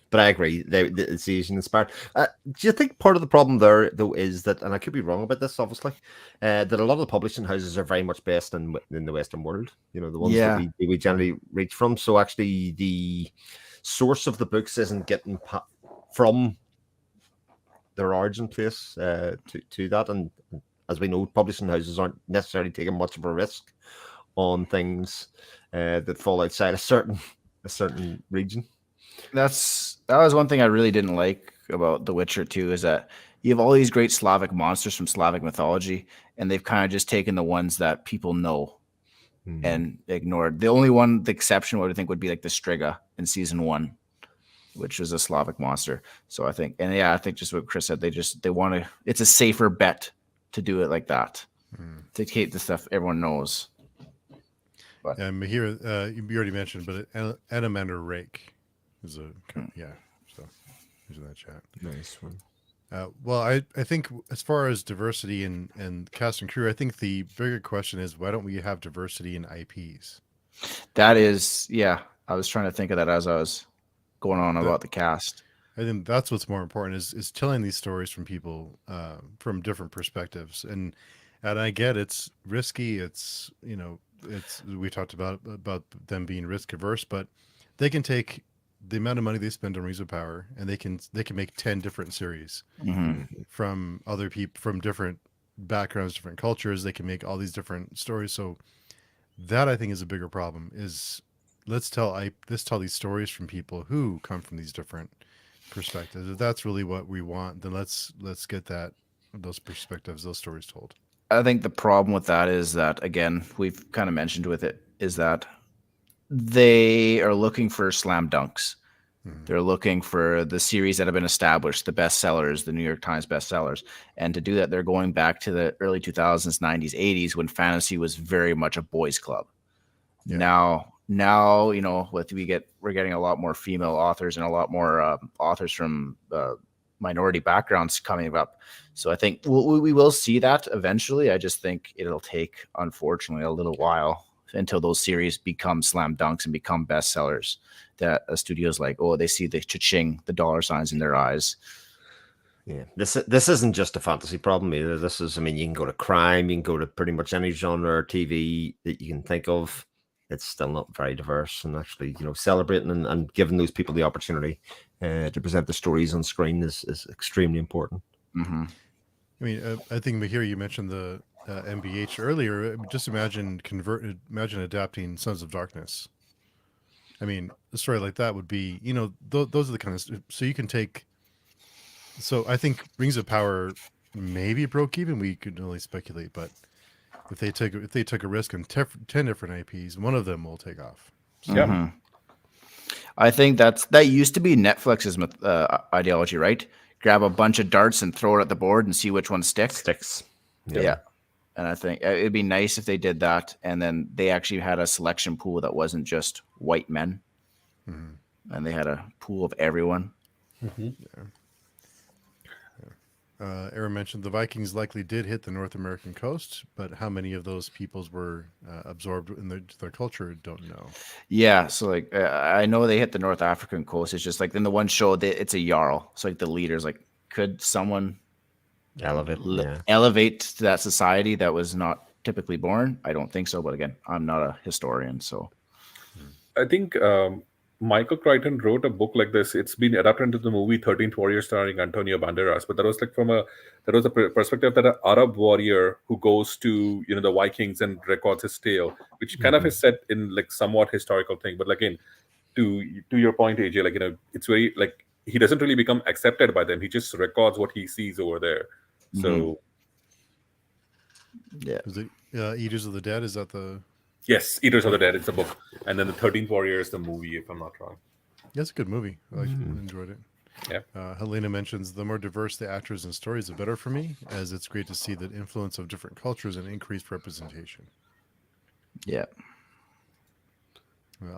But I agree, it's Asian inspired. Do you think part of the problem there, though, is that, and I could be wrong about this, obviously, that a lot of the publishing houses are very much based in the Western world, the ones that we generally reach from. So actually, the source of the books isn't getting from their origin place to that, and as we know, publishing houses aren't necessarily taking much of a risk on things that fall outside a certain region. That was one thing I really didn't like about The Witcher 2, is that you have all these great Slavic monsters from Slavic mythology, and they've kind of just taken the ones that people know and ignored. The only one, the exception, what I think would be like the Striga in season 1, which was a Slavic monster. So I think just what Chris said, they want to, it's a safer bet to do it like that, to take the stuff everyone knows. But Mihir, you already mentioned, but Anamander Rake is a so here's that chat. Nice one. Well, I think as far as diversity and cast and crew, I think the bigger question is, why don't we have diversity in IPs? That is, I was trying to think of that as I was going on about the cast. I think that's what's more important is telling these stories from people from different perspectives, and I get it's risky. It's we talked about them being risk averse, but they can take the amount of money they spend on Rings of Power, and they can make 10 different series from other people from different backgrounds, different cultures. They can make all these different stories. So that, I think, is a bigger problem. Is let's tell these stories from people who come from these different perspectives. If that's really what we want, then let's get those perspectives, those stories told. I think the problem with that is that, again, we've kind of mentioned with it, is that they are looking for slam dunks. They're looking for the series that have been established, the bestsellers, the New York Times bestsellers. And to do that, they're going back to the early 2000s, 90s, 80s when fantasy was very much a boys' club. Yeah. Now, you know, we're getting a lot more female authors and a lot more authors from minority backgrounds coming up. So I think we will see that eventually. I just think it'll take, unfortunately, a little while until those series become slam dunks and become bestsellers. That studios like, oh, they see the cha-ching, the dollar signs in their eyes. Yeah, this isn't just a fantasy problem either. This is, I mean, you can go to crime, you can go to pretty much any genre or TV that you can think of. It's still not very diverse, and actually, you know, celebrating and giving those people the opportunity to present the stories on screen is extremely important. Mm-hmm. I mean, I think Mihir, you mentioned the MBH earlier. Just imagine adapting Sons of Darkness. I mean, a story like that would be, you know, those are the kind of, so you can take. So I think Rings of Power maybe broke even. We could only speculate, but if they took a risk on 10 different IPs, one of them will take off. So, Mm-hmm. I think that used to be Netflix's ideology, right? Grab a bunch of darts and throw it at the board and see which one sticks. Yeah. And I think it'd be nice if they did that, and then they actually had a selection pool that wasn't just white men, and they had a pool of everyone. Mm-hmm. Aaron mentioned the Vikings likely did hit the North American coast, but how many of those peoples were absorbed in their culture, don't know. Yeah, so like I know they hit the North African coast. It's just like in the one show, it's a jarl. So like the leader's like, could someone elevate to that society that was not typically born? I don't think so, but again, I'm not a historian, so I think Michael Crichton wrote a book like this. It's been adapted into the movie 13th Warrior starring Antonio Banderas, but that was like perspective that an Arab warrior who goes to, you know, the Vikings and records his tale, which kind of is set in like somewhat historical thing. But again, to your point, AJ, like, you know, it's very like he doesn't really become accepted by them. He just records what he sees over there. So yeah. Is it Eaters of the Dead? Is that the? Yes, Eaters of the Dead. It's a book, and then the 13th Warrior is the movie, if I'm not wrong. Yeah, it's a good movie. I enjoyed it. Yeah. Helena mentions the more diverse the actors and stories, the better for me, as it's great to see the influence of different cultures and increased representation. Yeah.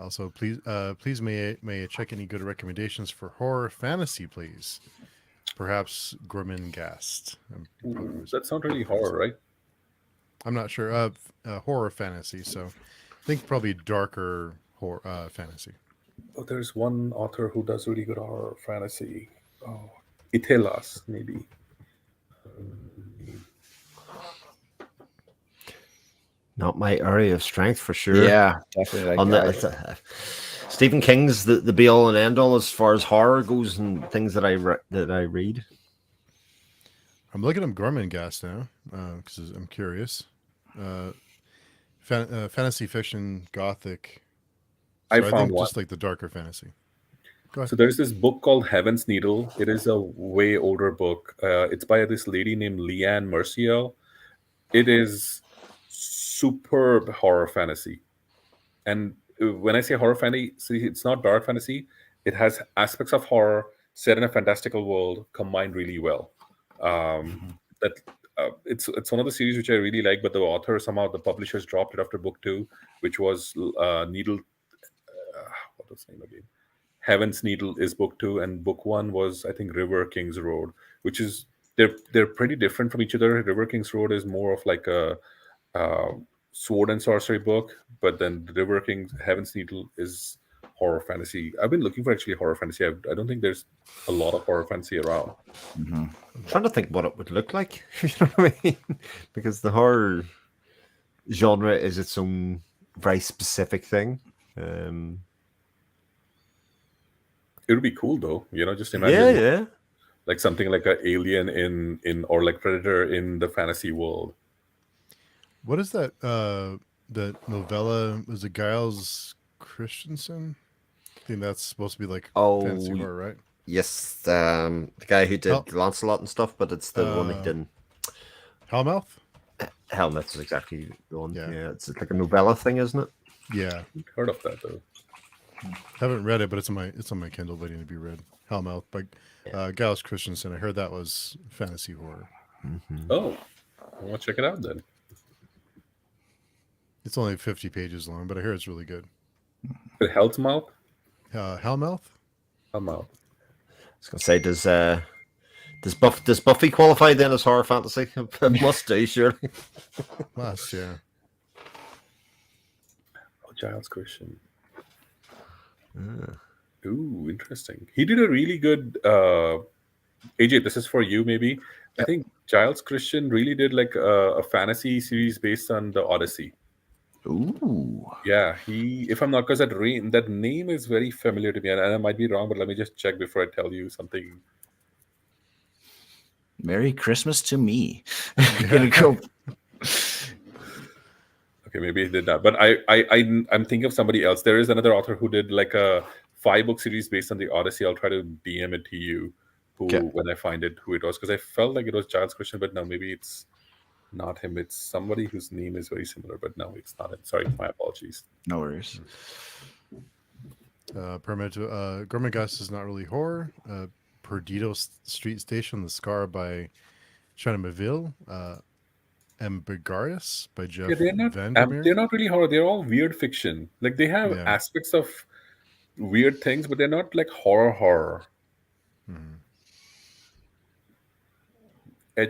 Also, please may I check any good recommendations for horror fantasy, please? Perhaps Gormenghast. That's not really horror, right? I'm not sure. Horror fantasy, so I think probably darker horror fantasy. Oh, there's one author who does really good horror fantasy. Oh, Itelas, maybe. Not my area of strength for sure. Yeah, definitely. Stephen King's the be all and end all as far as horror goes and things that I read. I'm looking up Gormenghast now because I'm curious. Fantasy fiction, gothic. So I found one. Just like the darker fantasy. Go ahead. So there's this book called Heaven's Needle. It is a way older book. It's by this lady named Leanne Merciel. It is superb horror fantasy. And when I say horror fantasy, it's not dark fantasy. It has aspects of horror set in a fantastical world combined really well. It's one of the series which I really like, but the author, somehow the publishers dropped it after book 2, which was Needle. What was the name again? Heaven's Needle is book 2, and book 1 was, I think, River King's Road, which is they're pretty different from each other. River King's Road is more of like a sword and sorcery book, but then River King's Heaven's Needle is horror fantasy. I've been looking for actually horror fantasy. I don't think there's a lot of horror fantasy around. I'm trying to think what it would look like. You know what I mean? Because the horror genre is its own very specific thing. It would be cool though, you know. Just imagine, like something like an alien in or like Predator in the fantasy world. What is that? The novella was it Giles Christensen? I think that's supposed to be like fantasy horror, right? Yes, the guy who did Lancelot and stuff, but it's the one he didn't. Hellmouth? Hellmouth is exactly the one. Yeah, it's like a novella thing, isn't it? Yeah, Heard of that though. Haven't read it, but it's on my Kindle waiting to be read. Hellmouth by Gallus Christensen. I heard that was fantasy horror. Oh, I want to check it out then. It's only 50 pages long, but I hear it's really good. But Hell's Mouth? Hellmouth? Hellmouth. I was gonna say, does Buffy qualify then as horror fantasy? It must do, surely. Last, yeah. Oh, Giles Christian. Ooh, interesting. He did a really good. AJ, this is for you, maybe. I think Giles Christian really did like a fantasy series based on the Odyssey. Ooh. Yeah, if I'm not, because that name is very familiar to me, and I might be wrong, but let me just check before I tell you something. Merry Christmas to me. Gonna go. Okay, maybe he did that, but I'm thinking of somebody else. There is another author who did like a 5-book series based on the Odyssey. I'll try to DM it to you when I find it who it was, because I felt like it was Giles Christian, but no, maybe it's not him. It's somebody whose name is very similar, but no, it's not him. Sorry, my apologies. No worries. Gormenghast is not really horror. Perdido Street Station, The Scar by China Maville. Ambigarius by Jeff Vandermeer. They're not really horror. They're all weird fiction. Like they have aspects of weird things, but they're not like horror.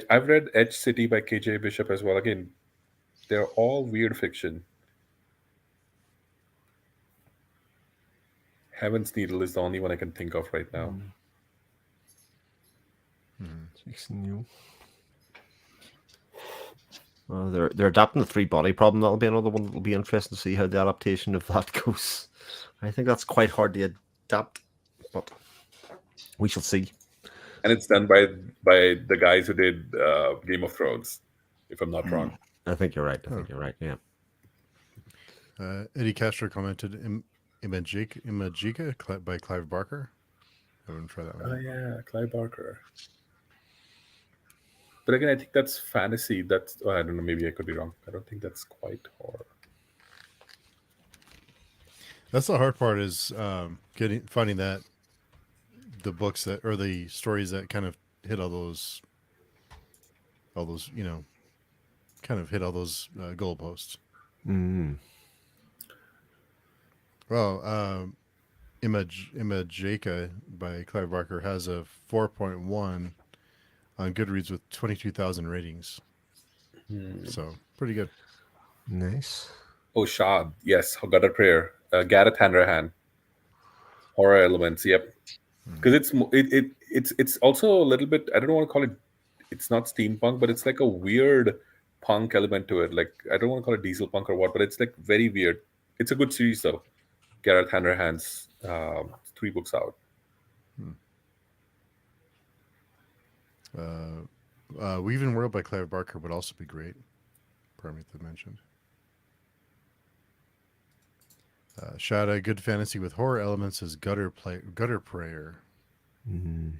I've read Edge City by KJ Bishop as well. Again, they're all weird fiction. Heaven's Needle is the only one I can think of right now. New. Well, they're adapting the 3-body problem. That'll be another one that'll be interesting to see how the adaptation of that goes. I think that's quite hard to adapt, but we shall see. And it's done by the guys who did Game of Thrones, if I'm not wrong. I think you're right. Yeah. Eddie Castro commented Imagika by Clive Barker. I wouldn't try that one. Oh yeah, Clive Barker. But again, I think that's fantasy. I don't know. Maybe I could be wrong. I don't think that's quite horror. That's the hard part, is finding that the books that, or the stories that kind of hit all those goalposts. Well, Imajeka by Clive Barker has a 4.1 on Goodreads with 22,000 ratings. So pretty good. Nice. Oh, Shad. Yes, Gutter Prayer. Gareth Hanrahan. Horror elements. Yep. Because it's also a little bit. I don't want to call it. It's not steampunk, but it's like a weird punk element to it. Like I don't want to call it diesel punk or what, but it's like very weird. It's a good series though. Gareth Hanrahan's 3 books out. Weaving World by Clive Barker would also be great. Prometheus mentioned. Shada, good fantasy with horror elements is Gutter Prayer. There's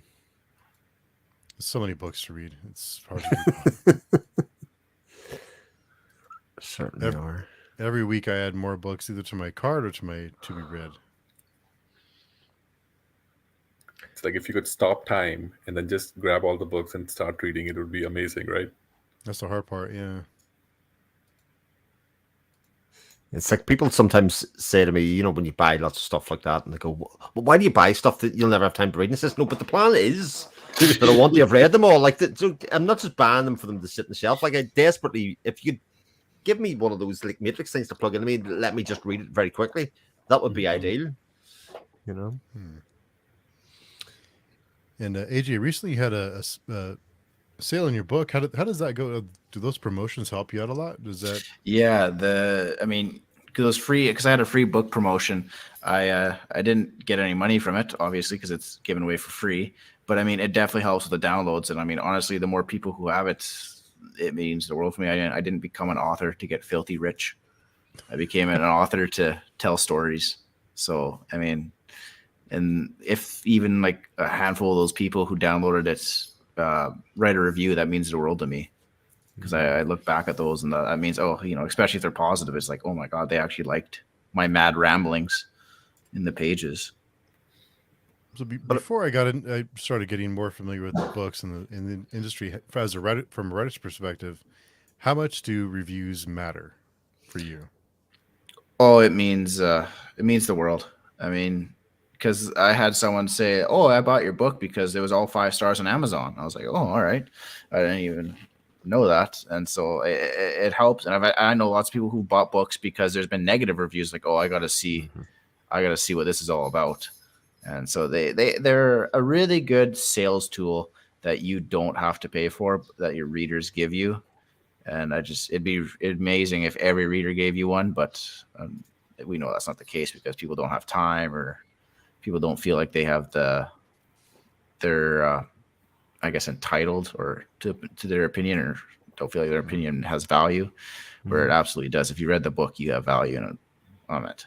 so many books to read. It's hard to keep on. Certainly are. Every week I add more books either to my cart or to my to be read. It's like if you could stop time and then just grab all the books and start reading, it would be amazing, right? That's the hard part, yeah. It's like people sometimes say to me, when you buy lots of stuff like that, and they go, well, why do you buy stuff that you'll never have time to read? And I says, no, but the plan is that I want to have read them all. So I'm not just buying them for them to sit on the shelf. Like I desperately, if you could give me one of those like Matrix things to plug in, let me just read it very quickly. That would be ideal, And AJ, recently you had a sale on your book. How does that go? Do those promotions help you out a lot? Does that? Yeah, because free, because I had a free book promotion. I didn't get any money from it, obviously, because it's given away for free. But it definitely helps with the downloads. And honestly, the more people who have it, it means the world for me. I didn't become an author to get filthy rich. I became an author to tell stories. So and if even like a handful of those people who downloaded it write a review, that means the world to me. Because I look back at those and that means, especially if they're positive, it's like, oh my God, they actually liked my mad ramblings. in the pages. So before I got in, I started getting more familiar with books in the industry. As a from a Reddit's perspective, how much do reviews matter for you? Oh, it means the world. I mean, because I had someone say, "Oh, I bought your book because it was all 5 stars on Amazon." I was like, "Oh, all right." I didn't even know that, and so it helps. And I know lots of people who bought books because there's been negative reviews, like, "Oh, I got to see what this is all about." And so they're a really good sales tool that you don't have to pay for, that your readers give you. And it'd be amazing if every reader gave you one, but we know that's not the case because people don't have time, or people don't feel like they have they're I guess entitled or to their opinion, or don't feel like their opinion has value, where it absolutely does. If you read the book, you have value on it.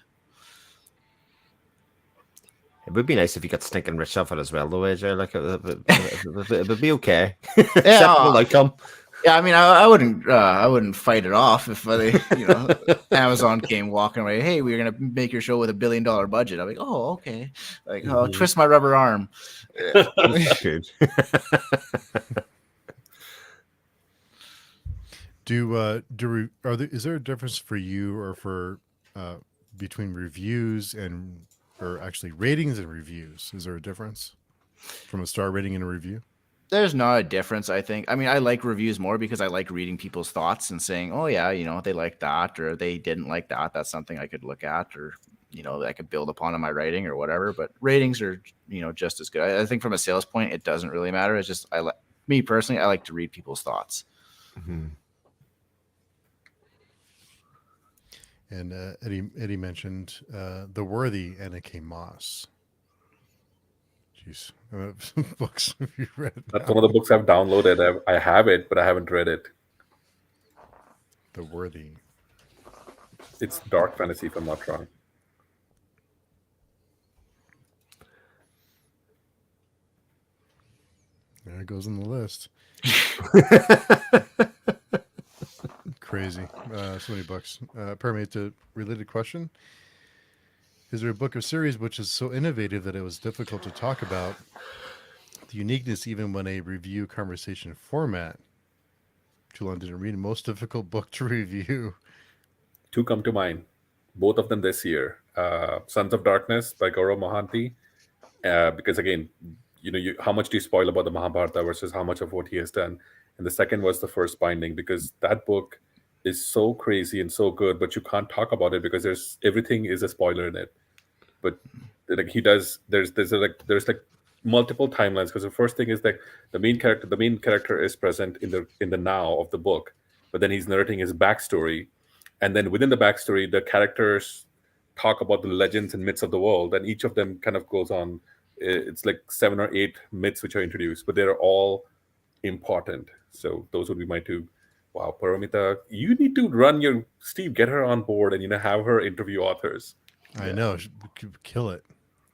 It would be nice if you got stinking rich off it as well, though, AJ. Like it would be okay. Yeah, Acceptable outcome. Yeah, I mean, I wouldn't fight it off if Amazon came walking away. Hey, we're gonna make your show with $1 billion budget. I'm like, oh, okay. Like, oh, twist my rubber arm. Good. Is there a difference for you or for between reviews or actually ratings and reviews? Is there a difference from a star rating and a review? There's not a difference, I think. I mean, I like reviews more because I like reading people's thoughts and saying, oh, yeah, they like that, or they didn't like that. That's something I could look at, or, that I could build upon in my writing or whatever. But ratings are, just as good. I think from a sales point, it doesn't really matter. It's just, me personally, I like to read people's thoughts. Mm-hmm. And Eddie mentioned The Worthy, N.K. Moss. Jeez, books have you read? That's one of the books I've downloaded. I have it, but I haven't read it. The Worthy. It's dark fantasy, if I'm not wrong. There it goes on the list. Crazy. So many books. Permeate a related question. Is there a book or series which is so innovative that it was difficult to talk about the uniqueness even when a review conversation format? Too long didn't read. Most difficult book to review. 2 come to mind. Both of them this year. Sons of Darkness by Gaurav Mohanty. Because again, how much do you spoil about the Mahabharata versus how much of what he has done? And the second was The First Binding, because that book is so crazy and so good, but you can't talk about it because everything is a spoiler in it. But like there's multiple timelines, because the first thing is that the main character is present in the now of the book, but then he's narrating his backstory, and then within the backstory, the characters talk about the legends and myths of the world, and each of them kind of goes on. It's like 7 or 8 myths which are introduced, but they're all important. So those would be my 2. Wow, Paramita, you need to get her on board and have her interview authors. I know, she kill it.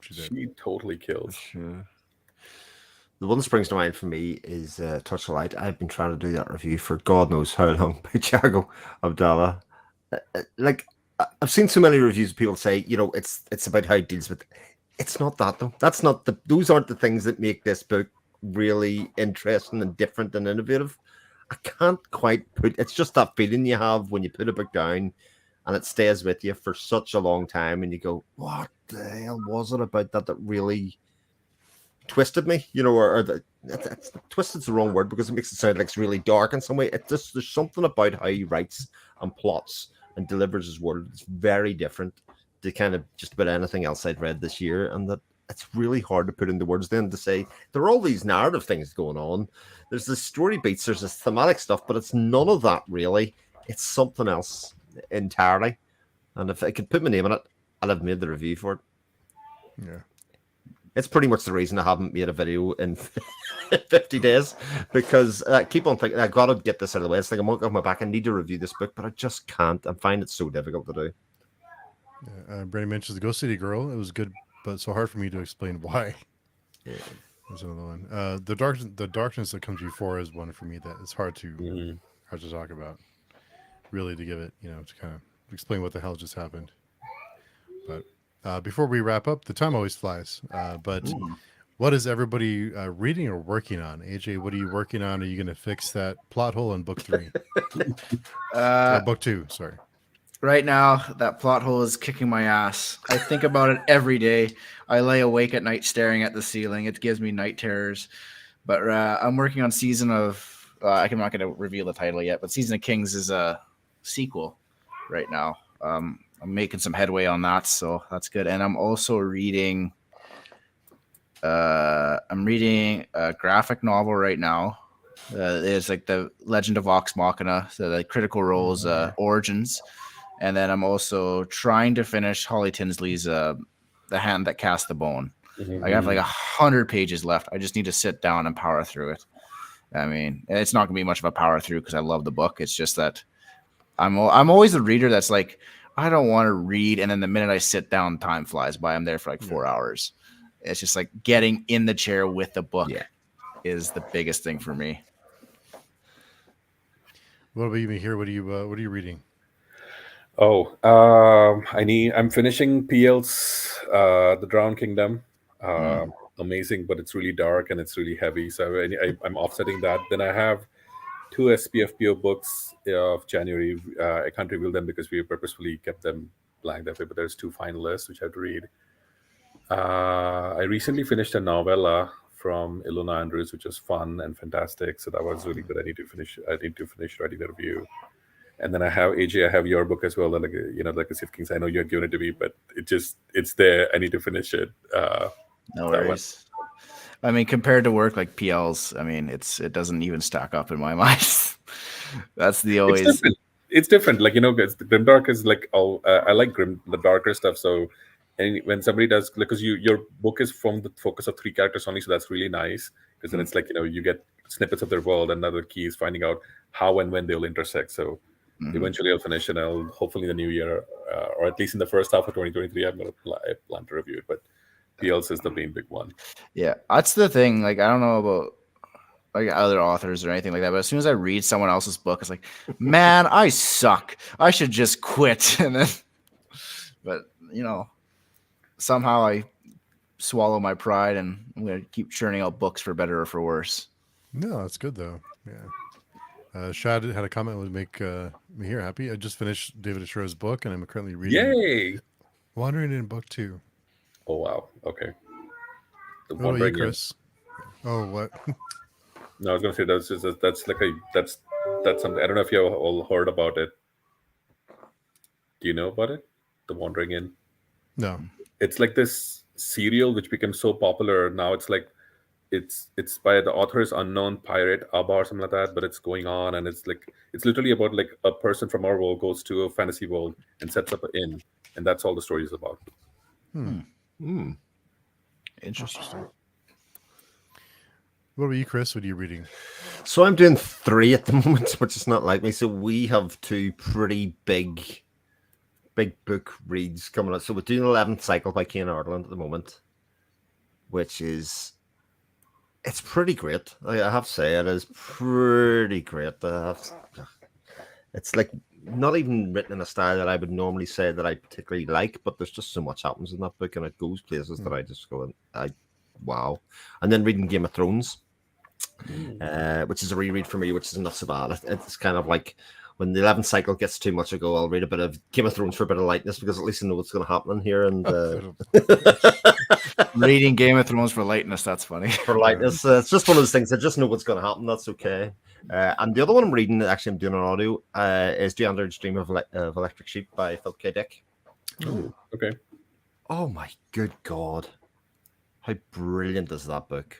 She totally kills. Sure. The one that springs to mind for me is Touchlight. I've been trying to do that review for God knows how long by Thiago Abdallah. Like, I've seen so many reviews of people say, it's about how it deals with. It's not that though. That's not those aren't the things that make this book really interesting and different and innovative. I can't quite it's just that feeling you have when you put a book down and it stays with you for such a long time, and you go, what the hell was it about that really twisted me? Twisted's the wrong word because it makes it sound like it's really dark in some way. There's something about how he writes and plots and delivers his word. It's very different to kind of just about anything else I'd read this year, and that it's really hard to put into words then to say there are all these narrative things going on. There's the story beats, there's this thematic stuff, but it's none of that really. It's something else entirely. And if I could put my name on it, I'd have made the review for it. Yeah. It's pretty much the reason I haven't made a video in 50 days, because I keep on thinking, I got to get this out of the way. It's like I'm off my back. I need to review this book, but I just can't. I find it so difficult to do. Yeah, Brady mentions the Ghost City Girl. It was good, but so hard for me to explain why. Yeah. There's another one. The darkness that comes before is one for me that it's hard to talk about. Really, to give it, to kind of explain what the hell just happened. But before we wrap up, the time always flies. But what is everybody reading or working on? AJ, what are you working on? Are you going to fix that plot hole in book 3 or book 2? Sorry. Right now, that plot hole is kicking my ass. I think about it every day. I lay awake at night staring at the ceiling. It gives me night terrors. But I'm working on season of. I'm not going to reveal the title yet, but Season of Kings is a sequel right now. I'm making some headway on that, so that's good. And I'm also reading. I'm reading a graphic novel right now. It's like the Legend of Vox Machina, so the Critical Role's origins. And then I'm also trying to finish Holly Tinsley's The Hand That Cast the Bone. I have like 100 pages left. I just need to sit down and power through it. I mean, it's not going to be much of a power through because I love the book. It's just that I'm always the reader that's like, I don't want to read. And then the minute I sit down, time flies by. I'm there for like 4 hours. It's just like getting in the chair with the book is the biggest thing for me. What about you, Mihir? What are you reading? Oh, I'm finishing PL's The Drowned Kingdom. Amazing, but it's really dark and it's really heavy. So I'm offsetting that. Then I have 2 SPFPO books of January. I can't reveal them because we purposefully kept them blank that way, but there's 2 finalists which I have to read. I recently finished a novella from Ilona Andrews, which was fun and fantastic. So that was really good. I need to finish writing the review. And then I have AJ. I have your book as well, Legacy of Kings. I know you had given it to me, but it's there. I need to finish it. No worries. I mean, compared to work like PL's, I mean, it doesn't even stack up in my mind. That's the always. It's different. Like guys, the Grimdark is like I like the darker stuff. So, and when somebody does, because your book is from the focus of 3 characters only, so that's really nice. Because then it's like you get snippets of their world, and another key is finding out how and when they'll intersect. So. Eventually, I'll finish, and I'll hopefully in the new year, or at least in the first half of 2023, I'm going to plan to review it. But PLs is the main big one. Yeah, that's the thing. Like, I don't know about like other authors or anything like that, but as soon as I read someone else's book, it's like, man, I suck. I should just quit. And then, but somehow I swallow my pride, and I'm going to keep churning out books for better or for worse. No, that's good though. Yeah. Shad had a comment that would make Mihir happy. I just finished David Ashero's book, and I'm currently reading. Yay! Wandering in book 2. Oh wow! Okay. What about you, Chris? Oh, what? No, I was going to say that's something. I don't know if you all heard about it. Do you know about it? The Wandering In. No. It's like this serial which became so popular. Now it's like it's by the author is unknown pirate Abba or something like that, but it's going on, and it's literally about like a person from our world goes to a fantasy world and sets up an inn, and that's all the story is about. Interesting. What about you, Chris? What are you reading? So I'm doing 3 at the moment, which is not like me. So we have 2 pretty big book reads coming up. So we're doing 11th Cycle by Kane Ireland at the moment, which is it's pretty great. I have to say it is pretty great. It's like not even written in a style that I would normally say that I particularly like, but there's just so much happens in that book, and it goes places that I just go and wow. And then reading Game of Thrones, which is a reread for me, which is not so bad. It's kind of like when the 11th Cycle gets too much, I go, I'll read a bit of Game of Thrones for a bit of lightness, because at least I know what's going to happen in here. And reading Game of Thrones for lightness, that's funny. For lightness, it's just one of those things. I just know what's going to happen. That's okay. And the other one I'm reading, actually I'm doing an audio, is The Android's Dream of Electric Sheep by Philip K. Dick. Oh, okay. Oh my good God. How brilliant is that book?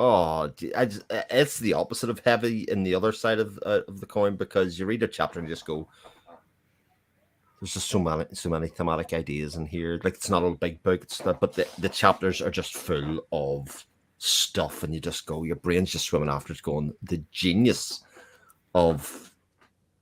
Oh, it's the opposite of heavy in the other side of the coin, because you read a chapter and you just go, there's just so many thematic ideas in here. Like, it's not a big book, but the chapters are just full of stuff, and you just go, your brain's just swimming after it's going. The genius of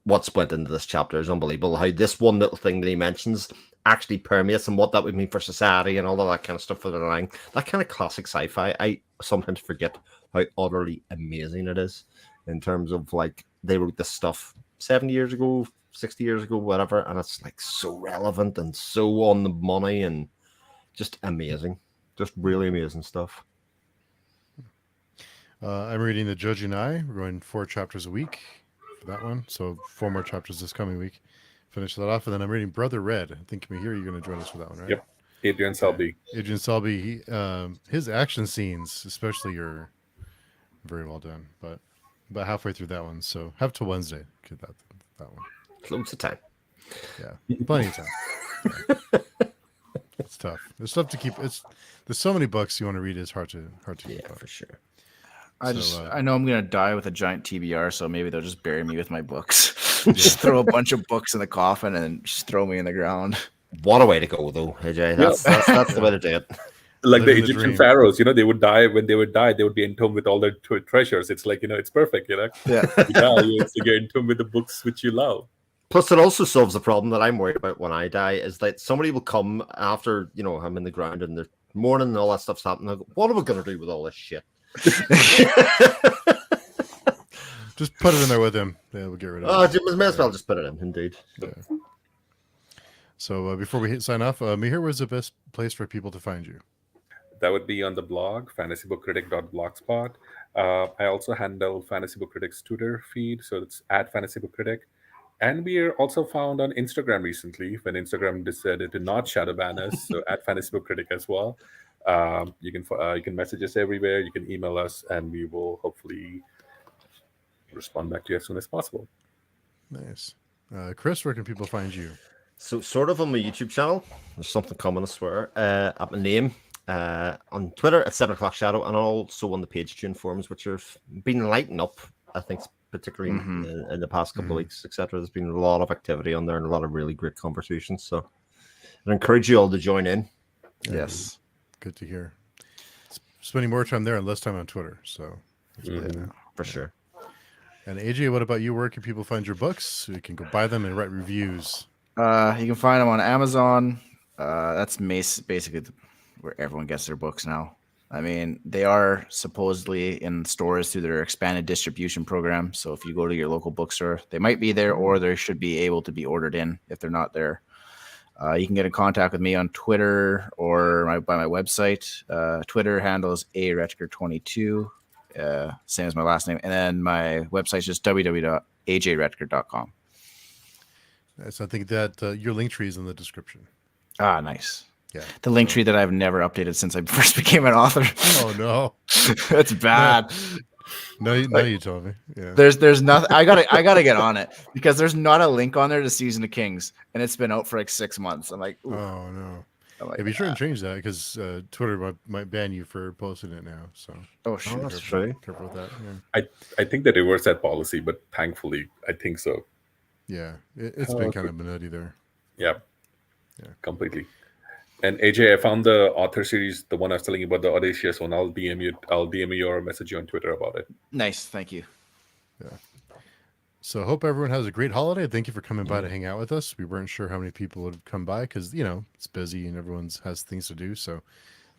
what's went into this chapter is unbelievable. How this one little thing that he mentions actually permeates, and what that would mean for society and all of that kind of stuff for the line. That kind of classic sci-fi. I sometimes forget how utterly amazing it is in terms of, like, they wrote this stuff 70 years ago, 60 years ago, whatever, and it's like so relevant and so on the money, and just amazing, just really amazing stuff. I'm reading The Judge and I. We're going 4 chapters a week for that one. So 4 more chapters this coming week. Finish that off. And then I'm reading Brother Red. I think Mihir, you're going to join us for that one, right? Yep. Adrian Selby. Adrian Selby. His action scenes, especially, are very well done. But about halfway through that one. So have till Wednesday to get that one. Loads of time. Yeah. Plenty of time. Yeah. It's tough. There's stuff to keep. There's so many books you want to read. It's hard to keep Yeah, up. for sure. I know I'm gonna die with a giant TBR, so maybe they'll just bury me with my books. Yeah. Just throw a bunch of books in the coffin and just throw me in the ground. What a way to go, though, AJ. That's the way to do it. Like the Living the Egyptian dream. pharaohs, they would die. When they would die, they would be entombed with all their treasures. It's like, it's perfect, Yeah. You die, you get entombed with the books which you love. Plus, it also solves the problem that I'm worried about when I die, is that somebody will come after, I'm in the ground and the morning and all that stuff's happening. I'll go, what are we going to do with all this shit? Just put it in there with him. Yeah, we'll get rid of it. May as well just put it in, indeed. Yeah. So before we sign off, Mihir, where's the best place for people to find you? That would be on the blog, fantasybookcritic.blogspot. I also handle Fantasy Book Critic's Twitter feed, so it's at Fantasy Book Critic. And we are also found on Instagram recently, when Instagram decided to not shadow ban us, so at Fantasy Book Critic as well. You can message us everywhere, you can email us, and we will hopefully respond back to you as soon as possible. Nice. Chris, where can people find you? So, sort of on my YouTube channel, there's something common, I swear, at my name. On Twitter at 7 o'clock shadow, and also on the page tune forums, which have been lighting up, I think, particularly in the past couple of weeks, etc. There's been a lot of activity on there and a lot of really great conversations. So I encourage you all to join in. Yes. Good to hear. Spending more time there and less time on Twitter. So For sure. And AJ, what about you? Where can people find your books so you can go buy them and write reviews? You can find them on Amazon. That's basically where everyone gets their books now. I mean, they are supposedly in stores through their expanded distribution program. So if you go to your local bookstore, they might be there, or they should be able to be ordered in if they're not there. You can get in contact with me on Twitter or by my website. Twitter handle is Rettger22, same as my last name. And then my website is just www.ajrettger.com. So I think that your link tree is in the description. Ah, nice. Yeah. The link tree that I've never updated since I first became an author. Oh no, that's bad. No, you told me. Yeah. There's nothing. I gotta get on it because there's not a link on there to Season of Kings, and it's been out for like 6 months. I'm like, ooh. Oh no. Like, be sure and change that because Twitter might ban you for posting it now. So shoot, that's true. Careful with that. Yeah. I think they reversed that policy, but thankfully, I think so. Yeah, it's been kind of nutty there. Yeah, completely. And AJ, I found the author series, the one I was telling you about, the Audacious one. I'll DM you or message you on Twitter about it. Nice, thank you. Yeah. So hope everyone has a great holiday. Thank you for coming by to hang out with us. We weren't sure how many people would come by because it's busy and everyone has things to do. So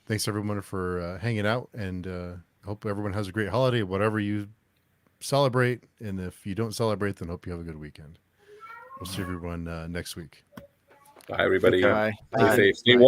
thanks everyone for hanging out, and hope everyone has a great holiday, whatever you celebrate. And if you don't celebrate, then hope you have a good weekend. We'll see everyone next week. Bye, everybody. Bye. Stay safe. Stay warm.